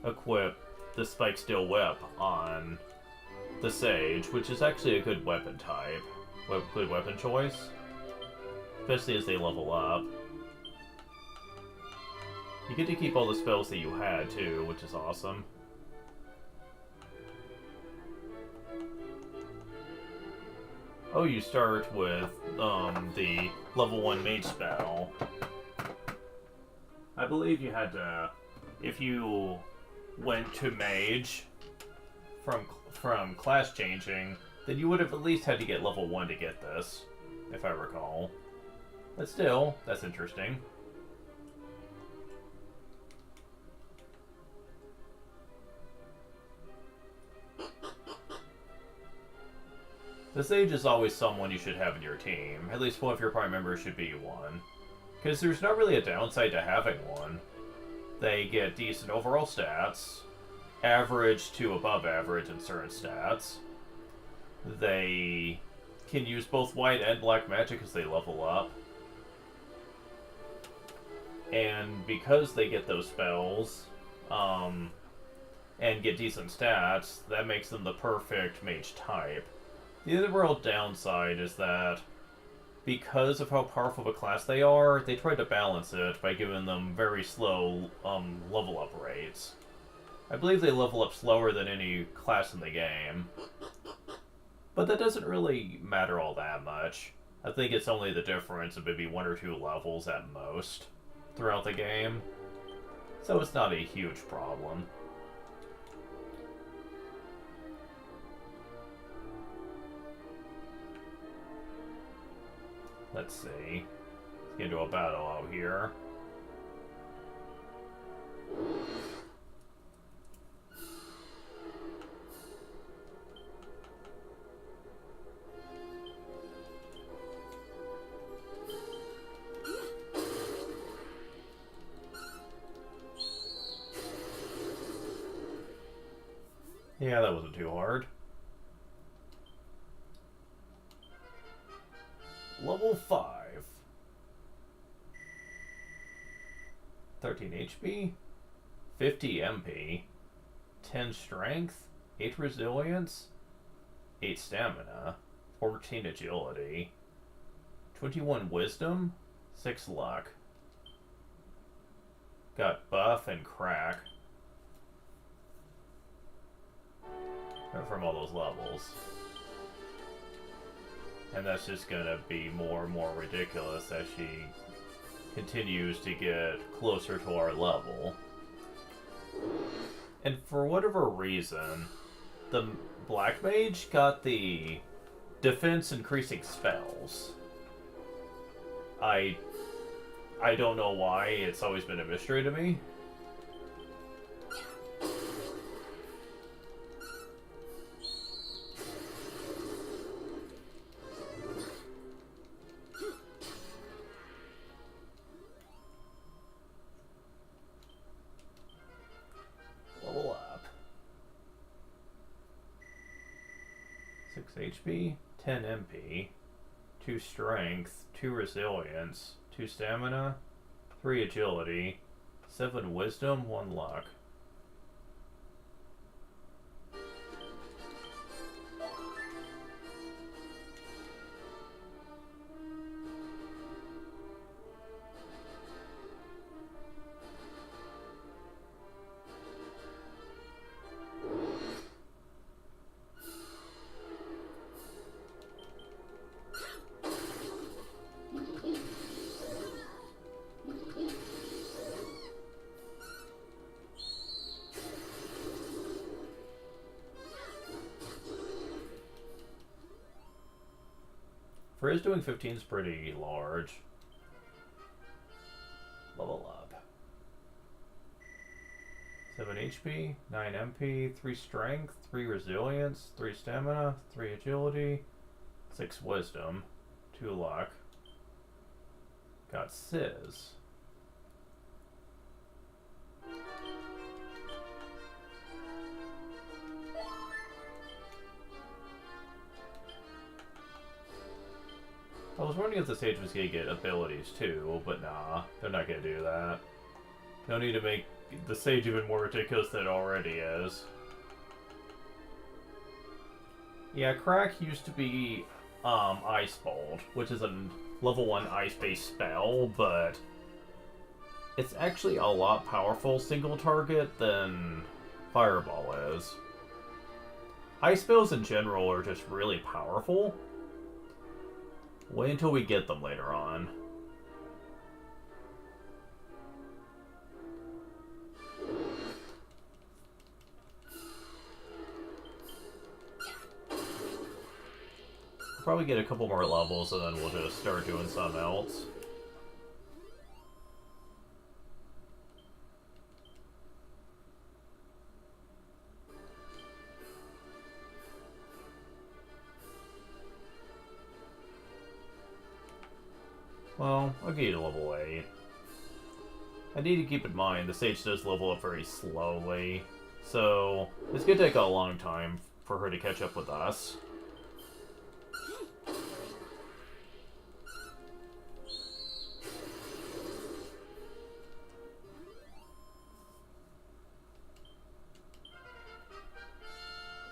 equip the Spike Steel Whip on the Sage, which is actually a good weapon type. Good weapon choice. Especially as they level up. You get to keep all the spells that you had, too, which is awesome. Oh, you start with the level 1 mage spell. I believe you had to, if you went to mage from class changing, then you would have at least had to get level 1 to get this, if I recall. But still, that's interesting. The Sage is always someone you should have in your team. At least one of your prime members should be one. Because there's not really a downside to having one. They get decent overall stats, average to above average in certain stats. They can use both white and black magic as they level up. And because they get those spells, and get decent stats, that makes them the perfect mage type. The other real downside is that because of how powerful of a class they are, they try to balance it by giving them very slow level up rates. I believe they level up slower than any class in the game. But that doesn't really matter all that much. I think it's only the difference of maybe 1 or 2 levels at most throughout the game. So it's not a huge problem. Let's see. Let's get into a battle out here. Yeah, that wasn't too hard. Level 5. 13 HP, 50 MP, 10 Strength, 8 Resilience, 8 Stamina, 14 Agility, 21 Wisdom, 6 Luck. Got Buff and Crack from all those levels. And that's just gonna be more and more ridiculous as she continues to get closer to our level. And for whatever reason, the Black Mage got the defense increasing spells. I don't know why, it's always been a mystery to me. Level up. 6 HP, 10 MP, 2 Strength, 2 Resilience, 2 Stamina, 3 Agility, 7 Wisdom, 1 Luck. Frizz doing 15 is pretty large. Level up. 7 HP, 9 MP, 3 Strength, 3 Resilience, 3 Stamina, 3 Agility, 6 Wisdom, 2 Luck. Got Sizz. I was wondering if the Sage was gonna get abilities too, but nah, they're not gonna do that. No need to make the Sage even more ridiculous than it already is. Yeah, Crack used to be Ice Bolt, which is a level 1 ice-based spell, but it's actually a lot powerful single target than Fireball is. Ice spells in general are just really powerful. Wait until we get them later on. Probably get a couple more levels and then we'll just start doing something else. Well, I'll get you to level 8. I need to keep in mind the Sage does level up very slowly, so it's gonna take a long time for her to catch up with us.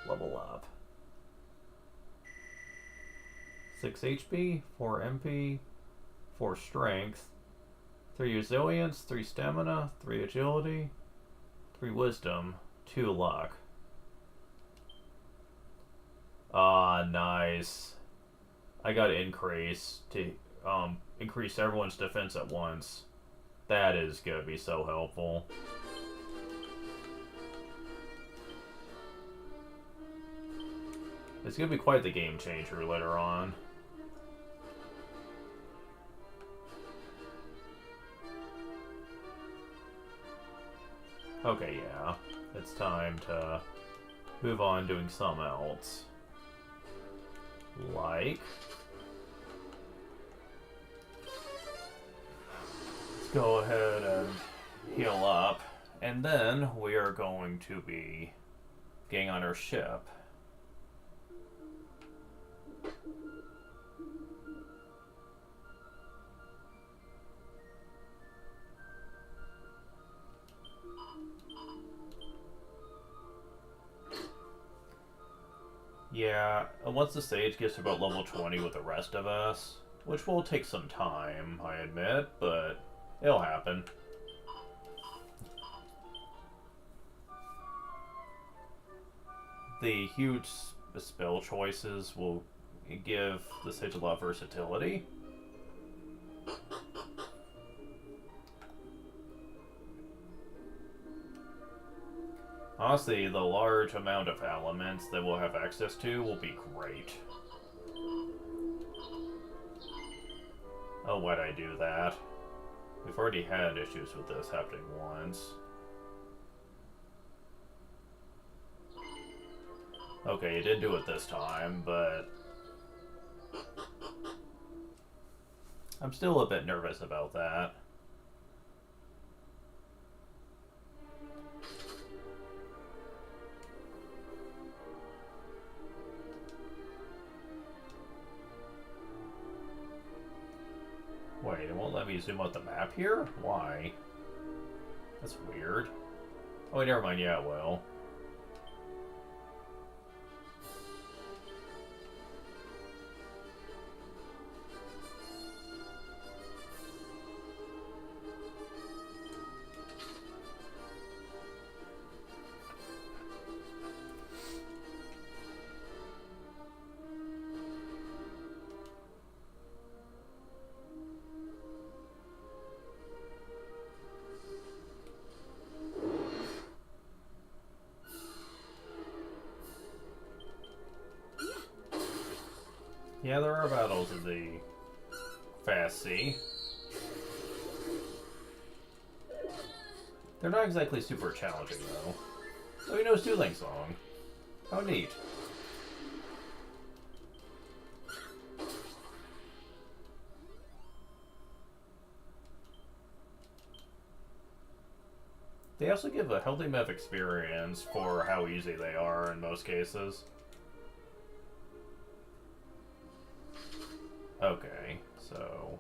Level up. 6 HP, 4 MP, 4 Strength, 3 Resilience, 3 Stamina, 3 Agility, 3 Wisdom, 2 Luck. Ah, nice. I got increase to increase everyone's defense at once. That is gonna be so helpful. It's gonna be quite the game changer later on. Okay, yeah. It's time to move on doing something else. Like... let's go ahead and heal up. And then we are going to be getting on our ship. Yeah, once the Sage gets to about level 20 with the rest of us, which will take some time, I admit, but it'll happen. The huge spell choices will give the Sage a lot of versatility. Honestly, the large amount of elements that we'll have access to will be great. Oh, why'd I do that? We've already had issues with this happening once. Okay, you did do it this time, but... I'm still a bit nervous about that. Wait, it won't let me zoom out the map here? Why? That's weird. Oh, never mind. Yeah, it will. Yeah, there are battles in the Fast Sea. They're not exactly super challenging, though. So he knows Dueling Song. How neat. They also give a healthy map experience for how easy they are in most cases. Okay, so...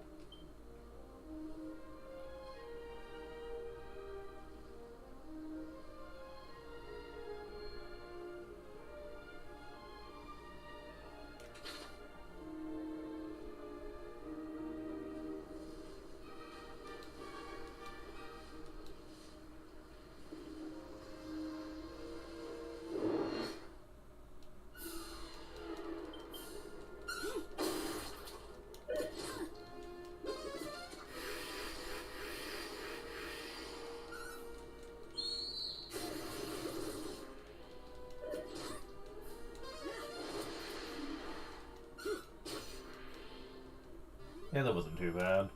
yeah, that wasn't too bad.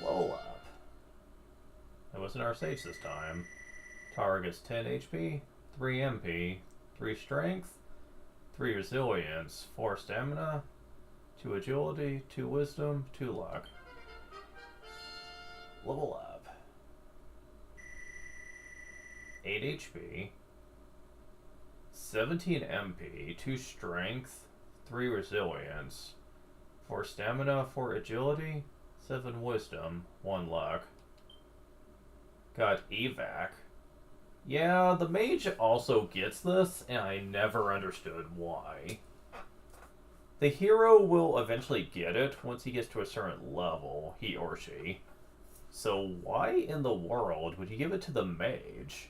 Level up. It wasn't our sage this time. Tower gets 10 HP, 3 MP, 3 strength, 3 resilience, 4 stamina, 2 agility, 2 wisdom, 2 luck. Level up. 8 HP, 17 MP, 2 strength, 3 resilience, 4 stamina, 4 agility, 7 wisdom, 1 luck. Got evac. Yeah, the mage also gets this, and I never understood why. The hero will eventually get it once he gets to a certain level, he or she. So why in the world would you give it to the mage?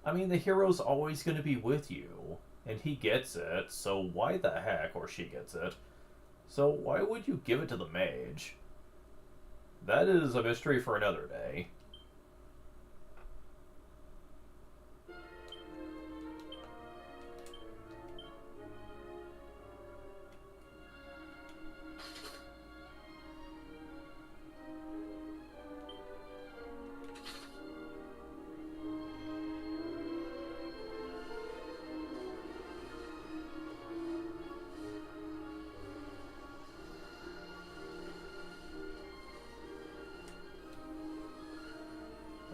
I mean, the hero's always going to be with you, and he gets it, so why the heck, or she gets it, so why would you give it to the mage? That is a mystery for another day.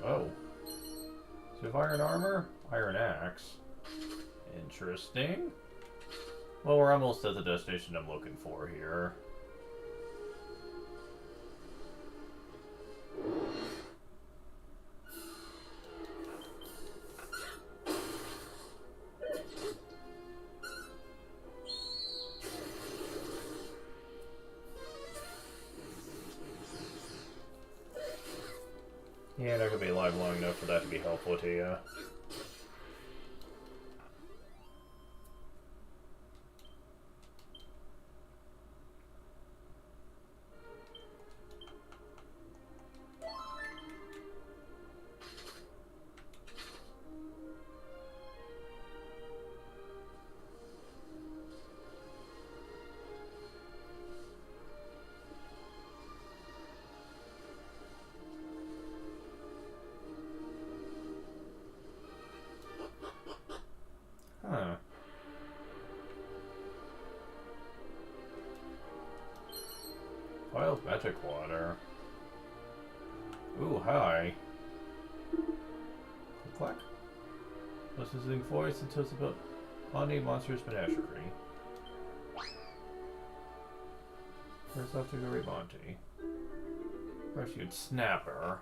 Oh. So if iron armor, iron axe. Interesting. Well, we're almost at the destination I'm looking for here. Yeah, not gonna be alive long enough for that to be helpful to you. Huh. Wild magic water. Ooh, hi. Click. Listening voice and tells about Bonnie Monsters Menagerie. First off to go Monty. Rescued Snapper.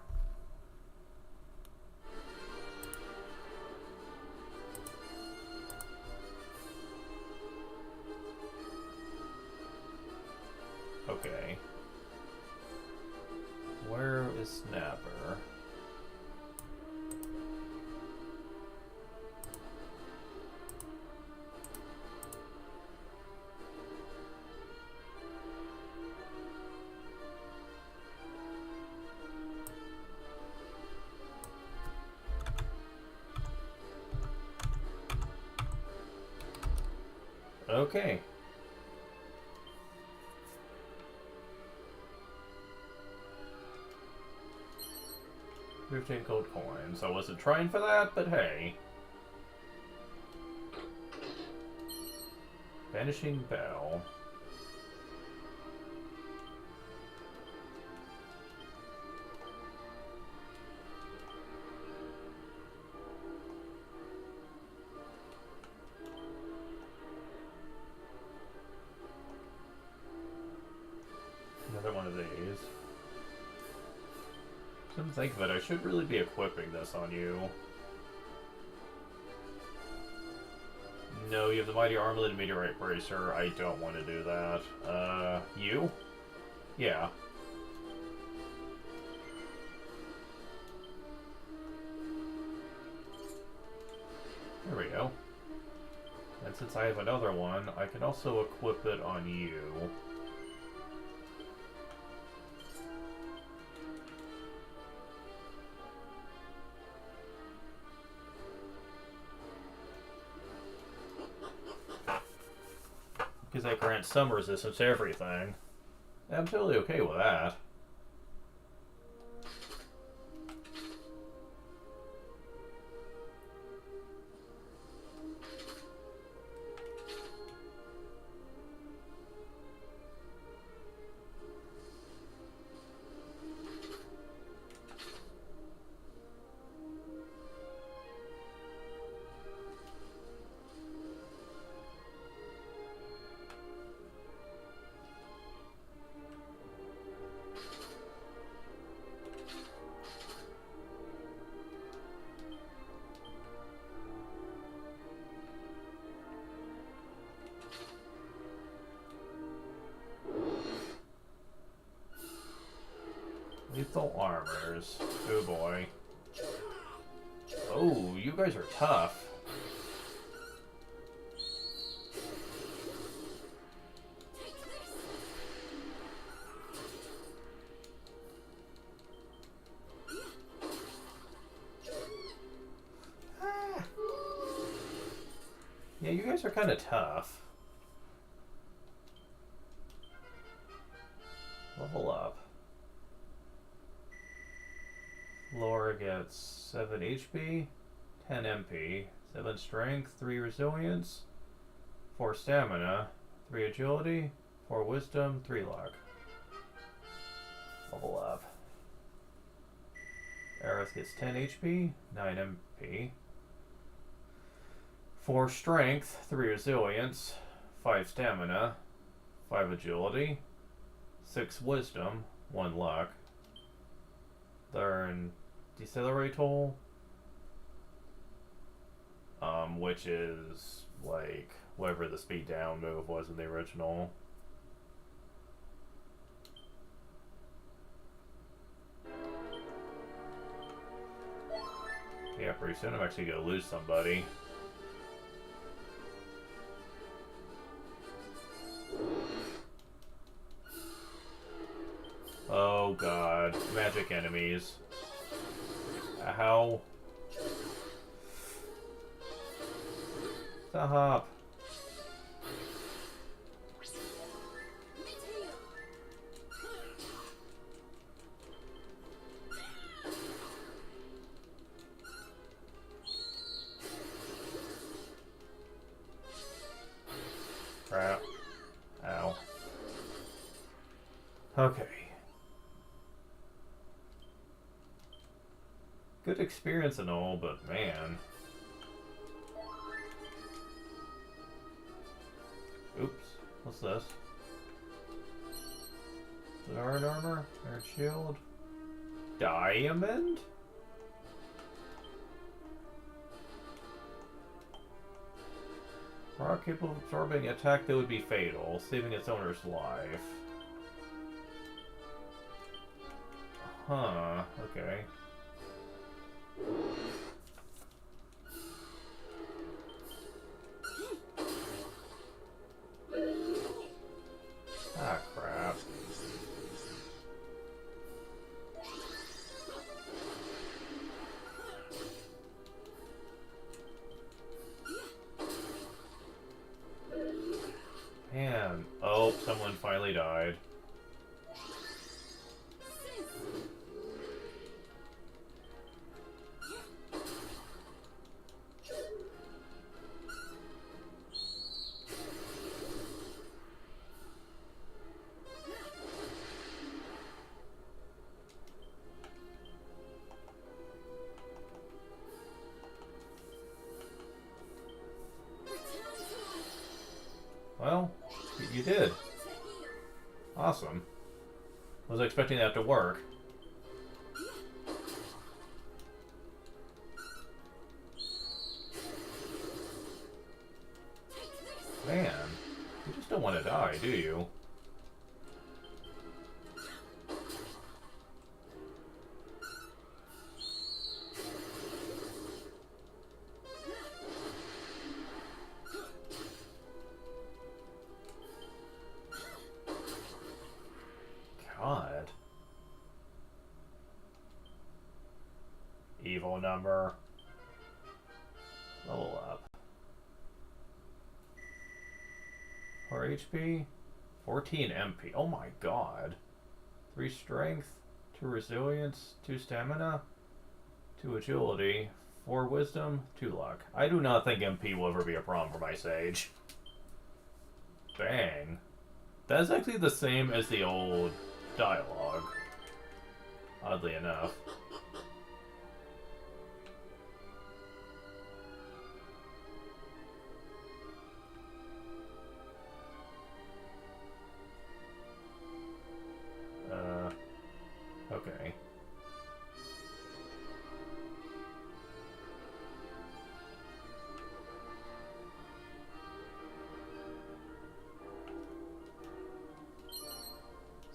Okay. Where is Snapper? Okay. $15 gold coins. I wasn't trying for that, but hey. Vanishing Bell. Another one of these. Couldn't think of it. I should really be equipping this on you. No, you have the Mighty Armlet and Meteorite Bracer. I don't want to do that. You? Yeah. There we go. And since I have another one, I can also equip it on you. Because I grant some resistance to everything. I'm totally okay with that. Lethal armors. Oh boy. Oh, you guys are tough. Yeah, you guys are kind of tough. Level up. Laura gets 7 HP, 10 MP, 7 strength, 3 resilience, 4 stamina, 3 agility, 4 wisdom, 3 luck. Level up. Aerith gets 10 HP, 9 MP, 4 strength, 3 resilience, 5 stamina, 5 agility, 6 wisdom, 1 luck. Learn Decelerate Toll, which is like whatever the speed down move was in the original. Yeah, pretty soon I'm actually gonna lose somebody. Oh god, magic enemies. Ow. Stop. Crap. Ow. Okay. Good experience and all, but man. Oops. What's this? Is it iron armor? Iron shield? Diamond? Rock capable of absorbing an attack that would be fatal, saving its owner's life. Huh, okay. Ah, crap. on. Oh, someone finally died. Well, you did. Awesome. Was expecting that to work. Man, you just don't want to die, do you? God. Evil number. Level up. 4 HP? 14 MP. Oh my god. 3 strength, 2 resilience, 2 stamina, 2 agility, 4 wisdom, 2 luck. I do not think MP will ever be a problem for my sage. Bang. That's actually the same as the old dialogue. Oddly enough. Okay.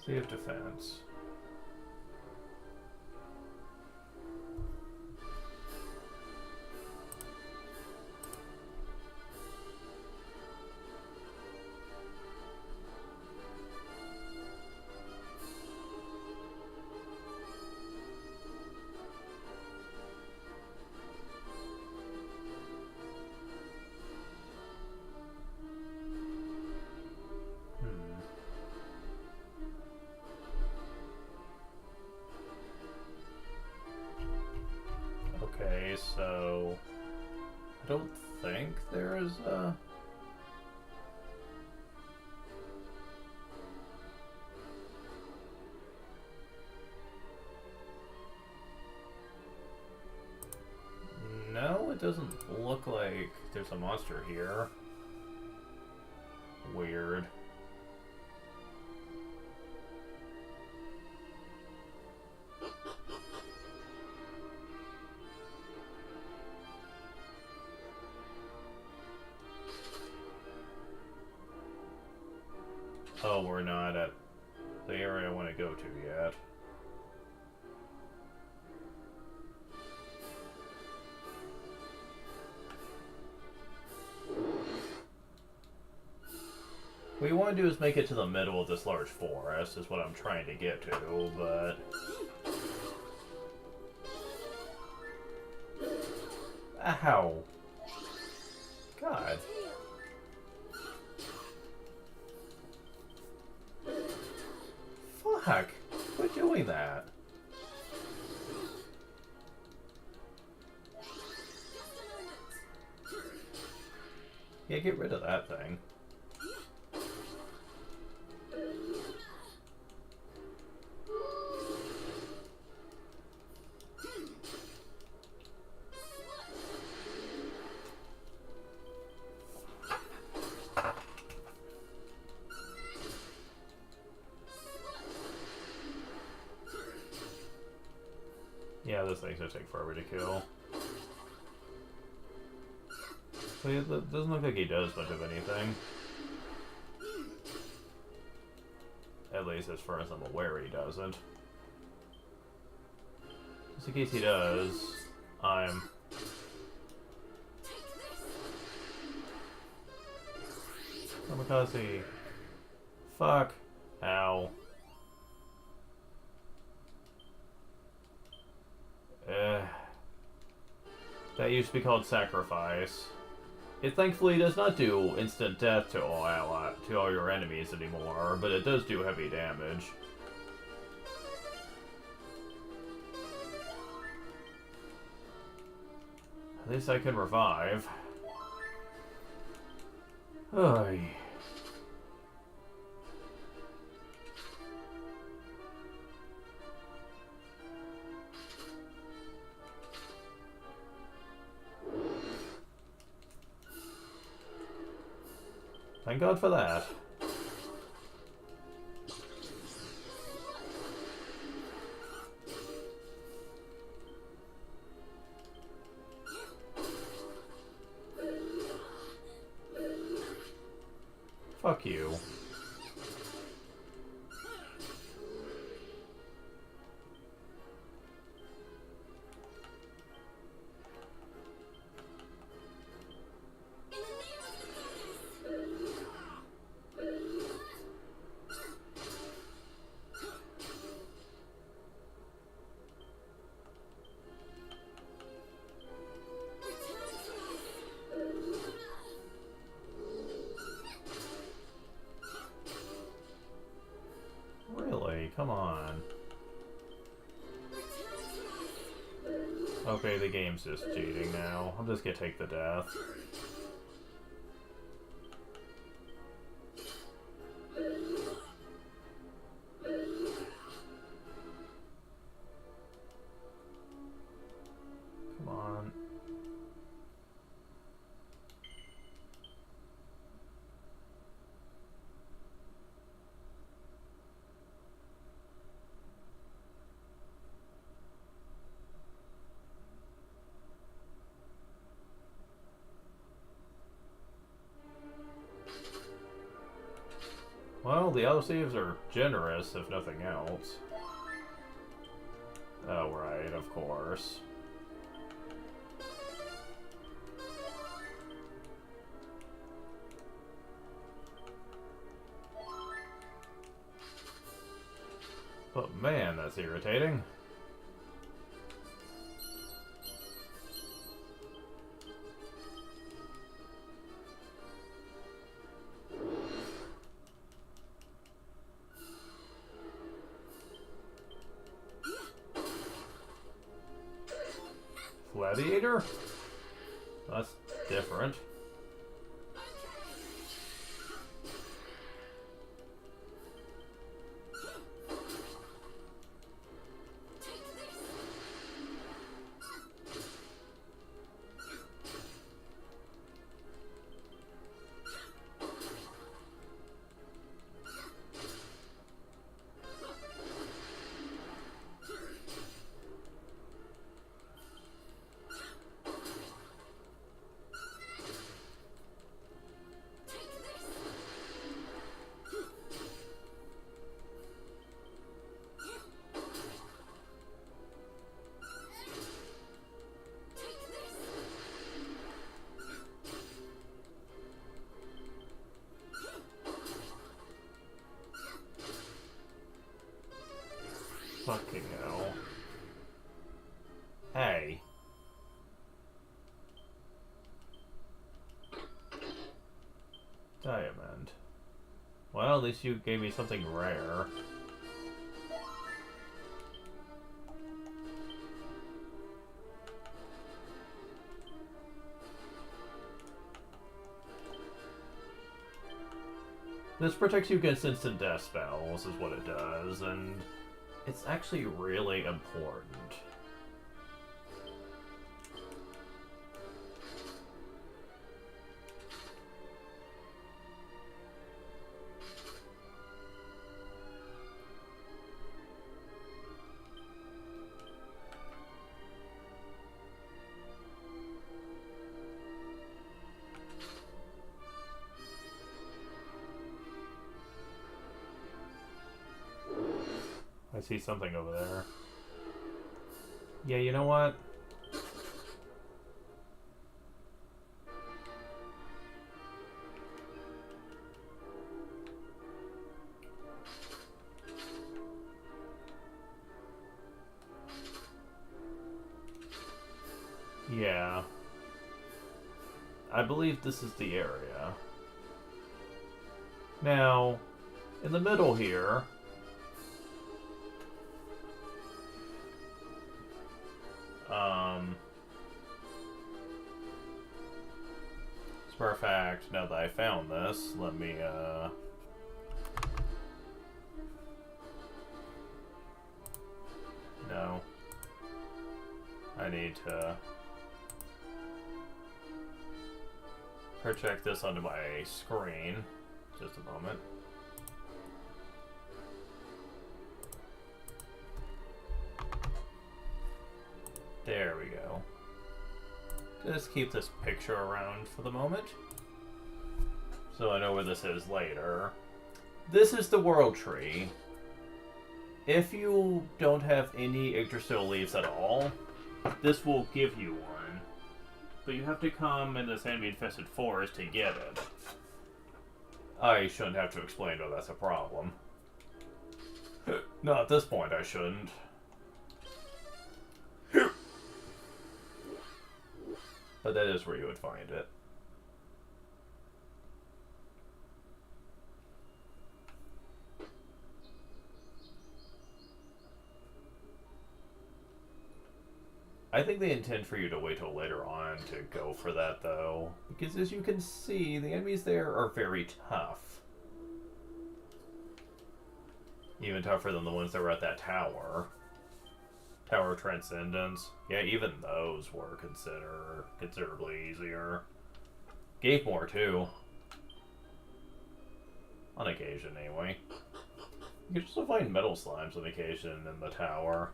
Sea of Defense. Okay, so I don't think there is a... No, it doesn't look like there's a monster here. Weird. Oh, we're not at the area I want to go to yet. What you want to do is make it to the middle of this large forest, is what I'm trying to get to, but... Ow. God. Fuck! Quit doing that. Yeah, get rid of that thing. Yeah, those things will take forever to kill. So it doesn't look like he does much of anything. At least as far as I'm aware he doesn't. Just in case he does, I'm... Kamikaze. Fuck. Ow. That used to be called sacrifice. It thankfully does not do instant death to all your enemies anymore, but it does do heavy damage. At least I can revive. Oy. Thank God for that. Fuck you. Come on. Okay, the game's just cheating now. I'm just gonna take the death. Come on. Well, the autosaves are generous, if nothing else. Oh, right, of course. But man, that's irritating. Gladiator? That's different. Fucking hell. Hey. Diamond. Well, at least you gave me something rare. This protects you against instant death spells, is what it does, and it's actually really important. I see something over there. Yeah, you know what? Yeah. I believe this is the area. Now, in the middle here, as a matter of fact, now that I found this, let me, no. I need to project this onto my screen. Just a moment. There we go. Just keep this picture around for the moment, so I know where this is later. This is the world tree. If you don't have any Yggdrasil leaves at all, this will give you one. But you have to come in this enemy-infested forest to get it. I shouldn't have to explain why that's a problem. Not at this point, I shouldn't. But that is where you would find it. I think they intend for you to wait till later on to go for that, though. Because as you can see, the enemies there are very tough. Even tougher than the ones that were at that tower. Tower of Transcendence. Yeah, even those were considerably easier. Gave more, too. On occasion, anyway. You can also find metal slimes on occasion in the tower.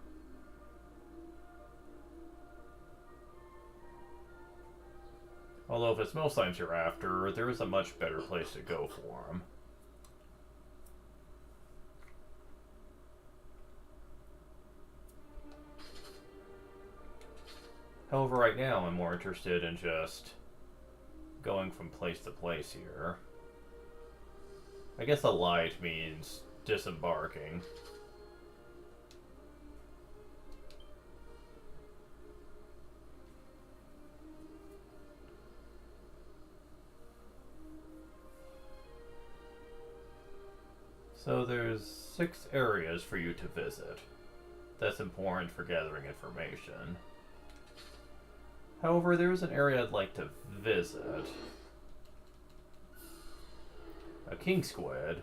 Although if it's metal slimes you're after, there is a much better place to go for them. However, right now I'm more interested in just going from place to place here. I guess the light means disembarking. So there's 6 areas for you to visit. That's important for gathering information. However, there's an area I'd like to visit. A king squid.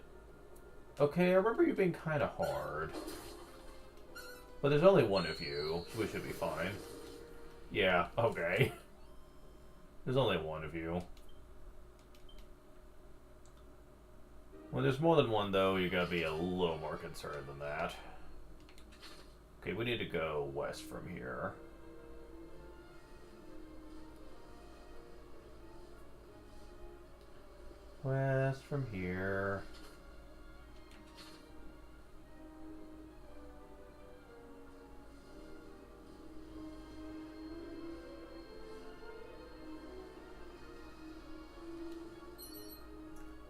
Okay, I remember you being kind of hard. But there's only one of you, so we should be fine. Yeah, okay. There's only one of you. When there's more than one, though, you gotta be a little more concerned than that. Okay, we need to go west from here. West from here.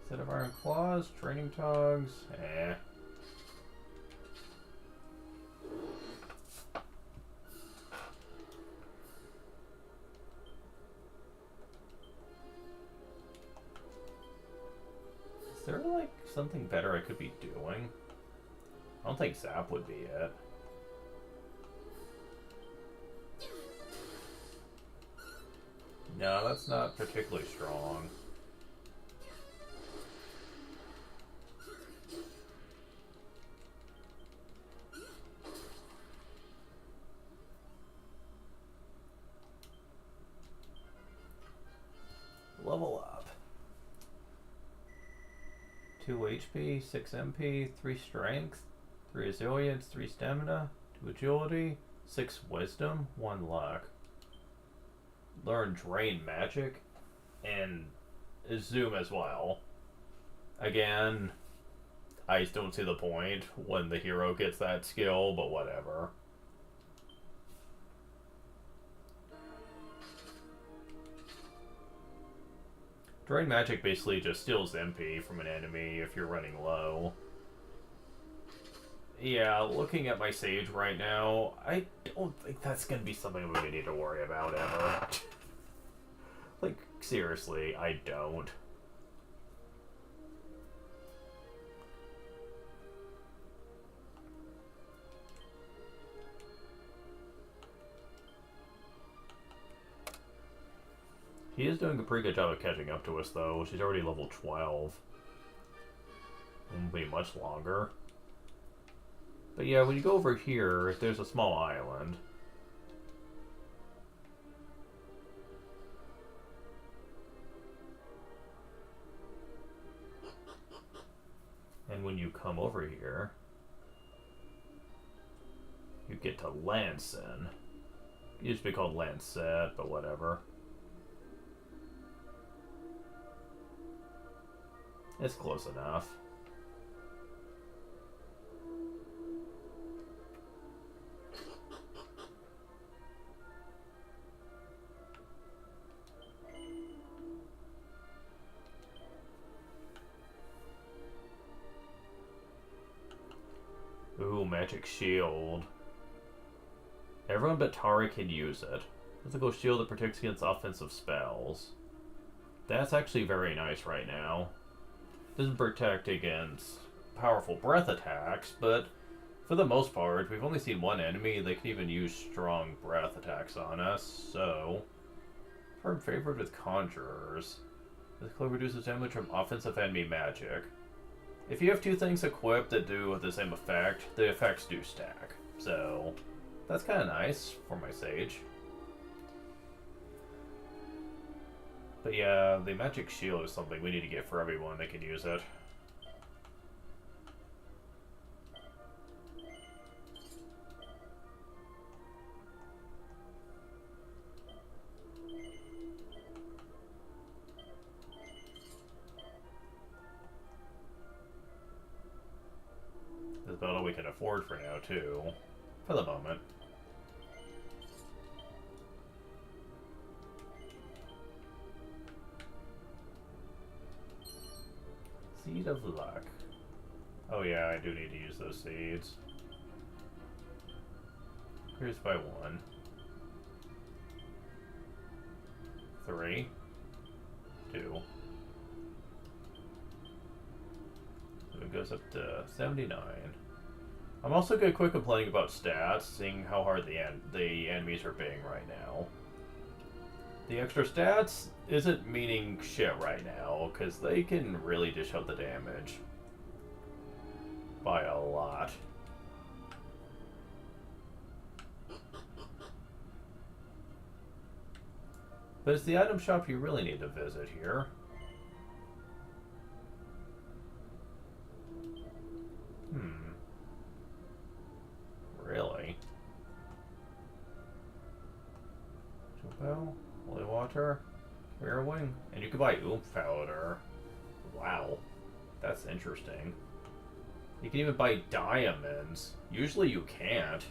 Set of iron claws, training togs, Is there like something better I could be doing? I don't think Zap would be it. No, that's not particularly strong. Level up. 2 HP, 6 MP, 3 strength, 3 resilience, 3 stamina, 2 agility, 6 wisdom, 1 luck. Learn drain magic, and zoom as well. Again, I don't see the point when the hero gets that skill, but whatever. Drain magic basically just steals MP from an enemy if you're running low. Yeah, looking at my sage right now, I don't think that's going to be something we need to worry about ever. Like, seriously, I don't. He is doing a pretty good job of catching up to us, though. She's already level 12. Won't be much longer. But yeah, when you go over here, there's a small island. And when you come over here, you get to Lansen. It used to be called Lancet, but whatever. It's close enough. Ooh, magic shield. Everyone but Tari can use it. Physical shield that protects against offensive spells. That's actually very nice right now. Doesn't protect against powerful breath attacks, but for the most part, we've only seen one enemy that can even use strong breath attacks on us, so... Firm favorite with Conjurers. This club reduces damage from offensive enemy magic. If you have two things equipped that do the same effect, the effects do stack. So, that's kind of nice for my Sage. But yeah, the magic shield is something we need to get for everyone that can use it. This is about all we can afford for now, too. For the moment. Seed of Luck. Oh yeah, I do need to use those seeds. Increase by 1. 3. 2. So it goes up to 79. I'm also going to quit complaining about stats, seeing how hard the enemies are being right now. The extra stats isn't meaning shit right now, because they can really dish out the damage. By a lot. But it's the item shop you really need to visit here. Really? Jumbo? Holy Water? Rear Wing? And you can buy Oomph Powder. Wow. That's interesting. You can even buy diamonds. Usually you can't.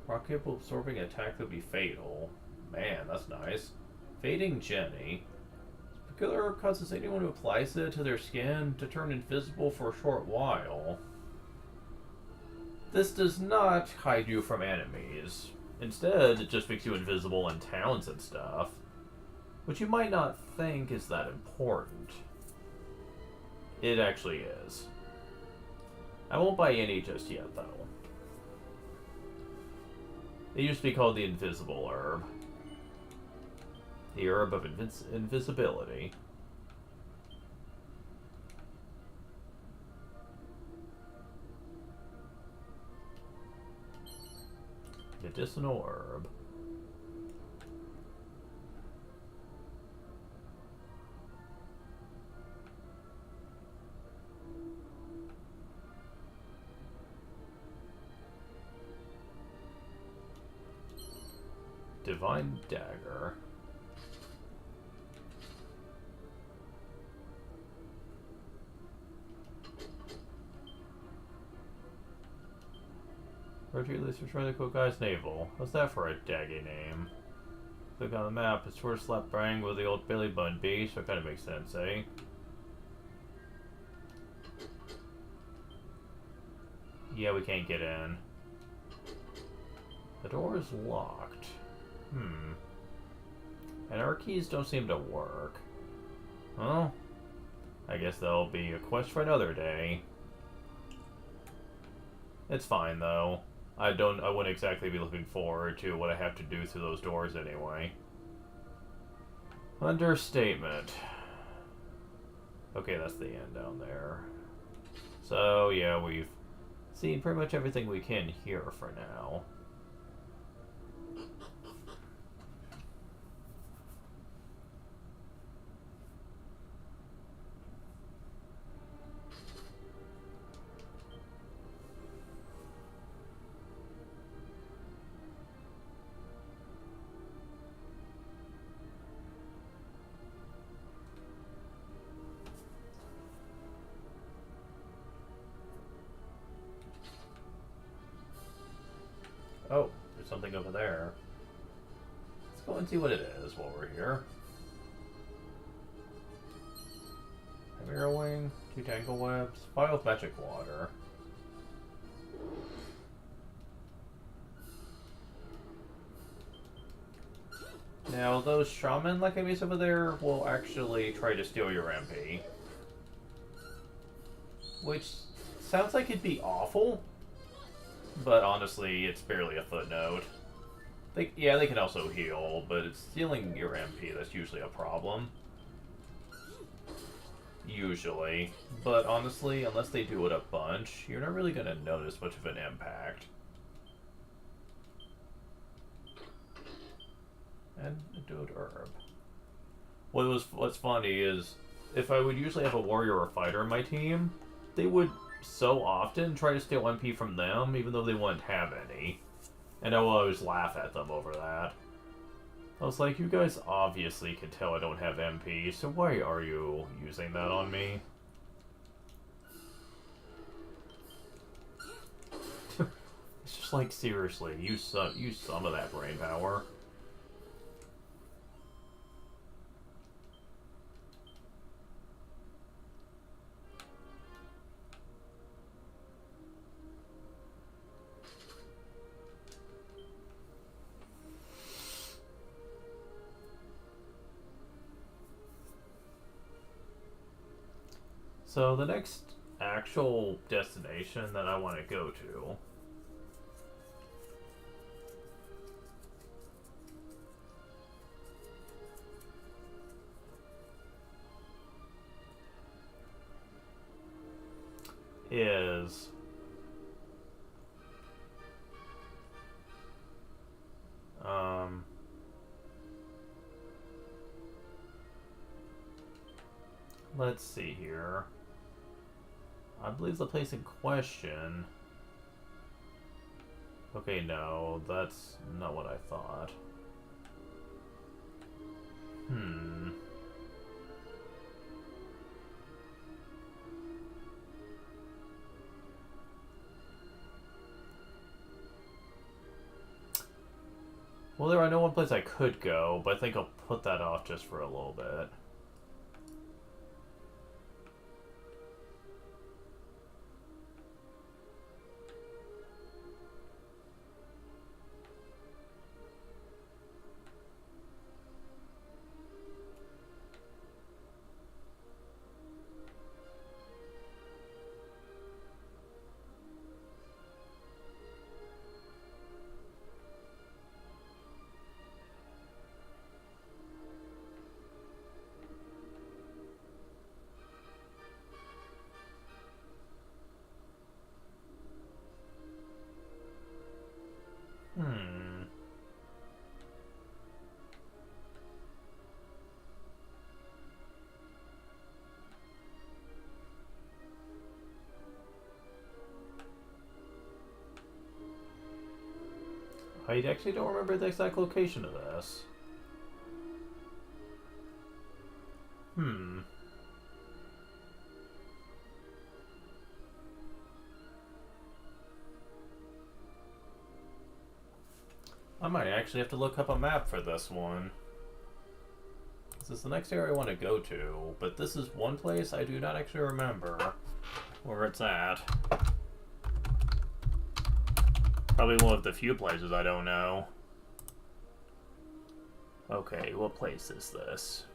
Rock capable of absorbing an attack that would be fatal. Man, that's nice. Fading Jenny. This particular herb causes anyone who applies it to their skin to turn invisible for a short while. This does not hide you from enemies. Instead, it just makes you invisible in towns and stuff. Which you might not think is that important. It actually is. I won't buy any just yet, though. It used to be called the Invisible Herb. The Herb of Invisibility. Medicinal Herb. Divine Dagger. Rotate least destroy the cool guy's navel. What's that for a daggy name? Click on the map. It's where Slap Brang with the old Billy Bun be, so it kind of makes sense, eh? Yeah, we can't get in. The door is locked. And our keys don't seem to work. Well, I guess that'll be a quest for another day. It's fine though. I wouldn't exactly be looking forward to what I have to do through those doors anyway. Understatement. Okay, that's the end down there. So yeah, we've seen pretty much everything we can here for now. Oh, there's something over there. Let's go and see what it is while we're here. Mirror wing, 2 tangle webs, vial of magic water. Now, those shaman-like enemies over there will actually try to steal your MP. Which sounds like it'd be awful. But honestly, it's barely a footnote. They can also heal, but it's stealing your MP that's usually a problem. Usually. But honestly, unless they do it a bunch, you're not really going to notice much of an impact. And a dude herb. What's funny is, if I would usually have a warrior or a fighter in my team, they would so often try to steal MP from them, even though they wouldn't have any. And I will always laugh at them over that. I was like, you guys obviously can tell I don't have MP, so why are you using that on me? It's just like, seriously, use some of that brain power. So the next actual destination that I want to go to is let's see here. I believe the place in question. Okay, no, that's not what I thought. Well, I know one place I could go, but I think I'll put that off just for a little bit. I actually don't remember the exact location of this. I might actually have to look up a map for this one. This is the next area I want to go to, but this is one place I do not actually remember where it's at. Probably one of the few places I don't know. Okay, what place is this?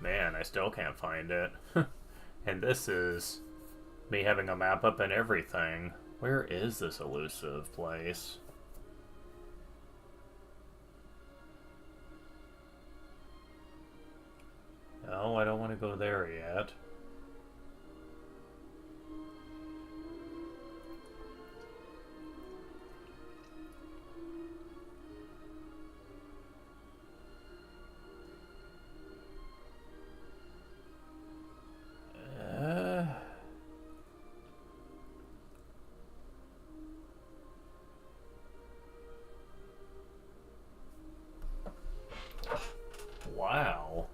Man, I still can't find it. And this is me having a map up and everything. Where is this elusive place? No, I don't want to go there yet. Wow.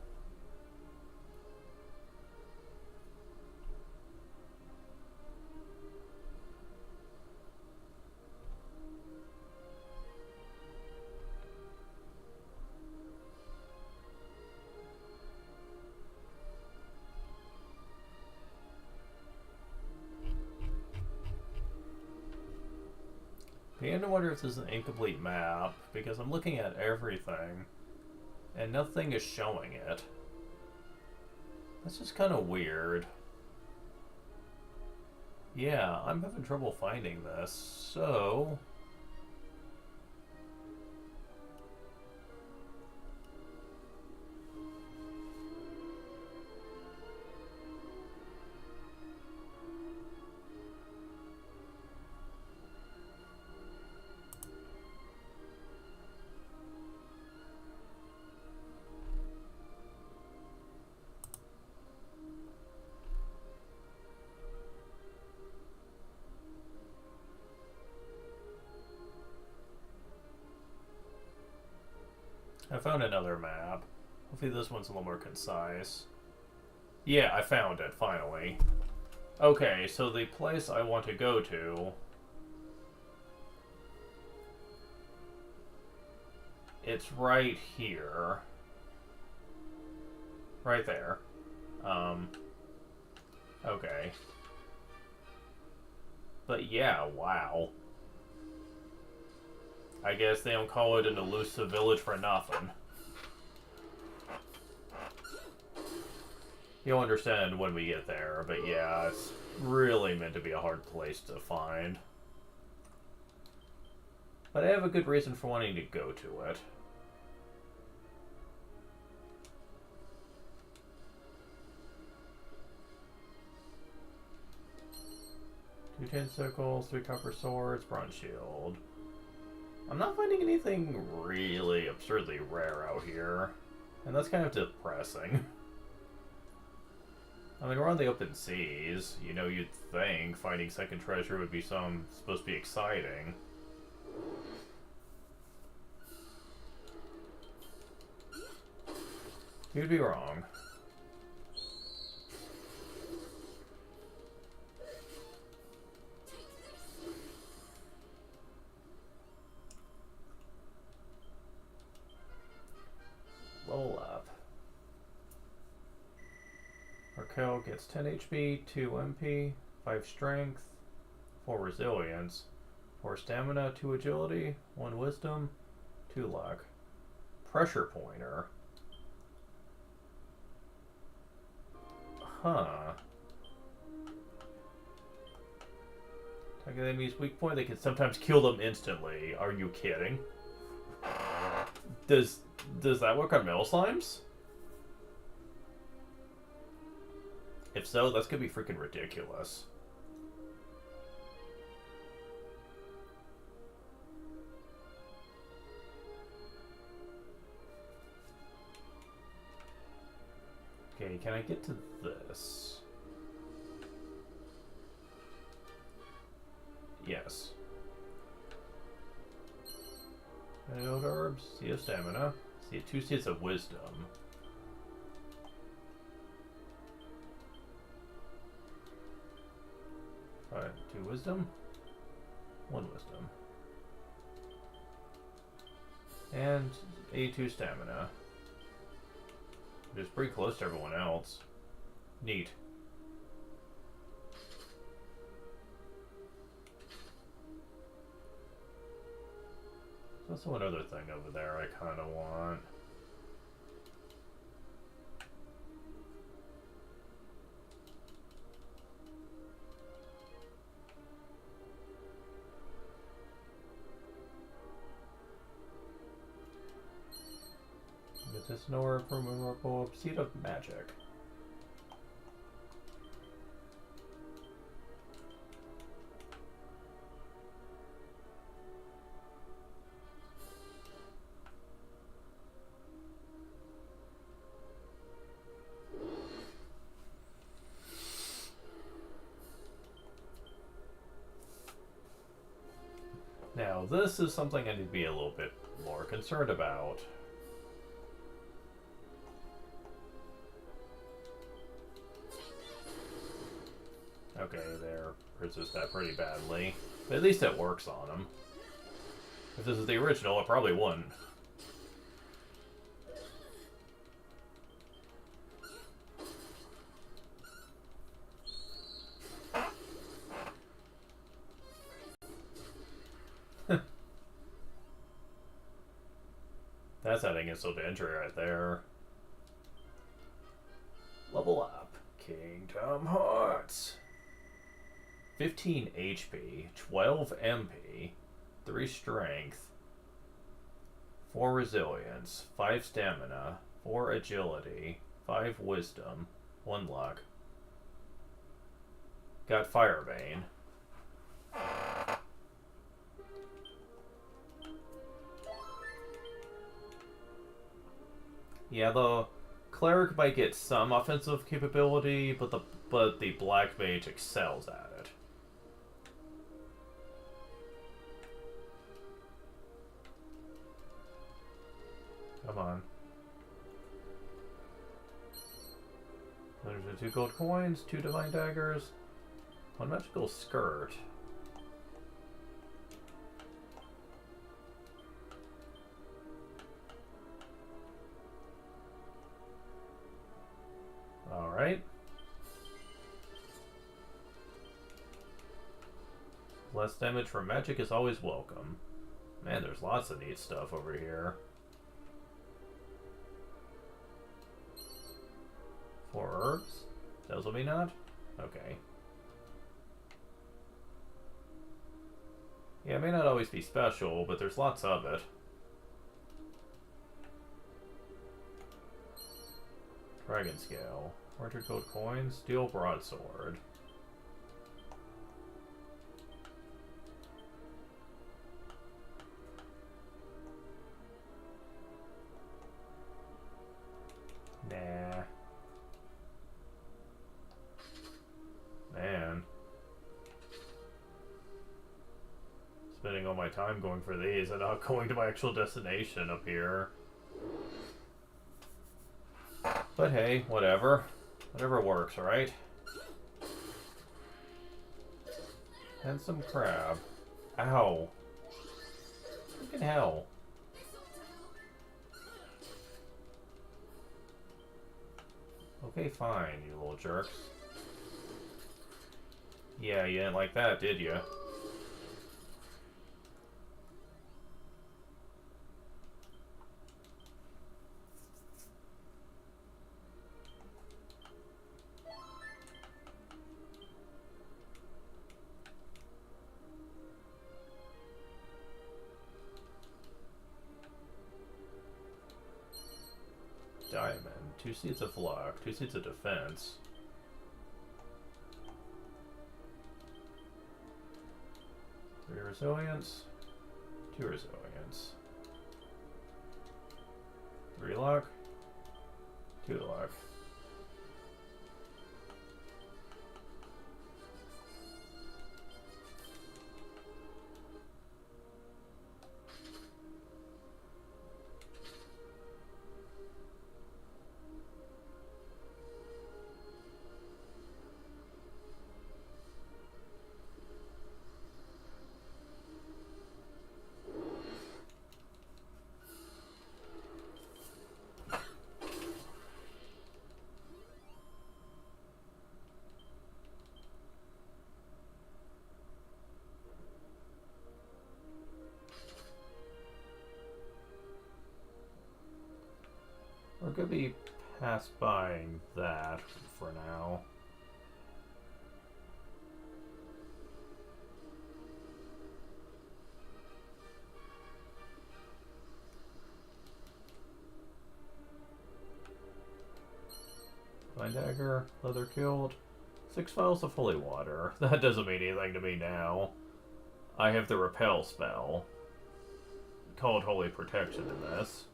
I begin to wonder if this is an incomplete map, because I'm looking at everything, and nothing is showing it. That's just kind of weird. Yeah, I'm having trouble finding this, so... I found another map. Hopefully this one's a little more concise. Yeah, I found it, finally. Okay, so the place I want to go to... It's right here. Right there. Okay. But yeah, wow. I guess they don't call it an elusive village for nothing. You'll understand when we get there, but yeah, it's really meant to be a hard place to find. But I have a good reason for wanting to go to it. Two tin circles, 3 copper swords, bronze shield. I'm not finding anything really absurdly rare out here, and that's kind of depressing. I mean, we're on the open seas. You know, you'd think finding second treasure would be supposed to be exciting. You'd be wrong. Level up. Raquel gets 10 HP, 2 MP, 5 strength, 4 resilience, 4 stamina, 2 agility, 1 wisdom, 2 luck. Pressure pointer. Huh. Target enemy's weak point, they can sometimes kill them instantly. Are you kidding? Does that work on metal slimes? If so, that's gonna be freaking ridiculous. Okay, can I get to this? Yes. Antidote herbs, seed of stamina, 2 seeds of wisdom. 2 wisdom, 1 wisdom, and 82 stamina. Which is pretty close to everyone else. Neat. There's also another thing over there I kind of want. Medicinal removable seed of magic. Now, this is something I need to be a little bit more concerned about. Okay, there resist that pretty badly. But at least it works on them. If this is the original, it probably wouldn't. That's adding insult to injury right there. Level up. Kingdom Hearts. 15 HP, 12 MP, 3 strength, 4 resilience, 5 stamina, 4 agility, 5 wisdom, 1 luck. Got Firebane. Yeah, the cleric might get some offensive capability, but the black mage excels at it. Come on. There's the 2 gold coins, 2 divine daggers, 1 magical skirt. Alright. Less damage from magic is always welcome. Man, there's lots of neat stuff over here. 4 herbs? Dazzle me not? Okay. Yeah, it may not always be special, but there's lots of it. Dragon Scale. 400 gold coins. Steel Broadsword. Nah. Man. Spending all my time going for these and not going to my actual destination up here. But hey, whatever. Whatever works, right? And some crab. Ow. Fucking hell. Okay, fine, you little jerks. Yeah, you didn't like that, did you? Diamond. 2 seeds of luck, 2 seeds of defense. Three resilience, 2 resilience. 3 luck, 2 luck. gonna be pass buying that for now. My dagger, leather kilt, 6 vials of holy water. That doesn't mean anything to me now. I have the repel spell, called holy protection in this.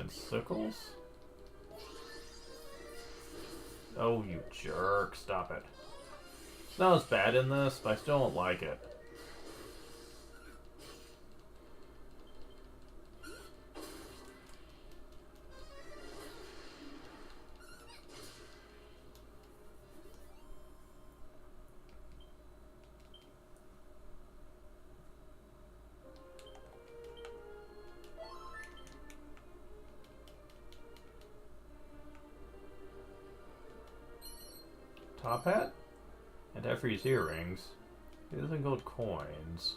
Sickles? Oh, you jerk. Stop it. It's not as bad in this, but I still don't like it. Top hat? And Effrie's earrings. He doesn't gold coins.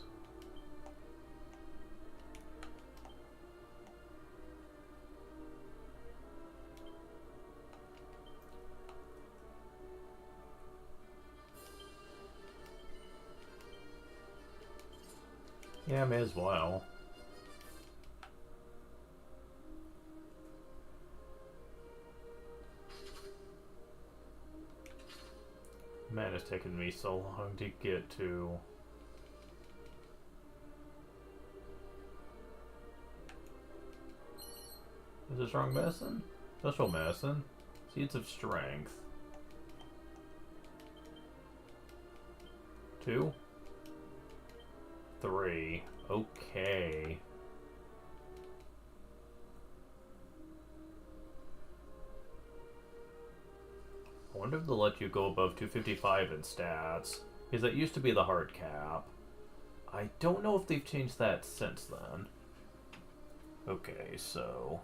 Yeah, may as well. Man, it's taken me so long to get to. Is it strong medicine? Special medicine? Seeds of strength. 2? 3. Okay. I wonder if they'll let you go above 255 in stats, because that used to be the hard cap. I don't know if they've changed that since then. Okay, so...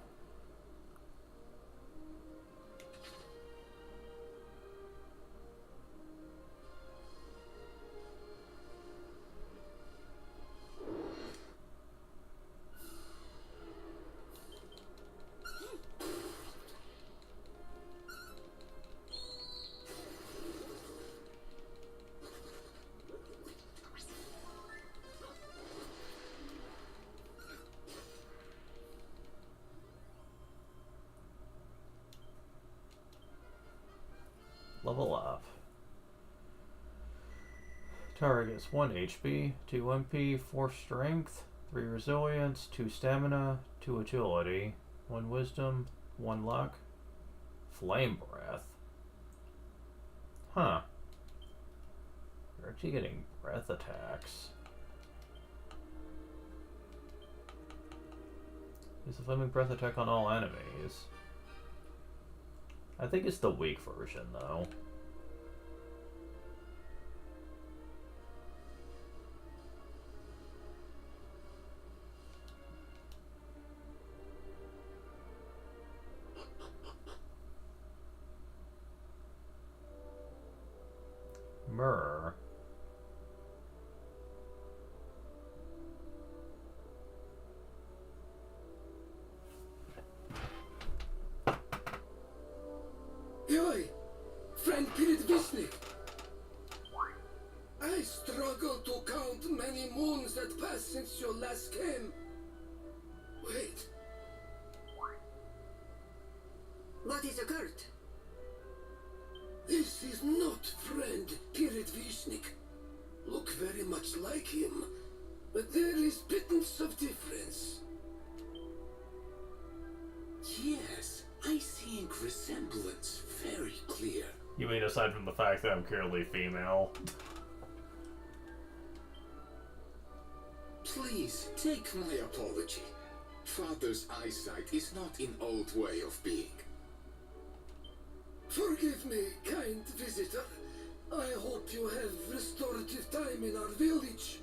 level up. Targets 1 HP, 2 MP, 4 strength, 3 resilience, 2 stamina, 2 agility, 1 wisdom, 1 luck, flame breath. Huh. You're actually getting breath attacks. Use the flaming breath attack on all enemies. I think it's the weak version, though. Myrrh. Yoi, friend Pirit Visnik. I struggle to count many moons that passed since you last came. Wait. What is occurred? This is not friend Pirit Visnik. Look very much like him, but there is pittance of difference. Yes, I think resemblance very clear. You mean aside from the fact that I'm clearly female? Please take my apology. Father's eyesight is not in old way of being. Forgive me, kind visitor. I hope you have restorative time in our village.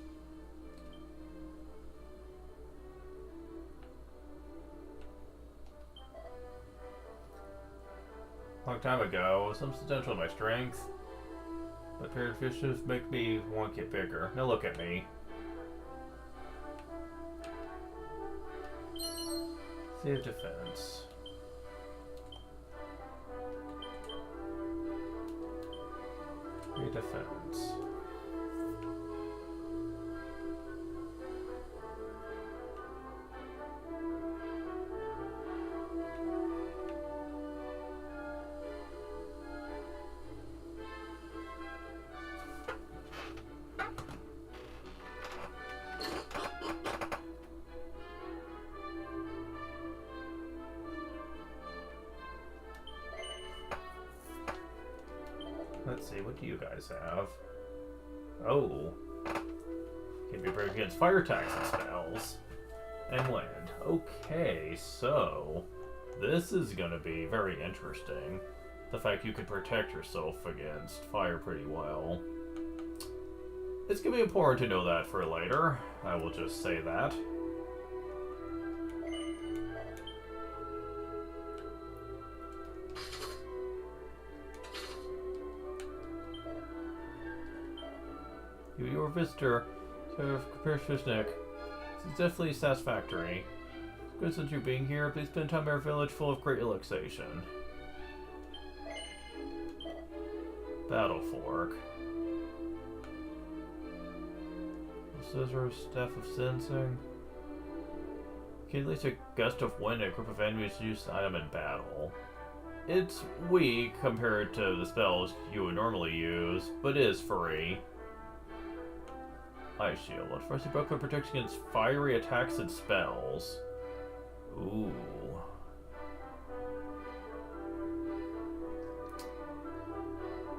Long time ago, some potential in my strength, but paired fishes make me want to get bigger. Now look at me. Save defense. Defense. Let's see, what do you guys have? Oh. Can be brave against fire attacks and spells. And wind. Okay, so this is gonna be very interesting. The fact you can protect yourself against fire pretty well. It's gonna be important to know that for later. I will just say that. Your visitor to Kapishnik. It's definitely satisfactory. It's good since you being here. Please spend time in our village full of great relaxation. Battle Fork. Scissors, Staff of Sensing. Can at least a gust of wind and a group of enemies use the item in battle. It's weak compared to the spells you would normally use, but it is free. Ice Shield. What first broken protection against fiery attacks and spells. Ooh.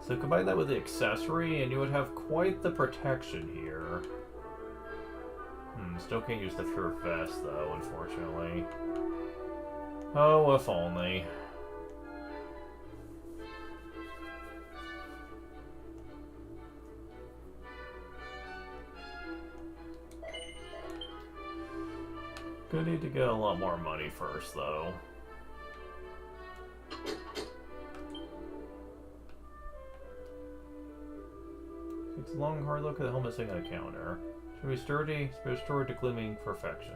So combine that with the accessory and you would have quite the protection here. Still can't use the Pure Vest though, unfortunately. Oh, if only. Gonna need to get a lot more money first, though. It's a long, hard look at the helmet missing on a counter. Should be sturdy, restored to gleaming perfection.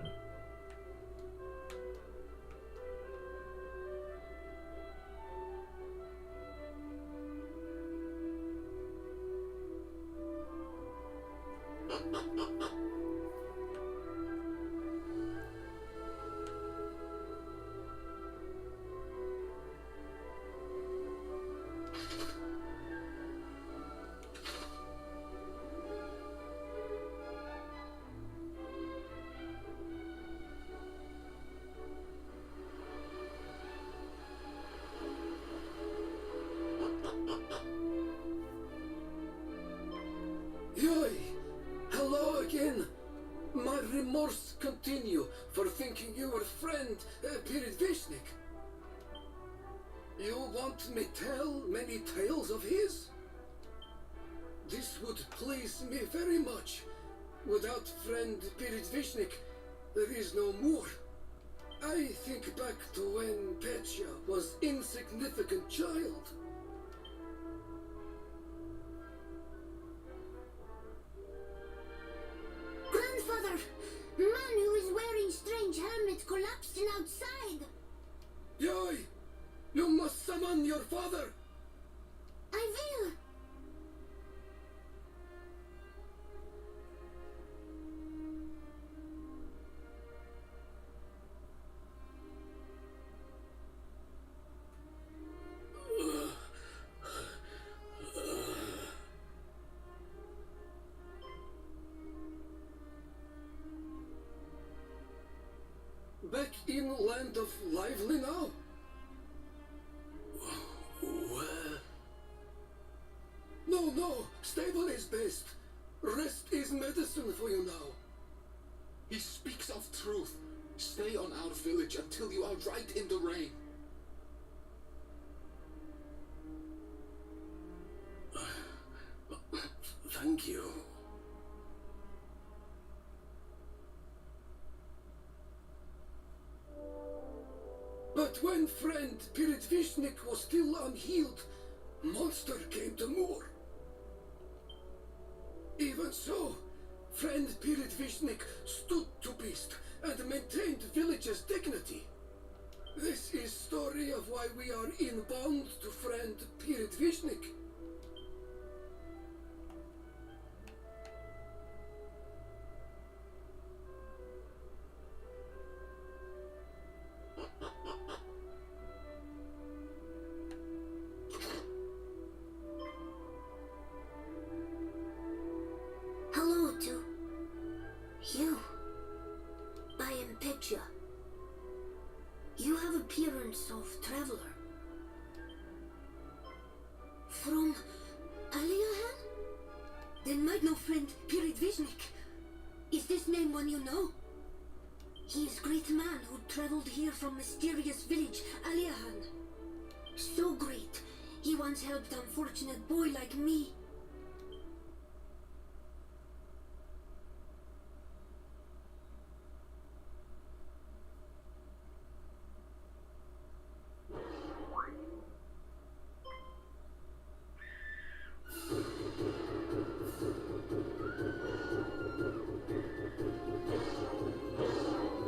Yoy! Hello again! My remorse continue for thinking you were friend Piridvishnik. You want me tell many tales of his? This would please me very much. Without friend Piridvishnik, there is no more. I think back to when Petya was insignificant child. Grandfather! Man who is wearing strange helmet collapsed outside. Yoy! You must summon your father! I will. Back in land of lively now? Well, No, stable is best. Rest is medicine for you now. He speaks of truth. Stay on our village until you are right in the rain. thank you. But when friend Piridvishnik was still unhealed, monster came to Moor. Even so, friend Piridvishnik stood to beast and maintained village's dignity. This is story of why we are in bond to friend Pirit Vishnik. Hello to you. I am Petya. You have appearance of traveler. From Aliahan? Then might know friend Pirit Vishnik. Is this name one you know? He is great man who traveled here from mysterious village Aliahan. So great, he once helped unfortunate boy like me.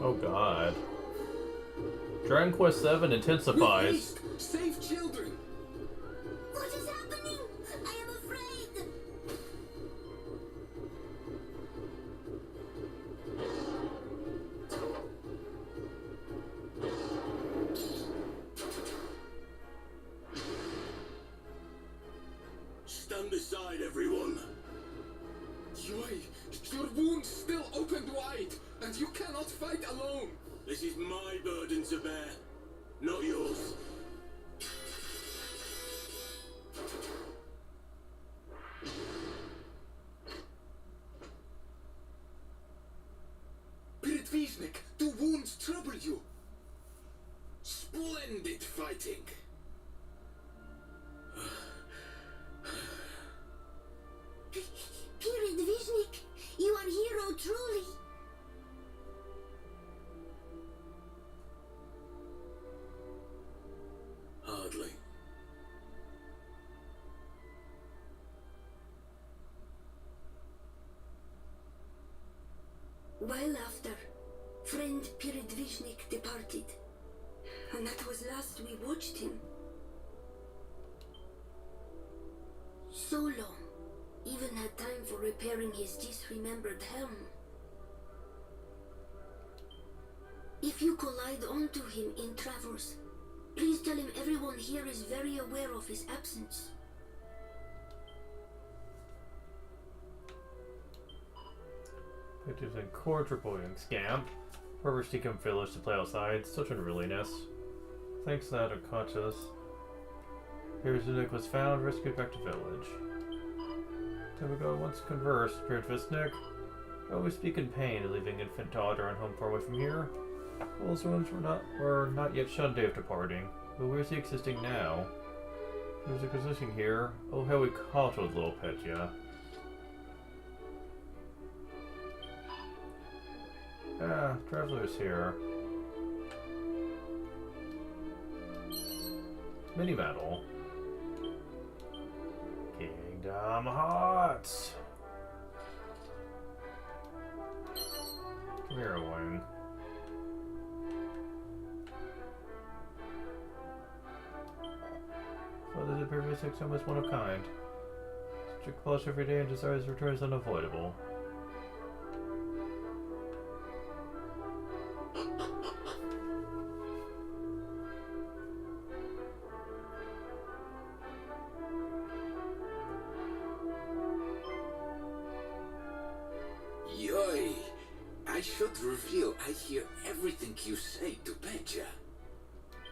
Oh god. Dragon Quest VII intensifies. Haste! Save children! What is happening? I am afraid. Stand aside, everyone. Yoy, your wounds still opened wide, and you cannot fight alone. This is my burden to bear, not yours. Pirit Vishnik, do wounds trouble you? Splendid fighting. Pirit Vishnik, you are hero truly. Hardly. Well after, friend Pirit Vishnik departed. And that was last we watched him. So long. Even had time for repairing his disremembered helm. If you collide onto him in travels, please tell him everyone here is very aware of his absence. Pictures and core young scamp. Forever seeking village to play outside. Such unruliness. Thanks to that unconscious. Here's the Nick was found, rescued back to village. Time ago, once conversed, Pirit Vishnik. Always speak in pain, leaving infant daughter and home far away from here. Well, his wounds were not yet shunned day of departing. But where's he existing now? There's a position here. Oh, how we caught with little Petya. Ah, travelers here. Mini medal. Kingdom Hearts. Come here, Wing. Father, the previous exam was one of kind. Strict close every day and desires return is unavoidable. Yoy, I should reveal I hear everything you say to Petya.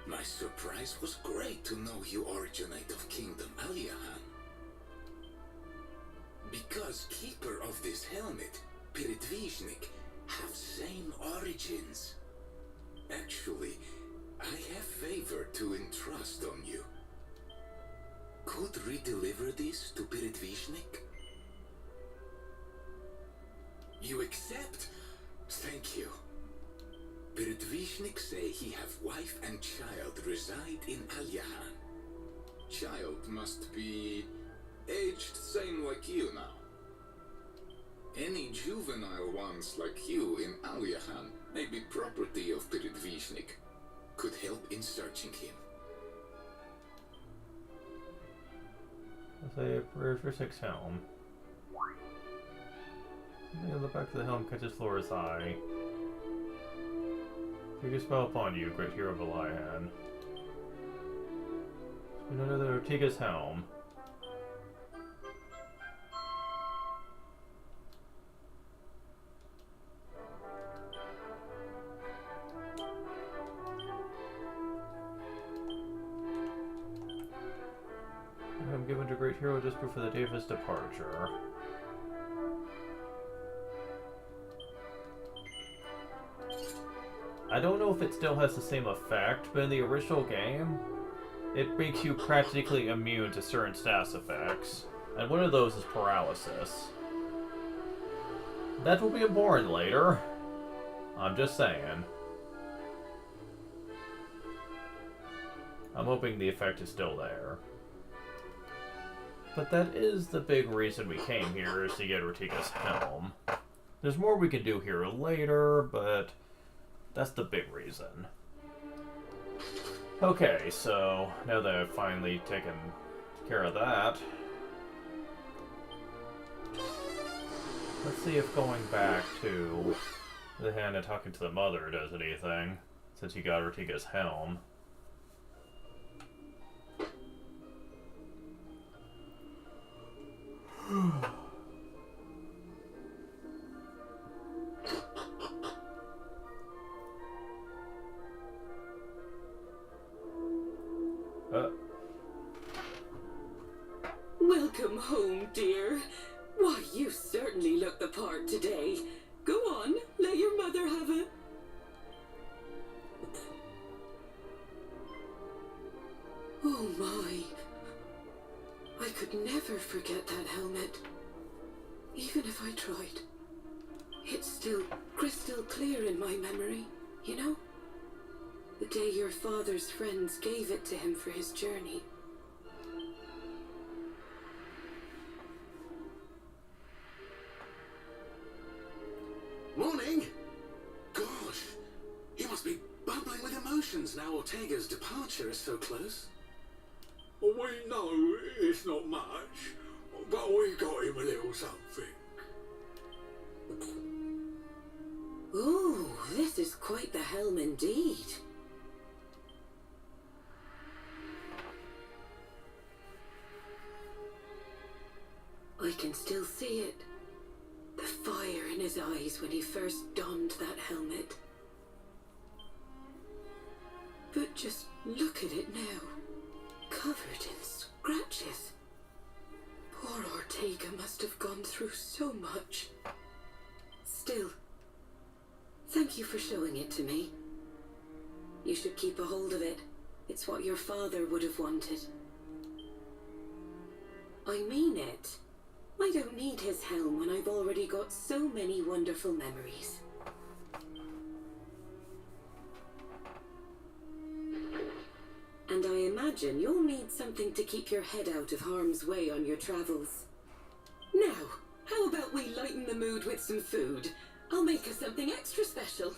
My surprise was great to know you originate of Kingdom Aliahan. Because keeper of this helmet, Pirit Vishnik, have same origins. Actually, I have favor to entrust on you. Could redeliver this to Pirit Vishnik? You accept? Thank you. Pirit Vishnik say he have wife and child reside in Aliahan. Child must be aged same like you now. Any juvenile ones like you in Aliahan may be property of Pirit Vishnik. could help in searching him. Let's say Versik's helm. Something on the back of the helm catches Flora's eye. We can spell upon you, great hero of Elihan. None other than Ortega's helm. I'm given to great hero just before the day of his departure. I don't know if it still has the same effect, but in the original game, it makes you practically immune to certain stats effects, and one of those is paralysis. That will be important later. I'm just saying. I'm hoping the effect is still there. But that is the big reason we came here, is to get Ortega's helm. There's more we can do here later, but that's the big reason. Okay, so now that I've finally taken care of that, let's see if going back to the hand and talking to the mother does anything, since you got Ortega's helm. Welcome home, dear. Why, you certainly look the part today. Go on, let your mother have it. Oh my. I could never forget that helmet. Even if I tried. It's still crystal clear in my memory, you know? The day your father's friends gave it to him for his journey. Morning! Gosh, you must be bubbling with emotions now Ortega's departure is so close. We know it's not much, but we got him a little something. Ooh, this is quite the helm indeed. I can still see it. The fire in his eyes when he first donned that helmet. But just look at it now. Covered in scratches. Poor Ortega must have gone through so much. Still, thank you for showing it to me. You should keep a hold of it. It's what your father would have wanted. I mean it. I don't need his helm when I've already got so many wonderful memories. And I imagine you'll need something to keep your head out of harm's way on your travels. Now, how about we lighten the mood with some food? I'll make us something extra special.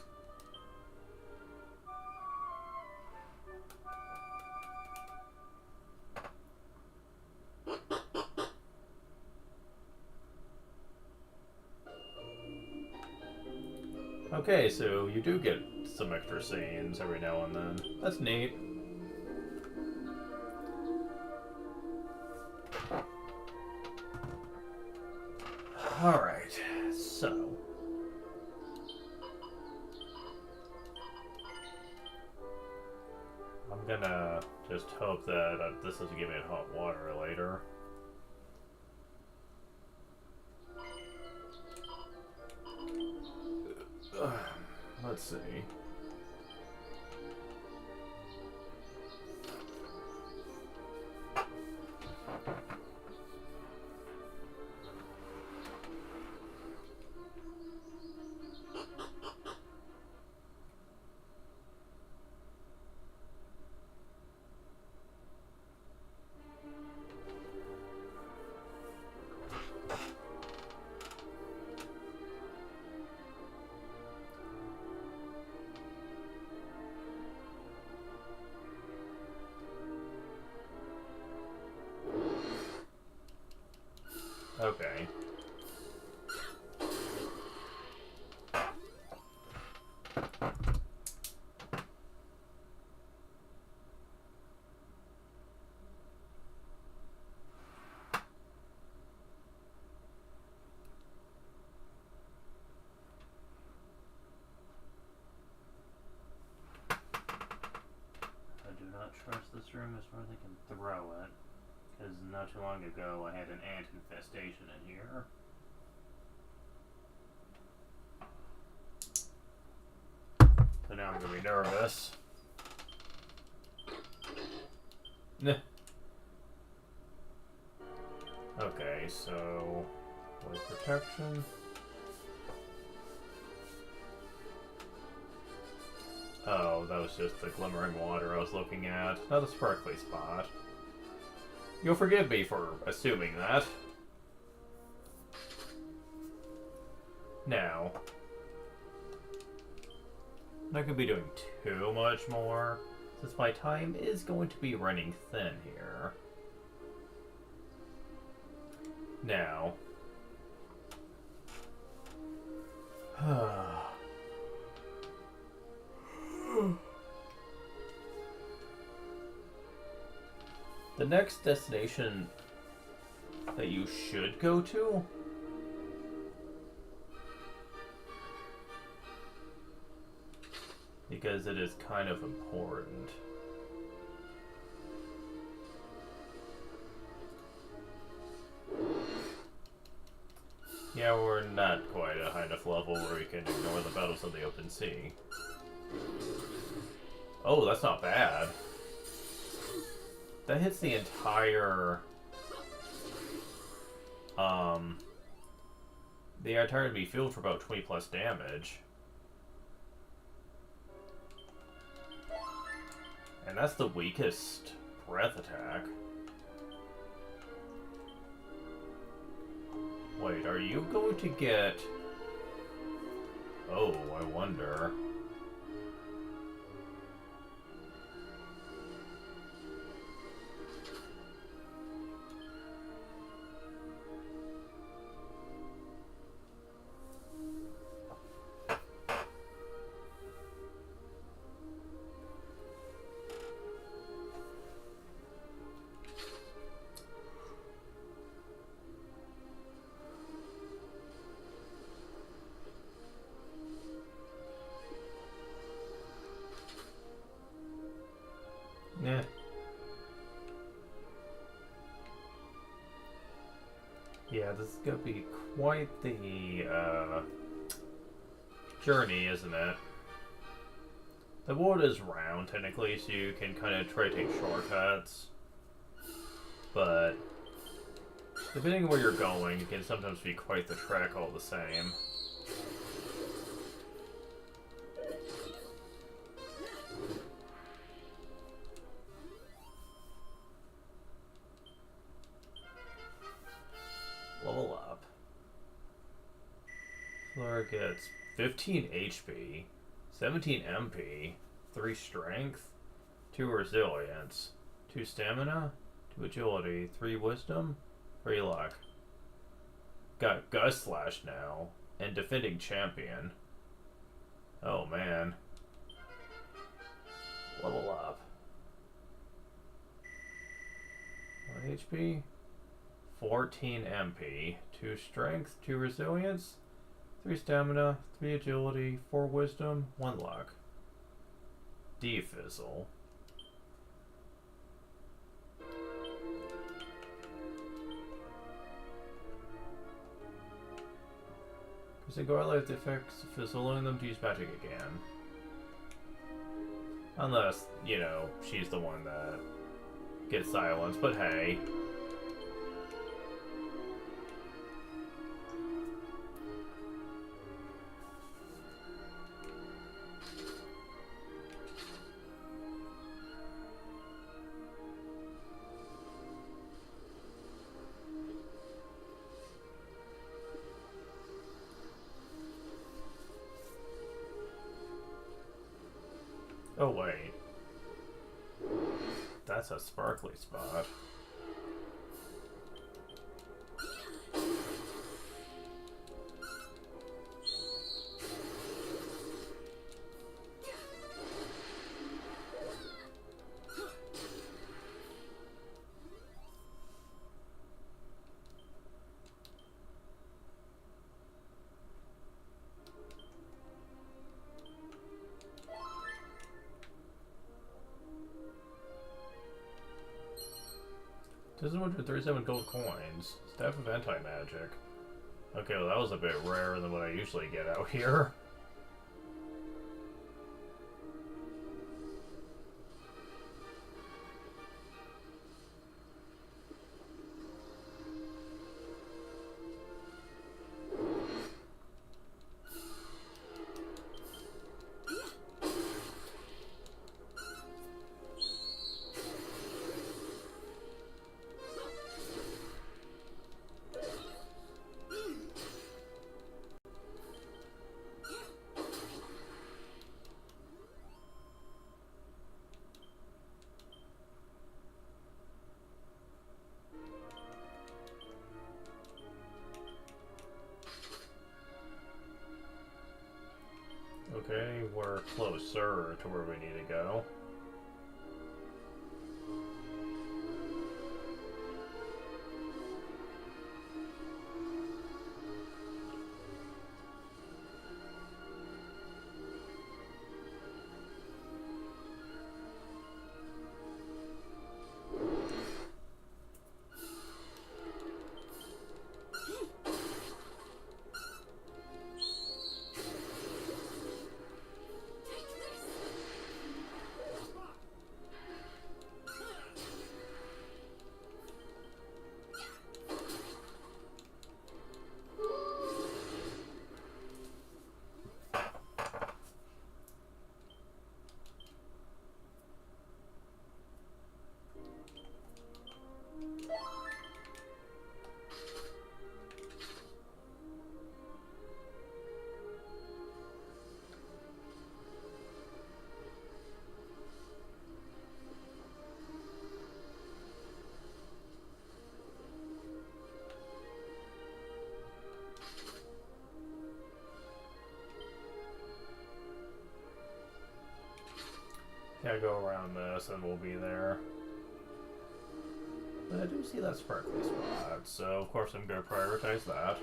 Okay, so you do get some extra scenes every now and then. That's neat. Alright, so... I'm gonna just hope that this doesn't give me hot water later. Let's see. Okay. I do not trust this room as far as I can throw it. Because not too long ago I had an ant infestation in here. So now I'm gonna be nervous. Okay, so with protection. Oh, that was just the glimmering water I was looking at, not a sparkly spot. You'll forgive me for assuming that. Now, I'm not going to be doing too much more, since my time is going to be running thin here. Now, the next destination that you should go to because it is kind of important. Yeah, we're not quite at a high enough level where we can ignore the battles of the open sea. Oh, that's not bad. That hits the entire enemy field for about 20 plus damage. And that's the weakest breath attack. Wait, are you going to get... Oh, I wonder... Yeah. Yeah, this is gonna be quite the journey, isn't it? The world is round, technically, so you can kind of try to take shortcuts. But depending on where you're going, it can sometimes be quite the trek all the same. Level up. Flora gets 15 HP, 17 MP, 3 strength, 2 resilience, 2 stamina, 2 agility, 3 wisdom, 3 luck. Got Gust Slash now, and defending champion. Oh man. Level up. 1 HP, 14 MP, 2 strength, 2 resilience, 3 stamina, 3 agility, 4 wisdom, 1 luck. Defizzle. Because go out like the effects fizzle, allowing them to use magic again. Unless, you know, she's the one that gets silenced, but hey. Oh wait, that's a sparkly spot. 237 gold coins. Staff of anti-magic. Okay, well that was a bit rarer than what I usually get out here. Okay, we're closer to where we need to go. Yeah, go around this and we'll be there. But I do see that sparkly spot, so of course I'm going to prioritize that.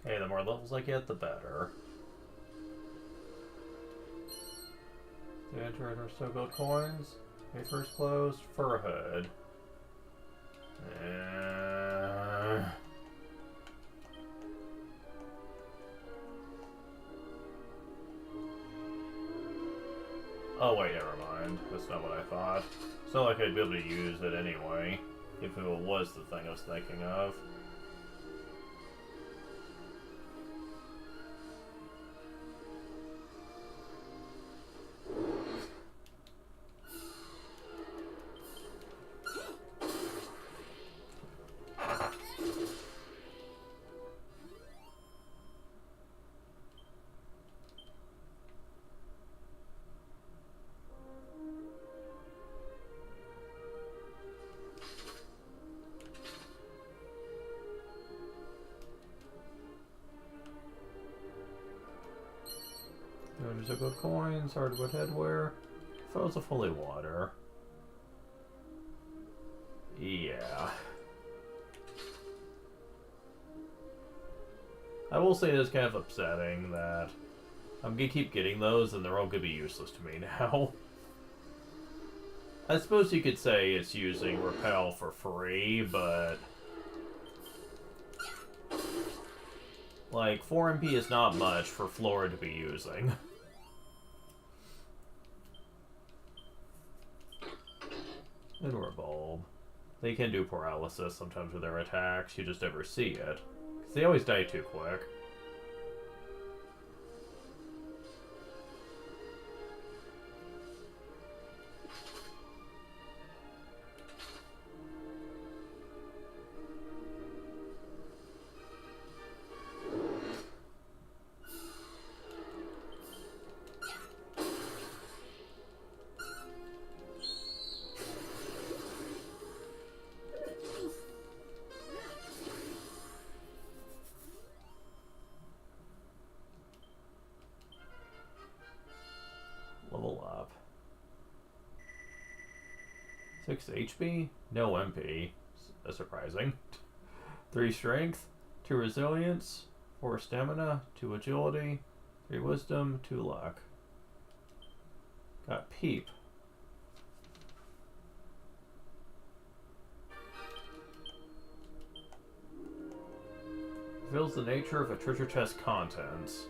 Hey, the more levels I get, the better. To enter and restore gold coins. Pay first closed for a hood. Oh wait, never mind. That's not what I thought. It's not like I'd be able to use it anyway, if it was the thing I was thinking of. There's gold coins, hardwood headwear, foes of holy water. Yeah. I will say it's kind of upsetting that I'm gonna keep getting those and they're all gonna be useless to me now. I suppose you could say it's using repel for free, but like 4 MP is not much for Flora to be using. Inward bulb. They can do paralysis sometimes with their attacks, you just never see it. Because they always die too quick. 6 HP? No MP. That's surprising. 3 strength, 2 resilience, 4 stamina, 2 agility, 3 wisdom, 2 luck. Got peep. Reveals the nature of a treasure chest contents.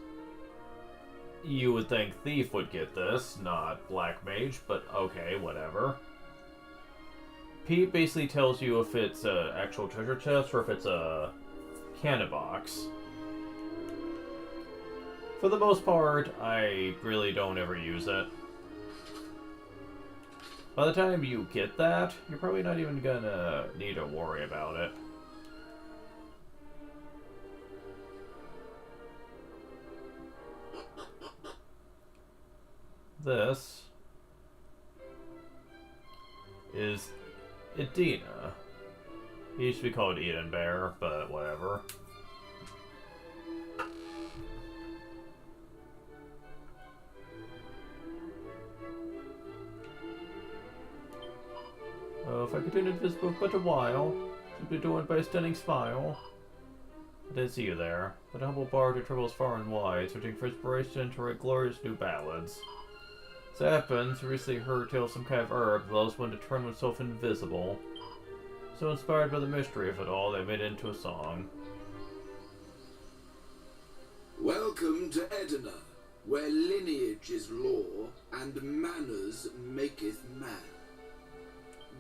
You would think Thief would get this, not Black Mage, but okay, whatever. Peep basically tells you if it's an actual treasure chest or if it's a cannon box. For the most part, I really don't ever use it. By the time you get that, you're probably not even gonna need to worry about it. This is Edina. He used to be called Eden Bear, but whatever. If I continue invisible but a while, simply doing by a stunning smile. I didn't see you there, but a humble bard who travels far and wide, searching for inspiration to write glorious new ballads. As it happens, I recently heard tell of some kind of herb that allows one to turn oneself invisible. So inspired by the mystery of it all, they made it into a song. Welcome to Edina, where lineage is law and manners maketh man.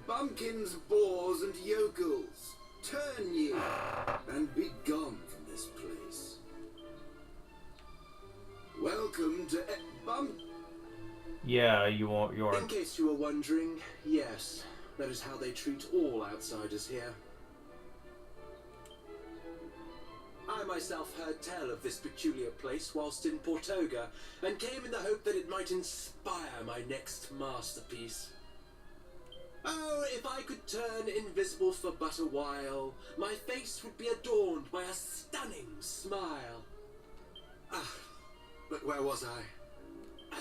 Bumpkins, boars, and yokels, turn ye and be gone from this place. Welcome to Yeah, you are. In case you were wondering, yes, that is how they treat all outsiders here. I myself heard tell of this peculiar place whilst in Portoga, and came in the hope that it might inspire my next masterpiece. Oh, if I could turn invisible for but a while, my face would be adorned by a stunning smile. Ah, but where was I?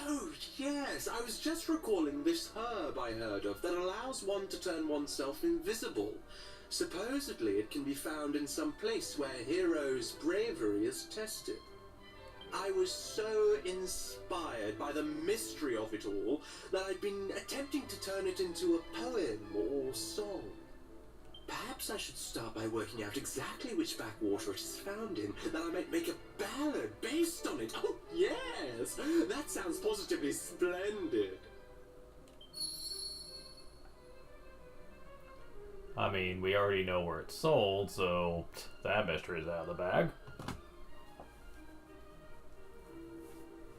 Oh, yes, I was just recalling this herb I heard of that allows one to turn oneself invisible. Supposedly it can be found in some place where heroes' bravery is tested. I was so inspired by the mystery of it all that I'd been attempting to turn it into a poem or song. Perhaps I should start by working out exactly which backwater it is found in, that I might make a ballad based on it. Oh, yes! That sounds positively splendid. I mean, we already know where it's sold, so that mystery is out of the bag.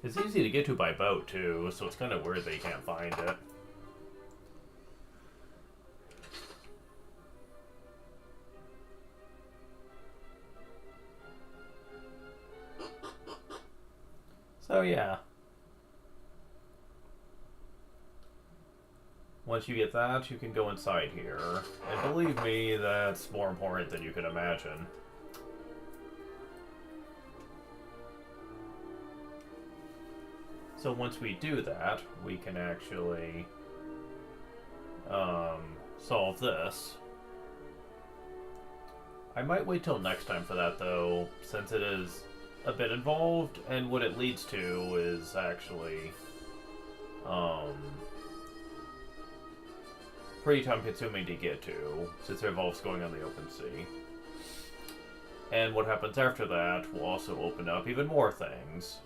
It's easy to get to by boat, too, so it's kind of weird that you can't find it. So, yeah. Once you get that, you can go inside here. And believe me, that's more important than you can imagine. So once we do that, we can actually solve this. I might wait till next time for that, though, since it is a bit involved, and what it leads to is actually pretty time-consuming to get to, since it involves going on the open sea. And what happens after that will also open up even more things.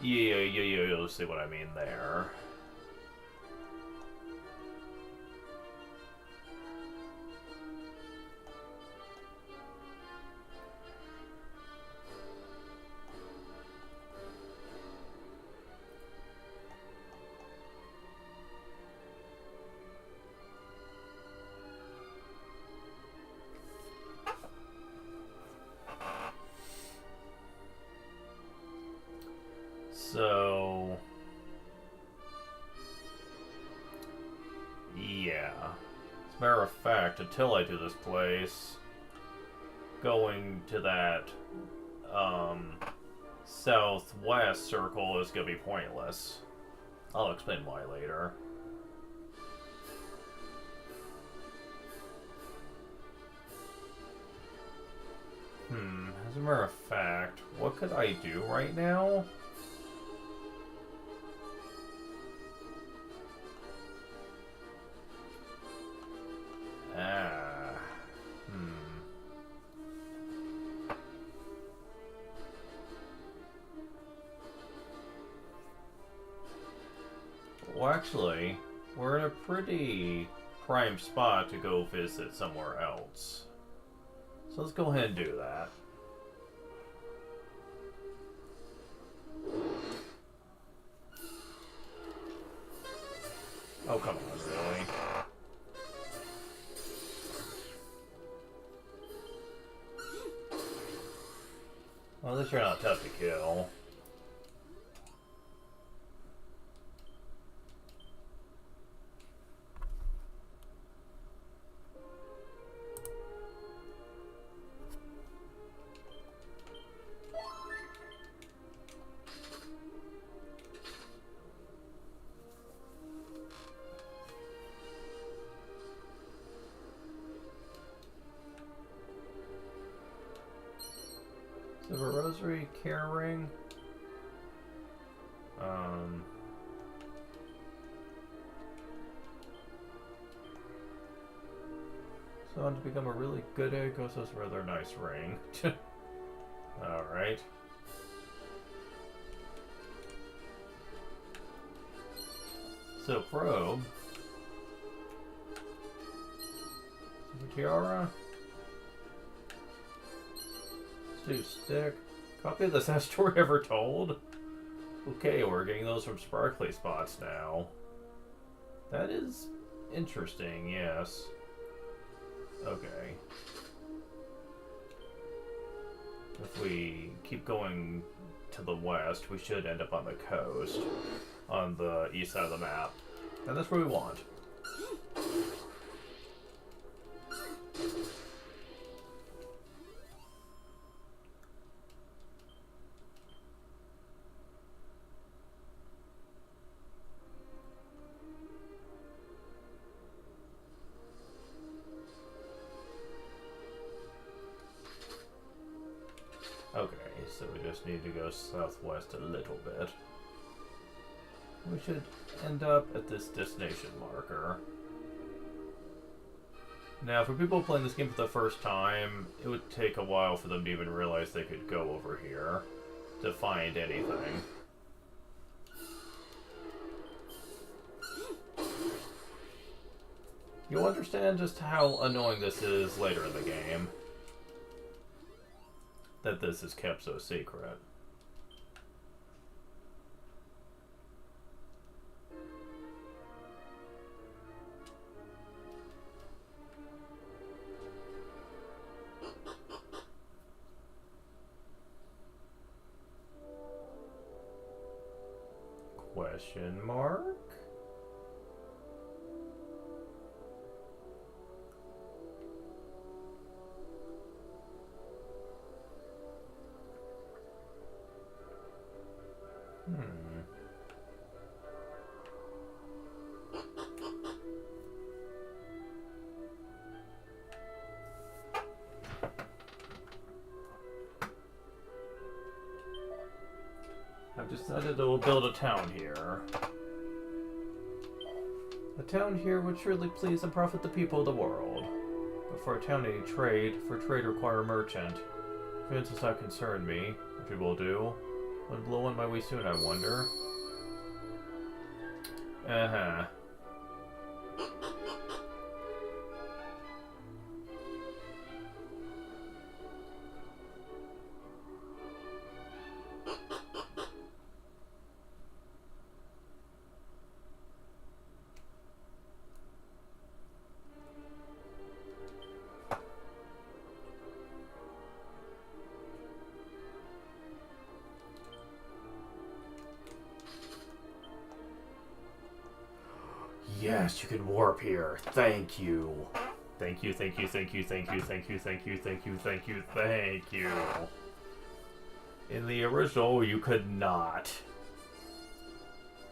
Yeah, you'll see what I mean there. So, yeah. As a matter of fact, until I do this place, going to that southwest circle is going to be pointless. I'll explain why later. As a matter of fact, what could I do right now? Well, actually, we're in a pretty prime spot to go visit somewhere else. So let's go ahead and do that. Oh, come on, really? Well, at least you're not tough to kill. Silver rosary, care ring. So to become a really good egg, goes as a rather nice ring. Alright. So probe. Silver tiara. Steve stick. Copy of the best story ever told? Okay, we're getting those from sparkly spots now. That is interesting, yes. Okay. If we keep going to the west, we should end up on the coast, on the east side of the map. And that's where we want. Okay, so we just need to go southwest a little bit. We should end up at this destination marker. Now, for people playing this game for the first time, it would take a while for them to even realize they could go over here to find anything. You'll understand just how annoying this is later in the game. That this is kept so secret. Question mark? I've decided to build a town here. A town here would surely please and profit the people of the world. But for a town to need trade, for trade require a merchant. Finance does not concern me, which we will do. When blow on my way soon, I wonder. Uh-huh. Yes, you can warp here. Thank you. Thank you, thank you, thank you, thank you, thank you, thank you, thank you, thank you, thank you. In the original, you could not.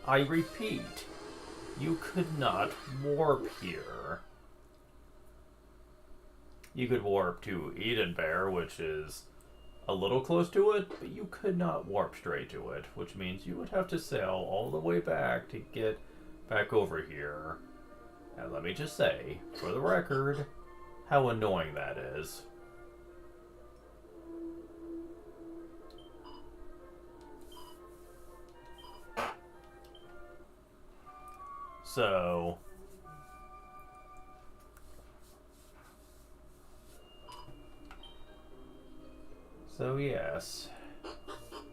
I repeat, you could not warp here. You could warp to Edenbear, which is a little close to it, but you could not warp straight to it, which means you would have to sail all the way back to get back over here. And let me just say, for the record, how annoying that is. So yes,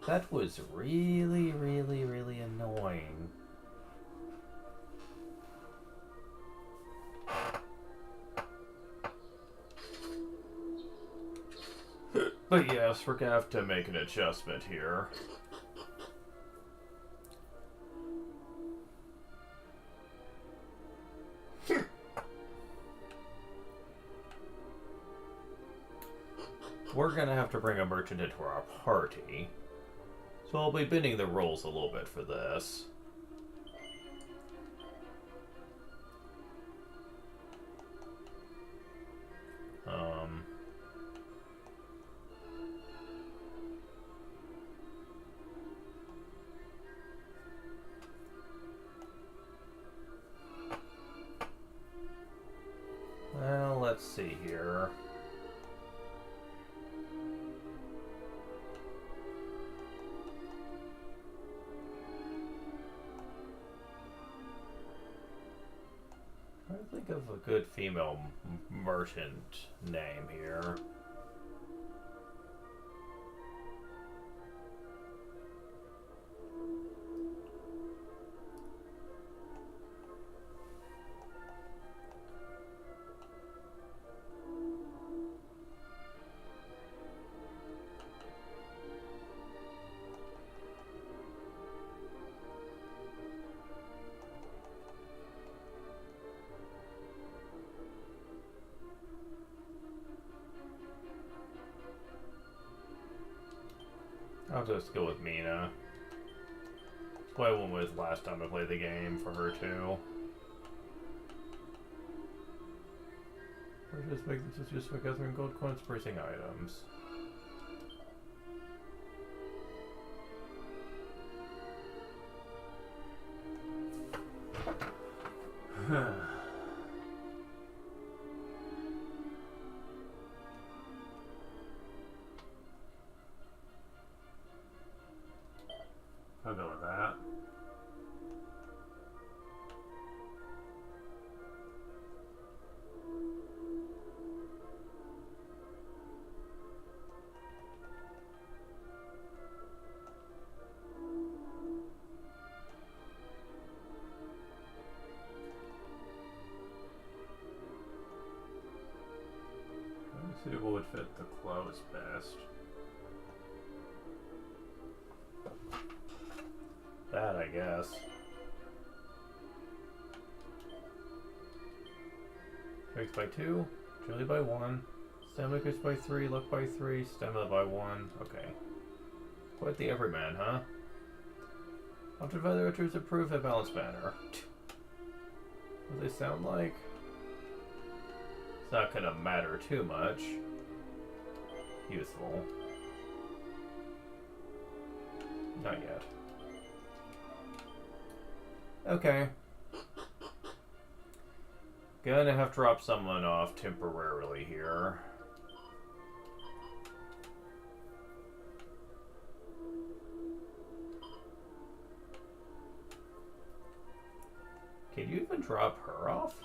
that was really, really, really annoying. But yes, we're gonna have to make an adjustment here. We're gonna have to bring a merchant into our party. So I'll be bending the rules a little bit for this. Well, let's see here. Trying to think of a good female merchant name here. I'll just go with Mina. That's what I went with last time I played the game for her too. Or just for gathering gold coins, purchasing items. I'll go with that. Let's see what would fit the clothes best. That, I guess. Strength by 2, agility by 1, stamina increase by 3, luck by 3, stamina by 1. Okay. Quite the everyman, huh? Opted by the retros approved a balanced manner. What do they sound like? It's not gonna matter too much. Useful. Not yet. Okay. Gonna have to drop someone off temporarily here. Can you even drop her off?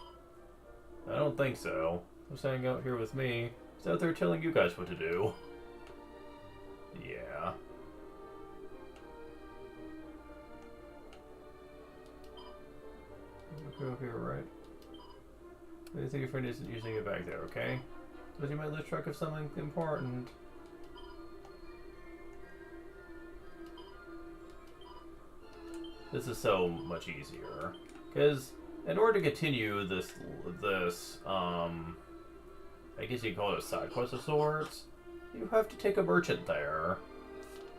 I don't think so. Who's hanging out here with me? He's out there telling you guys what to do. Yeah. Go here, right? I think your friend isn't using it back there, okay? But you might lose track of something important. This is so much easier. Because in order to continue this, I guess you call it a side quest of sorts, you have to take a merchant there.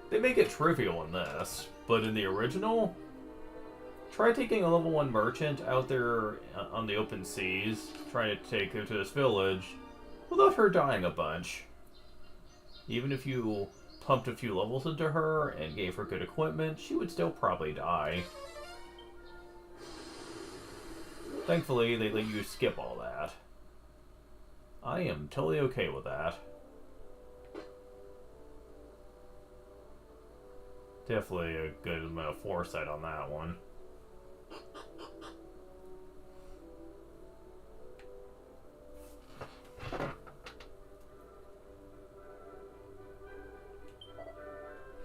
They make it trivial in this, but in the original, try taking a level 1 merchant out there on the open seas, trying to take her to this village, without her dying a bunch. Even if you pumped a few levels into her and gave her good equipment, she would still probably die. Thankfully, they let you skip all that. I am totally okay with that. Definitely a good amount of foresight on that one.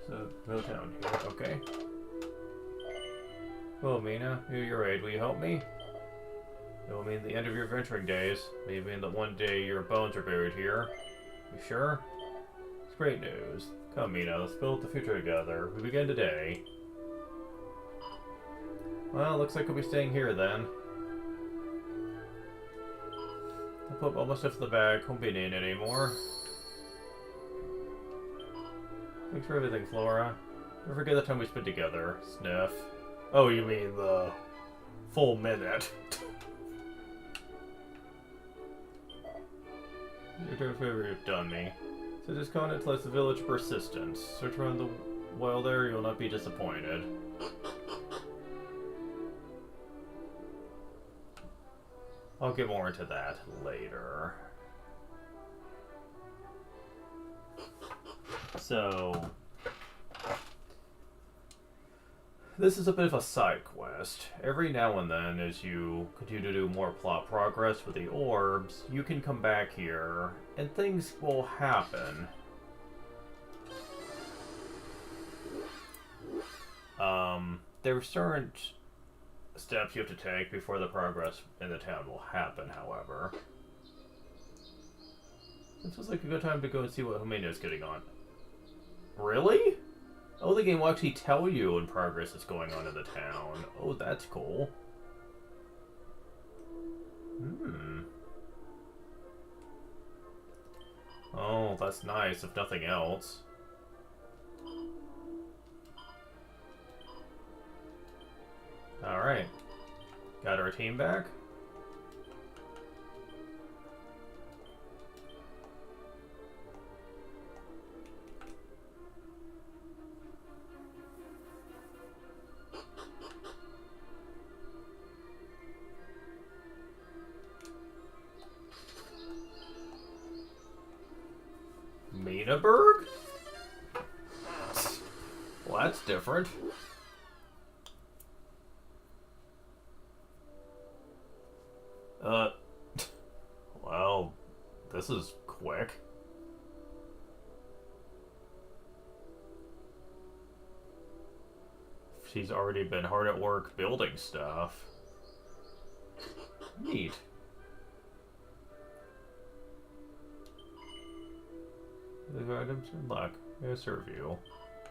So, go down here, okay. Oh, Mina, you're right. Will you help me? It will mean the end of your adventuring days. Maybe in the one day your bones are buried here. You sure? It's great news. Come, Mina, let's build the future together. We begin today. Well, looks like we'll be staying here then. I put all my stuff in the bag. Won't be needing it anymore. Thanks for everything, Flora. Don't forget the time we spent together. Sniff. Oh, you mean the full minute. You're a favor you've done me. So this continent lets the village persistence. Search around the wild area, you'll not be disappointed. I'll get more into that later. So, this is a bit of a side quest. Every now and then, as you continue to do more plot progress with the orbs, you can come back here, and things will happen. There are certain steps you have to take before the progress in the town will happen, however. This was like a good time to go and see what Humena is getting on. Really? Oh, the game will actually tell you when progress is going on in the town. Oh, that's cool. Oh, that's nice, if nothing else. Alright. Got our team back? Minaberg? Well, that's different. Well, this is quick. She's already been hard at work building stuff. Neat. The items in luck. May serve you.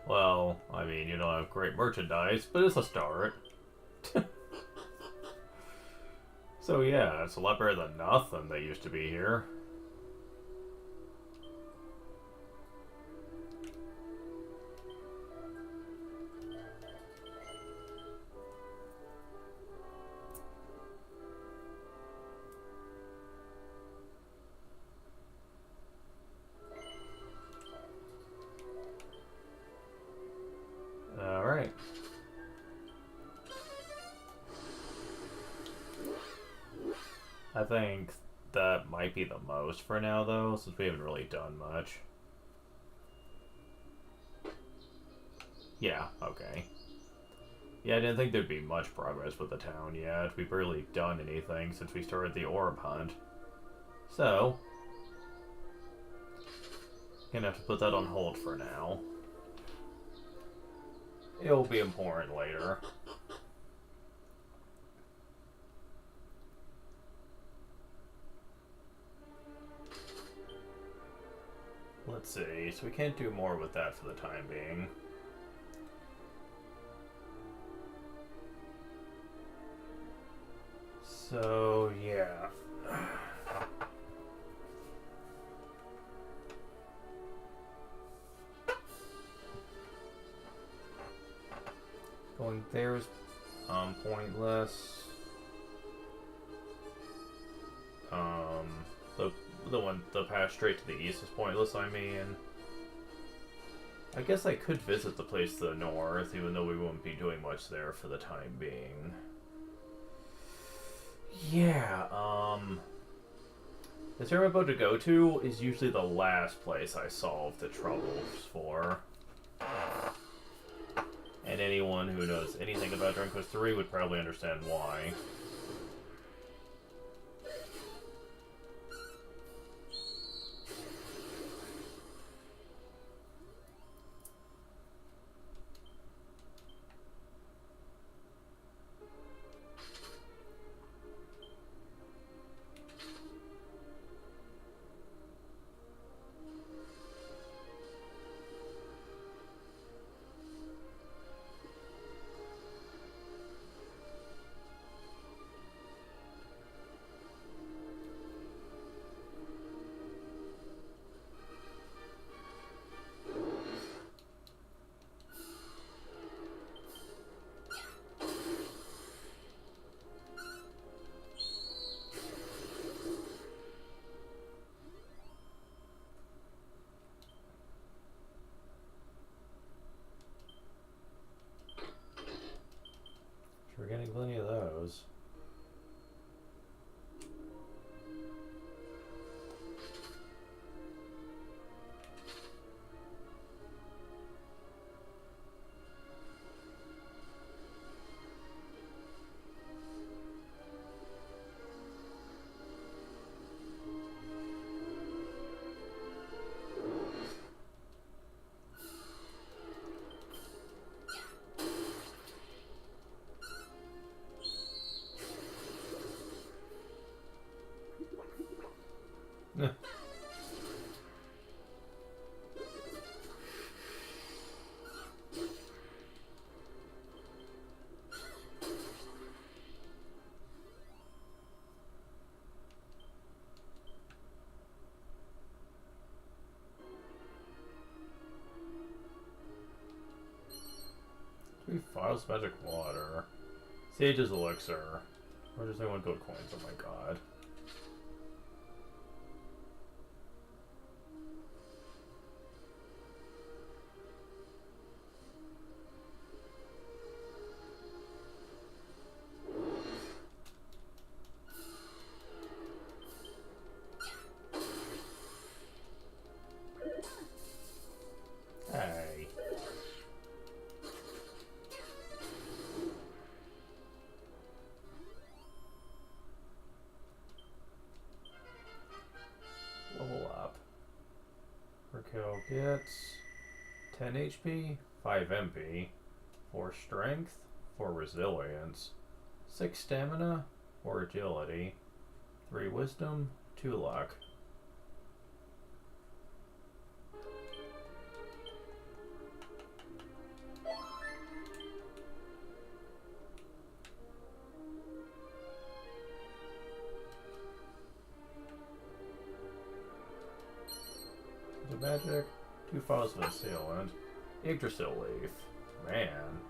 Well, I mean, you don't have great merchandise, but it's a start. So yeah, it's a lot better than nothing that used to be here. Alright. I think that might be the most for now, though, since we haven't really done much. Yeah, okay. Yeah, I didn't think there'd be much progress with the town yet. We've barely done anything since we started the orb hunt. So, gonna have to put that on hold for now. It'll be important later. Let's see, so we can't do more with that for the time being. So, yeah. Going there is pointless. The path straight to the east is pointless, I mean. I guess I could visit the place to the north, even though we wouldn't be doing much there for the time being. Yeah, this area I'm about to go to is usually the last place I solve the troubles for. And anyone who knows anything about Dragon Quest 3 would probably understand why. We're getting plenty of those. Three files, magic water. Sage's elixir. Where does anyone gold coins? Oh my god. Hey. Level up. Raquel gets 10 HP, 5 MP, 4 strength, 4 resilience, 6 stamina, 4 agility, 3 wisdom, 2 luck. Magic, 2 files of assailant, Yggdrasil leaf. Man.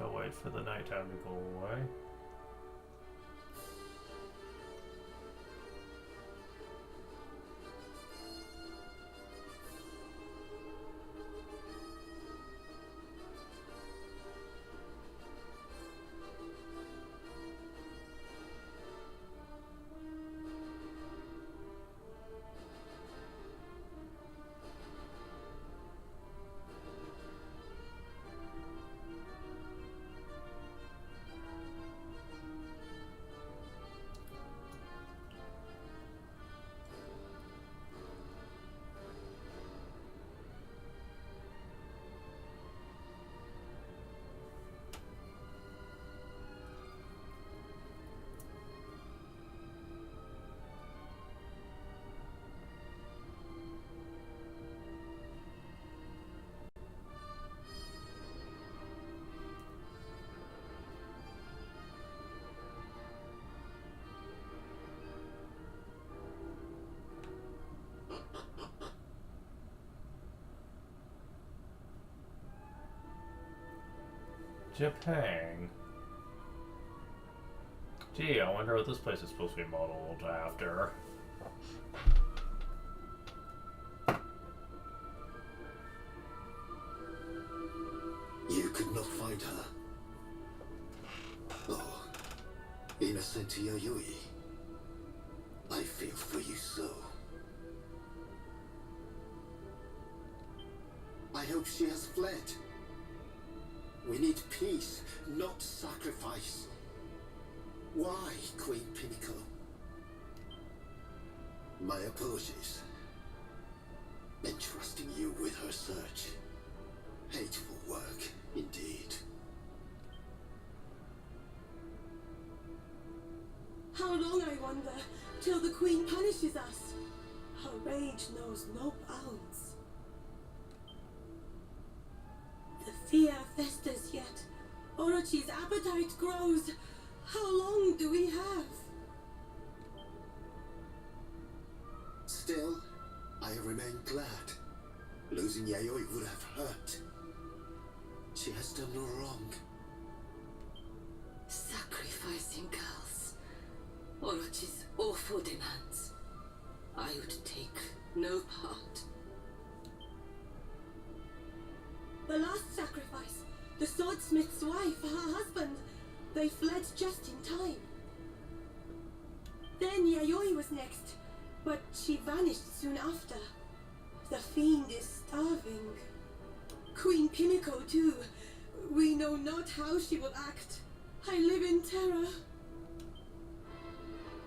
I'll wait for the nighttime to go away. Japan. Gee, I wonder what this place is supposed to be modeled after. You could not find her. Oh, innocent Yayoi. I feel for you so. I hope she has fled. We need peace, not sacrifice. Why, Queen Pinnacle? My apologies. Entrusting you with her search. Hateful work, indeed. How long, I wonder, till the Queen punishes us? Her rage knows no bounds. The fear festers yet. Orochi's appetite grows. How long do we have? Still, I remain glad. Losing Yayoi would have hurt. She has done no wrong. Sacrificing girls. Orochi's awful demands. I would take no part. The last sacrifice, the swordsmith's wife, her husband, they fled just in time. Then Yayoi was next, but she vanished soon after. The fiend is starving. Queen Pinnacle too. We know not how she will act. I live in terror.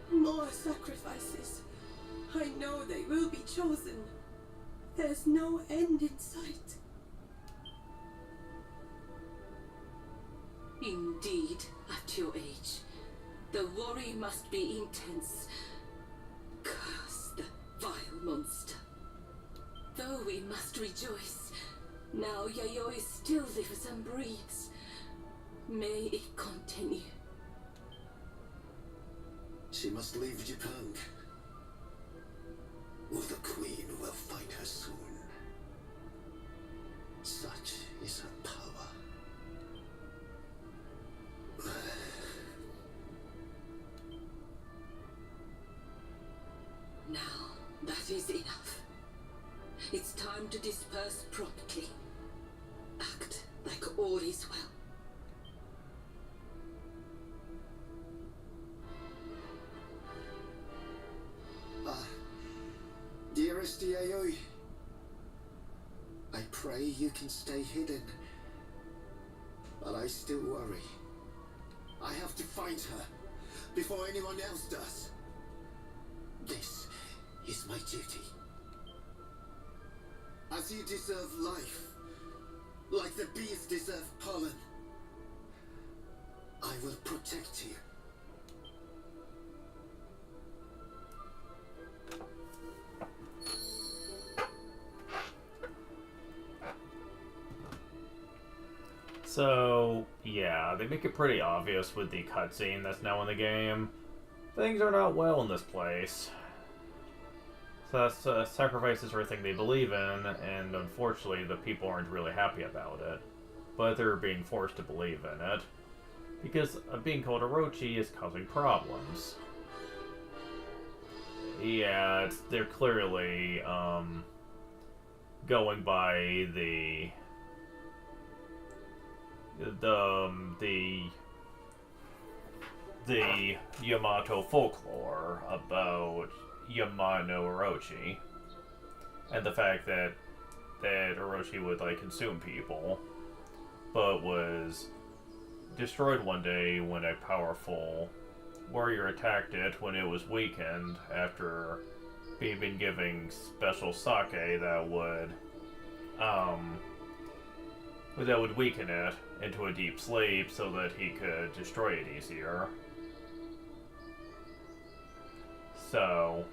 More sacrifices. I know they will be chosen. There's no end in sight. Indeed, at your age, the worry must be intense. Curse the vile monster. Though we must rejoice, now Yayoi still lives and breathes. May it continue. She must leave Japan. Or the Queen will find her soon. Such is her power. Now, that is enough. It's time to disperse promptly. Act like all is well. Dearest Yayoi, I pray you can stay hidden. But I still worry. I have to find her before anyone else does. This is my duty. As you deserve life, like the bees deserve pollen, I will protect you. So, yeah, they make it pretty obvious with the cutscene that's now in the game. Things are not well in this place. So that's sacrifices everything they believe in, and unfortunately the people aren't really happy about it. But they're being forced to believe in it. Because being called Orochi is causing problems. Yeah, they're clearly, going by the Yamato folklore about Yamano Orochi, and the fact that Orochi would like consume people, but was destroyed one day when a powerful warrior attacked it when it was weakened after being been giving special sake that would weaken it into a deep sleep so that he could destroy it easier. So,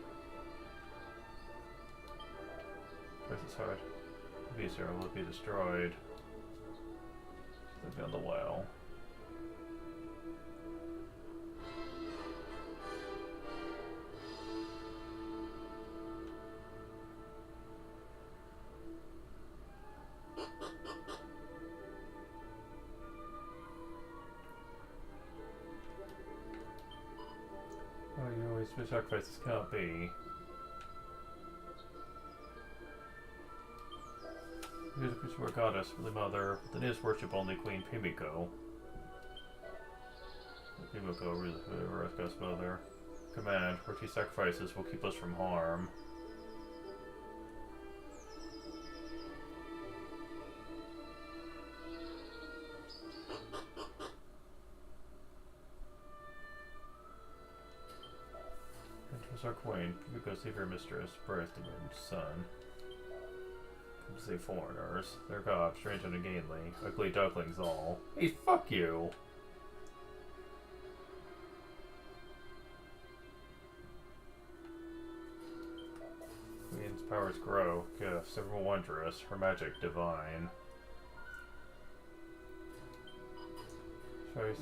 versus heart, V0 will be destroyed. They'll be on the well. This sacrifices cannot be. Here's a creature goddess for the mother, but the natives worship only Queen Pimiko. Pimiko, Earth God's mother. Command, Orochi sacrifices will keep us from harm. Enters our queen, Pimiko, save your mistress, birth and son. Come to save foreigners. They're gods, strange and ungainly, ugly ducklings all. Hey, fuck you! Queen's powers grow, gifts, ever wondrous, her magic divine. Choice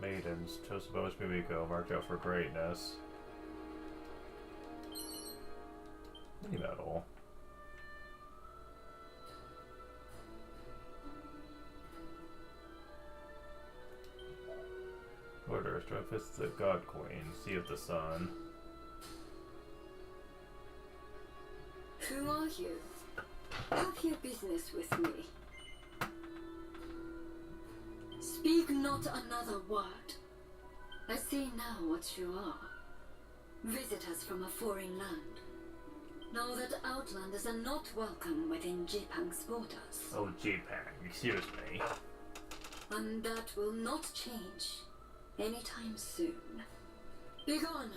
maidens, chose to boast Mimiko, marked out for greatness. Mini medal. Orders, join fists the God Queen, Sea of the Sun. Who are you? Have your business with me. Speak not another word. I see now what you are. Visitors from a foreign land. Know that outlanders are not welcome within Jipang's borders. Oh, Jipang, excuse me. And that will not change anytime soon. Begone!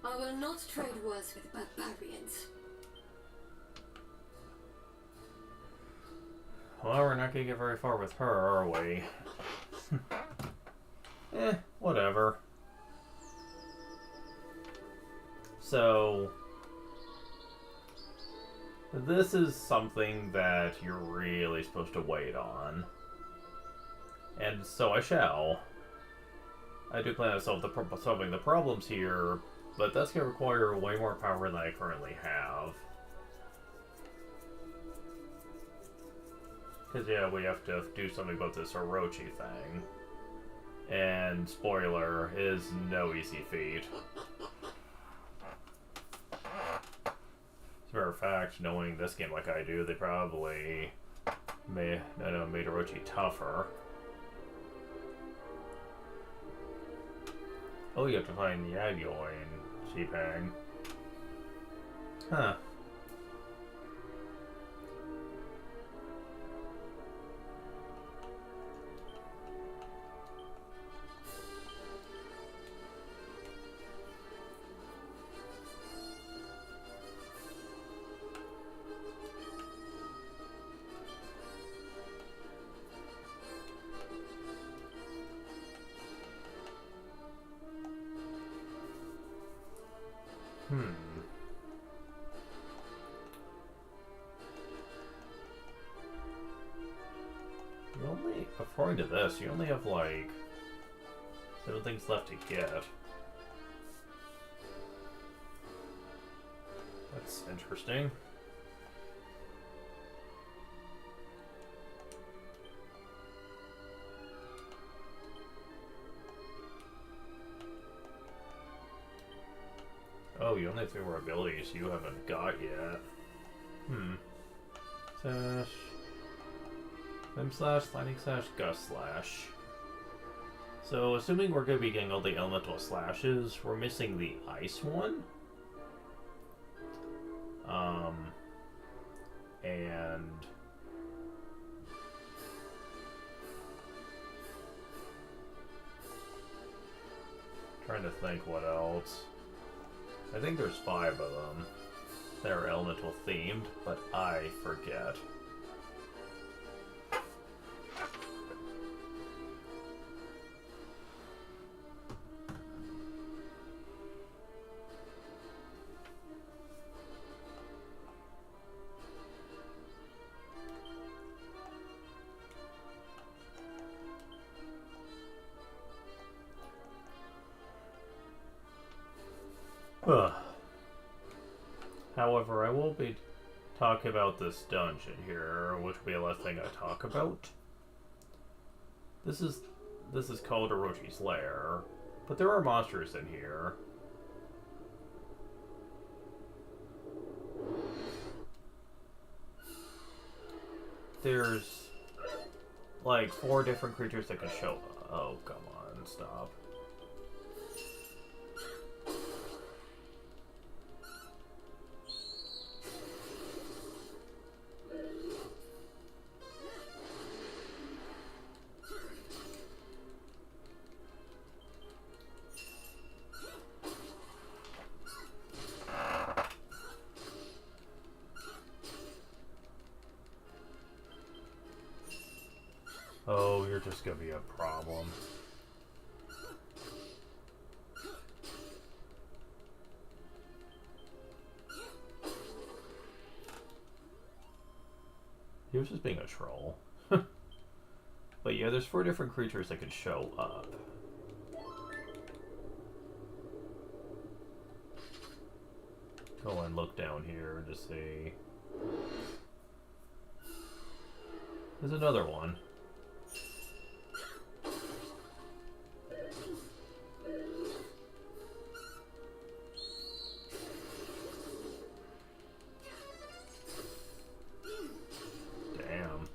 I will not trade words with barbarians. Well, we're not gonna get very far with her, are we? Whatever. So, this is something that you're really supposed to wait on. And so I shall. I do plan on solving the problems here, but that's going to require way more power than I currently have. Because, yeah, we have to do something about this Orochi thing. And, spoiler, is no easy feat. As a matter of fact, knowing this game like I do, they probably made Orochi tougher. Oh, you have to find the Yagyo in Jipang. Huh. According to this, you only have like 7 things left to get. That's interesting. Oh, you only have 3 more abilities you haven't got yet. Sash. Flame Slash, Lightning Slash, Gust Slash. So, assuming we're going to be getting all the elemental slashes, we're missing the ice one. And trying to think what else. I think there's 5 of them that are elemental themed, but I forget. However, I will be talking about this dungeon here, which will be the last thing I talk about. This is called Orochi's Lair, but there are monsters in here. there's like 4 different creatures that can show. Oh, come on, stop. Oh, you're just gonna be a problem. He was just being a troll. But yeah, there's 4 different creatures that can show up. Go and look down here to see. There's another one. Damn.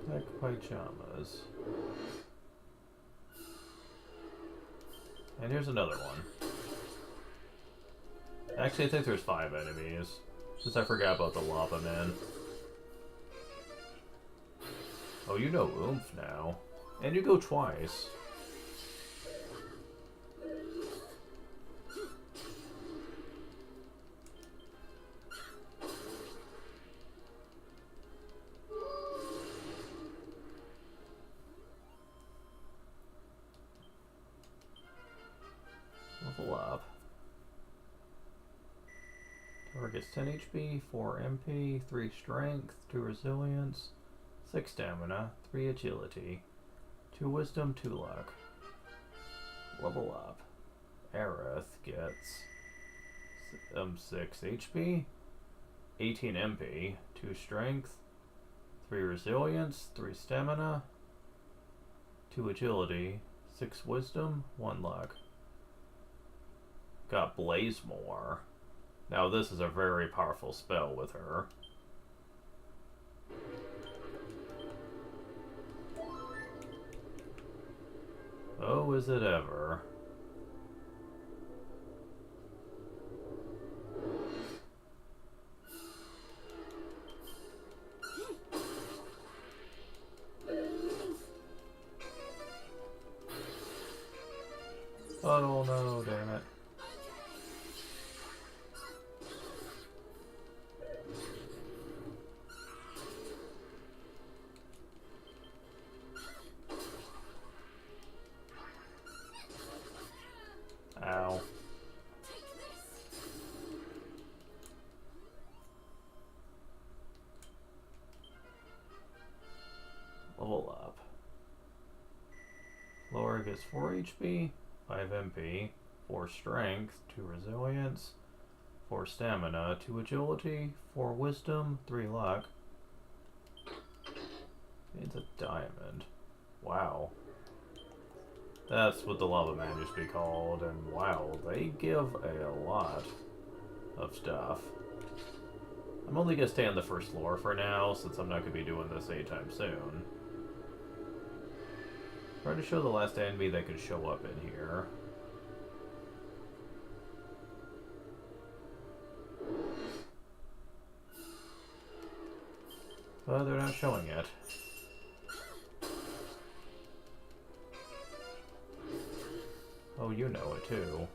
Black pajamas. And here's another one. Actually, I think there's 5 enemies. Since I forgot about the lava man. Oh, you know Oomph now. And you go twice. Level up. Target gets 10 HP, 4 MP, 3 Strength, 2 Resilience, 6 Stamina, 3 Agility, 2 Wisdom, 2 Luck. Level up. Aerith gets 6 HP, 18 MP, 2 Strength, 3 Resilience, 3 Stamina, 2 Agility, 6 Wisdom, 1 Luck. Got Blazemore. Now this is a very powerful spell with her. Oh, is it ever? Oh no, damn it. Ow. Level up. Laura gets 4 HP, 5 MP, 4 Strength, 2 Resilience, 4 Stamina, 2 Agility, 4 Wisdom, 3 Luck. Needs a diamond. Wow. That's what the Lava Man used to be called, and wow, they give a lot of stuff. I'm only gonna stay on the first floor for now, since I'm not gonna be doing this anytime soon. Trying to show the last enemy that could show up in here. But they're not showing it. Oh, you know it too.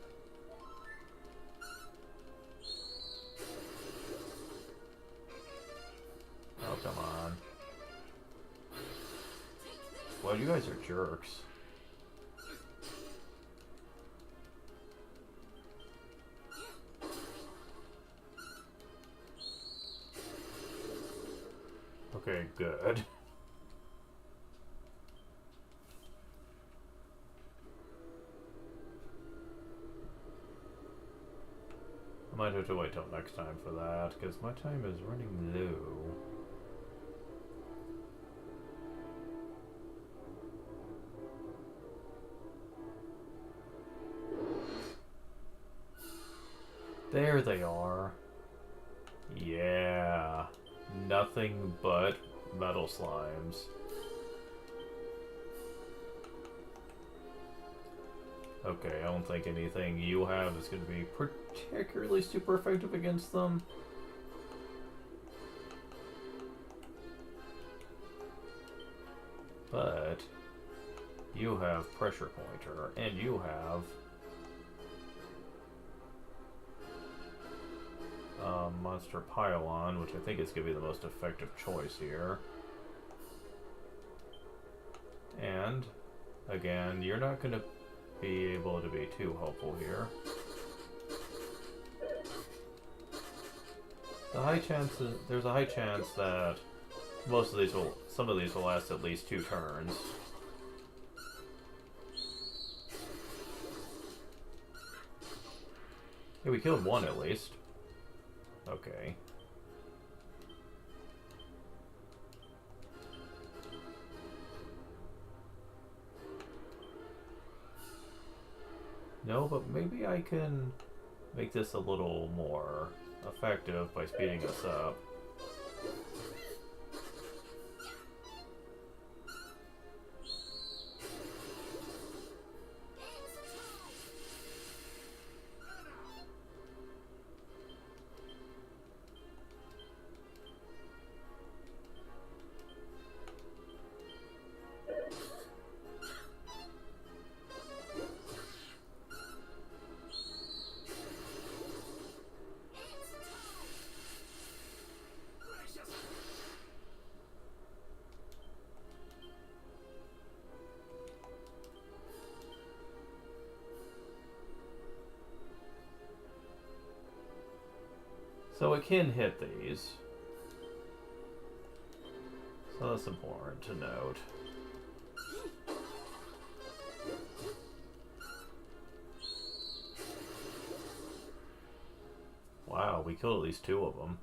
Oh, come on. Well, you guys are jerks. Okay, good. Might have to wait till next time for that, because my time is running low. There they are. Yeah. Nothing but metal slimes. Okay, I don't think anything you have is going to be particularly super effective against them. But you have Pressure Pointer, and you have Monster Pylon, which I think is going to be the most effective choice here. And, again, you're not going to be able to be too helpful here. There's a high chance that some of these will last at least 2 turns. Yeah, we killed one at least. Okay. No, but maybe I can make this a little more effective by speeding us up. So it can hit these. So that's important to note. Wow, we killed at least 2 of them.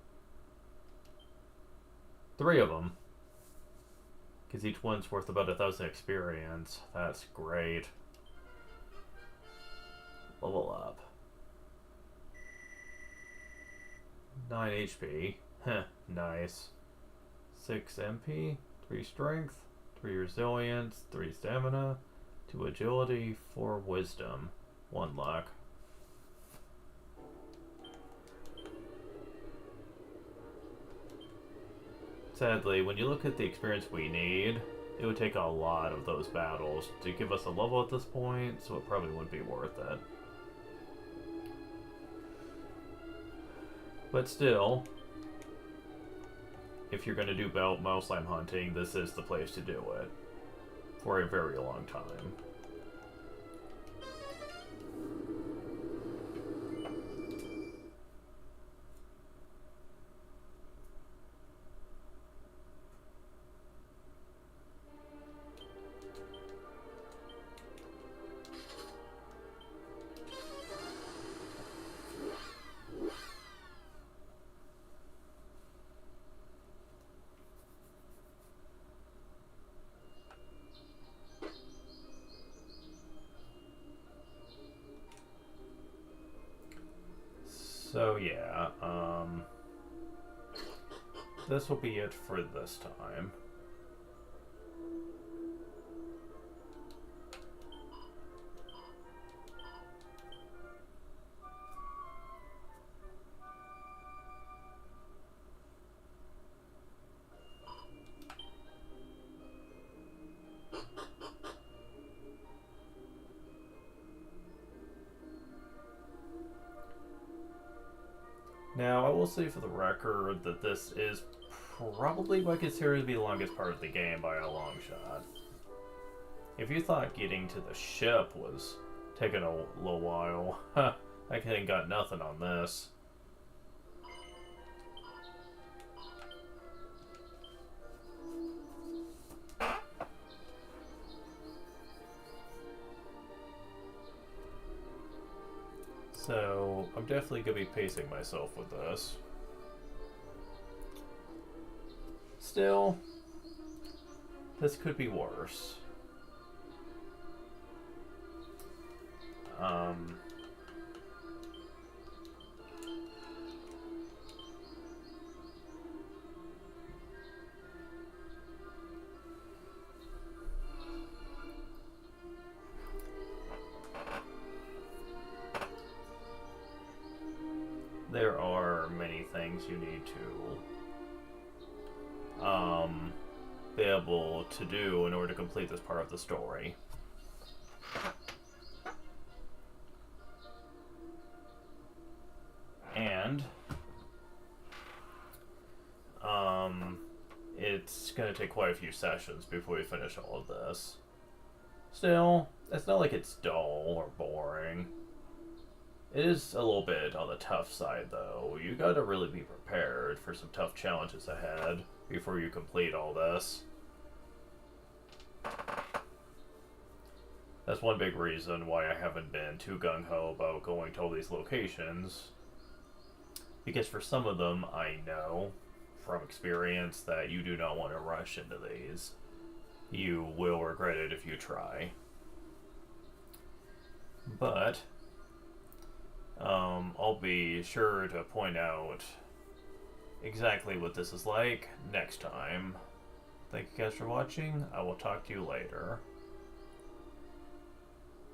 3 of them. Because each one's worth about 1,000 experience. That's great. Level up. 9 HP. Heh, nice. 6 MP, 3 strength, 3 resilience, 3 stamina, 2 agility, 4 wisdom, 1 luck. Sadly, when you look at the experience we need, it would take a lot of those battles to give us a level at this point, so it probably wouldn't be worth it. But still, if you're going to do mouse slime hunting, this is the place to do it for a very long time. So yeah, this will be it for this time. Now, I will say for the record that this is probably what I consider to be the longest part of the game by a long shot. If you thought getting to the ship was taking a little while, I ain't got nothing on this. So, I'm definitely going to be pacing myself with this. Still, this could be worse. There are many things you need to be able to do in order to complete this part of the story. And it's going to take quite a few sessions before we finish all of this. Still, it's not like it's dull or boring. It is a little bit on the tough side, though. You gotta really be prepared for some tough challenges ahead before you complete all this. That's one big reason why I haven't been too gung-ho about going to all these locations. Because for some of them, I know from experience that you do not want to rush into these. You will regret it if you try. But I'll be sure to point out exactly what this is like next time. Thank you guys for watching. I will talk to you later.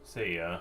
See ya.